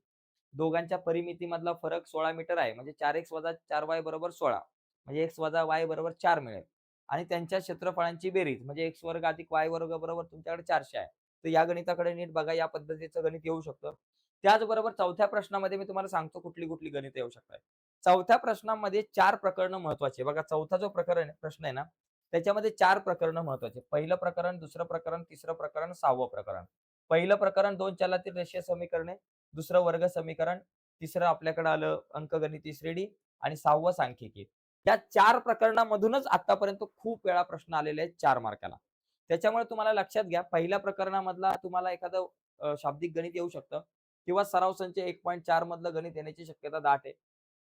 दोघांच्या परिमितीमधला फरक 16 मीटर आहे. म्हणजे 4x - 4y = 16. म्हणजे x - y = 4 मिळेल. आणि त्यांच्या क्षेत्रफळांची बेरीज म्हणजे x वर्ग अधिक y वर्ग बरोबर तुमच्याकडे 400 आहे. तर या गणिताकडे नीट बघा, या पद्धतीचं गणित येऊ शकतं. त्याचबरोबर चौथ्या प्रश्नामध्ये मी तुम्हाला सांगतो कुठली गणित येऊ शकतात. चौथ्या प्रश्नामध्ये 4 प्रकरणं महत्त्वाची आहे. बघा चौथा जो प्रश्न आहे ना, त्याच्यामध्ये 4 प्रकरणं महत्त्वाची. पहिलं प्रकरण, दुसरं प्रकरण, तिसरं प्रकरण, 6वं प्रकरण. पहिलं प्रकरण 2 चलातील रेषीय समीकरणे, दुसरं वर्ग समीकरण, तिसरं आपल्याकडे आलं अंकगणिती श्रेणी आणि 6वं सांख्यिकी. या 4 प्रकरणामधूनच आतापर्यंत खूप वेळा प्रश्न आलेले आहेत 4 मार्काला. त्याच्यामुळे तुम्हाला लक्षात घ्या, पहिल्या प्रकरणामधला तुम्हाला एखादं शाब्दिक गणित येऊ शकतं किंवा सराव संच 1.4 मधलं गणित येण्याची शक्यता दाट आहे.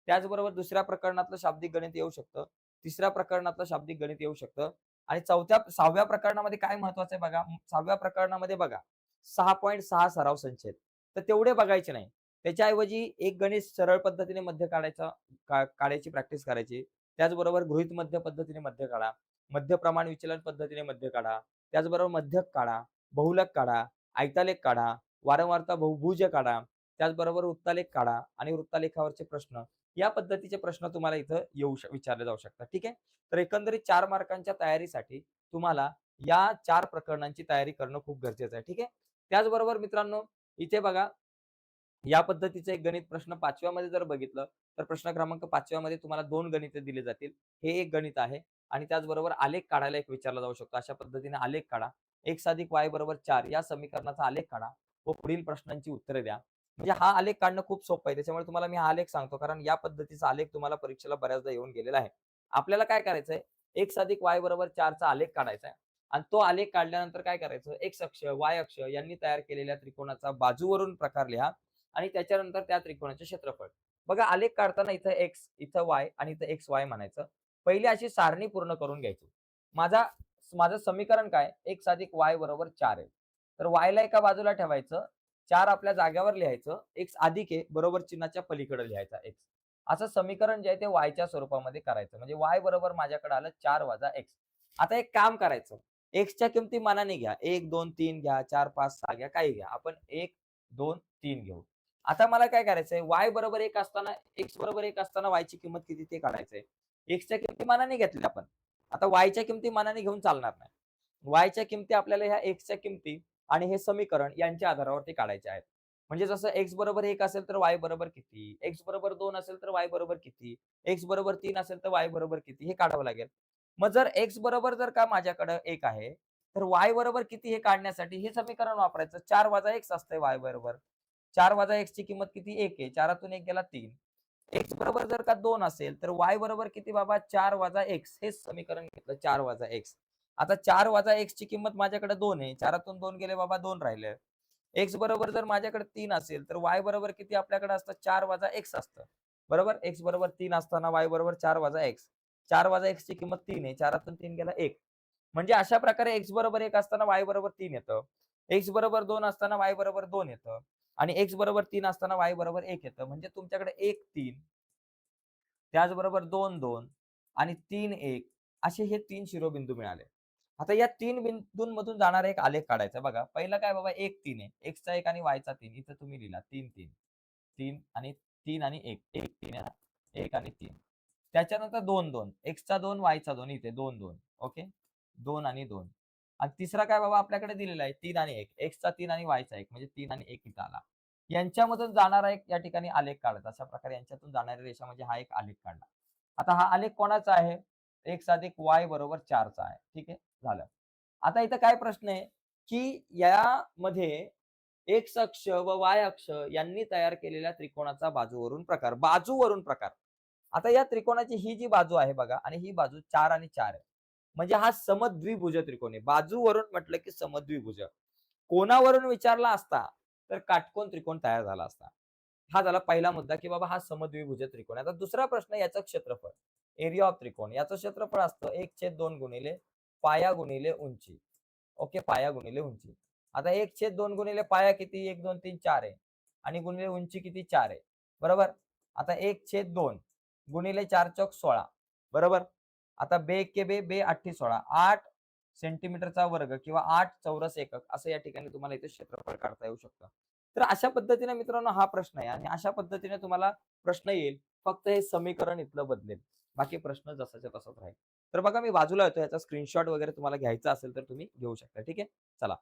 त्याचबरोबर दुसऱ्या प्रकरणातलं शाब्दिक गणित येऊ शकतं. तिसऱ्या प्रकरणातलं शाब्दिक गणित येऊ शकतं आणि 6व्या प्रकरणामध्ये काय महत्वाचं आहे बघा, 6व्या प्रकरणामध्ये बघा 6.6 सराव संच आहेत. तर तेवढे बघायचे नाही. त्याच्याऐवजी एक गणित सरळ पद्धतीने मध्य काढायची प्रॅक्टिस करायची. त्याचबरोबर गृहीत मध्य पद्धतीने मध्य काढा. मध्य प्रमाण विचलन पद्धतीने मध्य काढा. त्याचबरोबर मध्यक काढा, बहुलक काढा, आयतालेख काढा, वारंवारता बहुभुज काढा. त्याचबरोबर वृत्तालेख काढा आणि वृत्तालेखावरचे प्रश्न, या पद्धतीचे प्रश्न तुम्हाला इथं विचारले जाऊ शकतात. ठीक आहे. तर एकंदरीत 4 मार्कांच्या तयारीसाठी तुम्हाला या 4 प्रकरणांची तयारी करणं खूप गरजेचं आहे. ठीक आहे. त्याचबरोबर मित्रांनो, इथे बघा या पद्धतीचं एक गणित प्रश्न 5व्या मध्ये जर बघितलं, तर प्रश्न क्रमांक 5व्या मध्ये तुम्हाला 2 गणिते दिली जातील. हे एक गणित आहे आणि त्याचबरोबर आलेख काढायला एक विचारला जाऊ शकतो. अशा पद्धतीने आलेख काढा. x अधिक y = 4 या समीकरणाचा आलेख काढा व पुढील प्रश्नांची उत्तरे द्या. म्हणजे हा आलेख काढणं खूप सोपं आहे. त्याच्यामुळे तुम्हाला मी हा आलेख सांगतो, कारण या पद्धतीचा आलेख तुम्हाला परीक्षेला बऱ्याचदा येऊन गेलेला आहे. आपल्याला काय करायचंय, x अधिक y = 4 चा आलेख काढायचा आहे आणि तो आलेख काढल्यानंतर काय करायचं, x अक्ष, y अक्ष यांनी तयार केलेल्या त्रिकोणाचा बाजूवरून प्रकार लिहा आणि त्याच्यानंतर त्या त्रिकोणाचे क्षेत्रफळ. बघा आलेख काढताना इथं x, इथं y आणि इथं xy म्हणायचं. पहिली अशी सारणी पूर्ण करून घ्यायची. माझा माझं समीकरण काय, x अधिक y = 4 आहे. तर y ला एका बाजूला ठेवायचं, 4 आपल्या जागेवर लिहायचं, x अधिक आहे बरोबर चिन्हाच्या पलीकडे लिहायचा x. असं समीकरण जे आहे ते y च्या स्वरूपामध्ये करायचं. म्हणजे y बरोबर माझ्याकडे आलं 4 - x. आता एक काम करायचं, x च्या किमती मनाने घ्या. 1, 2, 3 घ्या, 4, 5, 6 घ्या, काही घ्या. आपण 1, 2, 3 घेऊ. आता मला काय करायचंय, y बरोबर 1 असताना, x बरोबर 1 असताना y ची किंमत किती ते काढायचंय. x च्या किमती मनाने घेतल्या आपण. आता y च्या किमती मनाने घेऊन चालणार नाही. y च्या किमती आपल्याला ह्या x च्या किमती आणि हे समीकरण यांच्या आधारावरती काढायचे आहेत. म्हणजे जसं x बरोबर 1 असेल तर y बरोबर किती, x बरोबर 2 असेल तर y बरोबर किती, x बरोबर 3 असेल तर y बरोबर किती, हे काढावं लागेल. मग जर x बरोबर जर का माझ्याकडे 1 आहे, तर y बरोबर किती हे काढण्यासाठी हे समीकरण वापरायचं. 4 - x असतंय y बरोबर. 4 - x ची किंमत किती, 1 आहे. 4 1 गेला 3. x बरोबर जर का 2 असेल, तर y बरोबर किती बाबा, 4 - x. हेच समीकरण घेतलं, 4 - x. आता 4 - x ची किंमत माझ्याकडे 2 आहे. 4 2 गेले बाबा, 2 राहिले. x बरोबर जर माझ्याकडे 3 असेल, तर y बरोबर किती आपल्याकडे असतं, 4 - x असतं. बरोबर? x बरोबर 3 असताना y बरोबर 4 - x. 4 x ची किंमत 3 आहे. 4 3 गेला 1. म्हणजे अशा प्रकारे x बरोबर 1 असताना y बरोबर 3 येतं. x बरोबर 2 असताना y बरोबर 2 येतं. आणि x बरोबर 3 असताना y बरोबर 1 येतं. म्हणजे तुमच्याकडे 1 3, त्याचबरोबर 2 2 आणि 3 1 असे हे 3 शिरोबिंदू मिळाले. आता या 3 बिंदूंमधून जाणारा एक आलेख काढायचा बघा. पहिलं काय बाबा, 1 3 आहे. x चा 1 आणि y चा 3. इथं तुम्ही लिहिला 3 3. 3 आणि 3 आणि 1. 1 3 आहे ना. 1 आणि 3. त्याच्यानंतर 2 2. x चा 2, y चा 2 इथे 2 2. ओके. 2 आणि 2. आणि तिसरा काय बाबा आपल्याकडे दिलेला आहे 3 आणि 1. x चा 3 आणि y चा 1 म्हणजे 3 आणि 1 इथं आला. यांच्यामधून जाणारा एक या ठिकाणी आलेख काढायचा. अशा प्रकारे यांच्यातून जाणारी रेषा म्हणजे हा एक आलेख काढला. आता हा आलेख कोणाचा आहे? x अधिक y = 4 चा आहे. ठीक आहे, झालं. आता इथं काय प्रश्न आहे, की यामध्ये x अक्ष व y अक्ष यांनी तयार केलेल्या त्रिकोणाचा बाजूवरून प्रकार. आता या त्रिकोणाची ही जी बाजू आहे बघा आणि ही बाजू 4 आणि 4 आहे. म्हणजे हा समद्विभुज त्रिकोण आहे. बाजूवरून म्हटलं की समद्विभुज. कोणावरून विचारला असता, तर काटकोन त्रिकोण तयार झाला असता. हा झाला पहिला मुद्दा, की बाबा हा समद्विभुज त्रिकोण आहे. आता दुसरा प्रश्न याचं क्षेत्रफळ. एरिया ऑफ त्रिकोण. याचं क्षेत्रफळ असतं 1/2 गुणिले पाया गुणिले उंची. ओके, पाया गुणिले उंची. आता 1/2 गुणिले पाया किती? 1, 2, 3, 4 आहे. आणि गुणिले उंची किती? 4 आहे. बरोबर? आता 1/2 गुणिले 4 चौक 16. बरोबर? आता बे एके बे, बे आठी 16. 8 सेंटीमीटरचा वर्ग किंवा 8 चौरस एकक असं या ठिकाणी तुम्हाला इथे क्षेत्रफळ काढता येऊ शकतं. तर अशा पद्धतीने मित्रांनो हा प्रश्न आहे आणि अशा पद्धतीने तुम्हाला प्रश्न येईल. फक्त हे समीकरण इथलं बदलेल. बाकी प्रश्न जसाच्या तसाच राहील. तर बघा मी बाजूला येतो. याचा स्क्रीनशॉट वगैरे तुम्हाला घ्यायचा असेल तर तुम्ही घेऊ शकता. ठीक आहे? चला.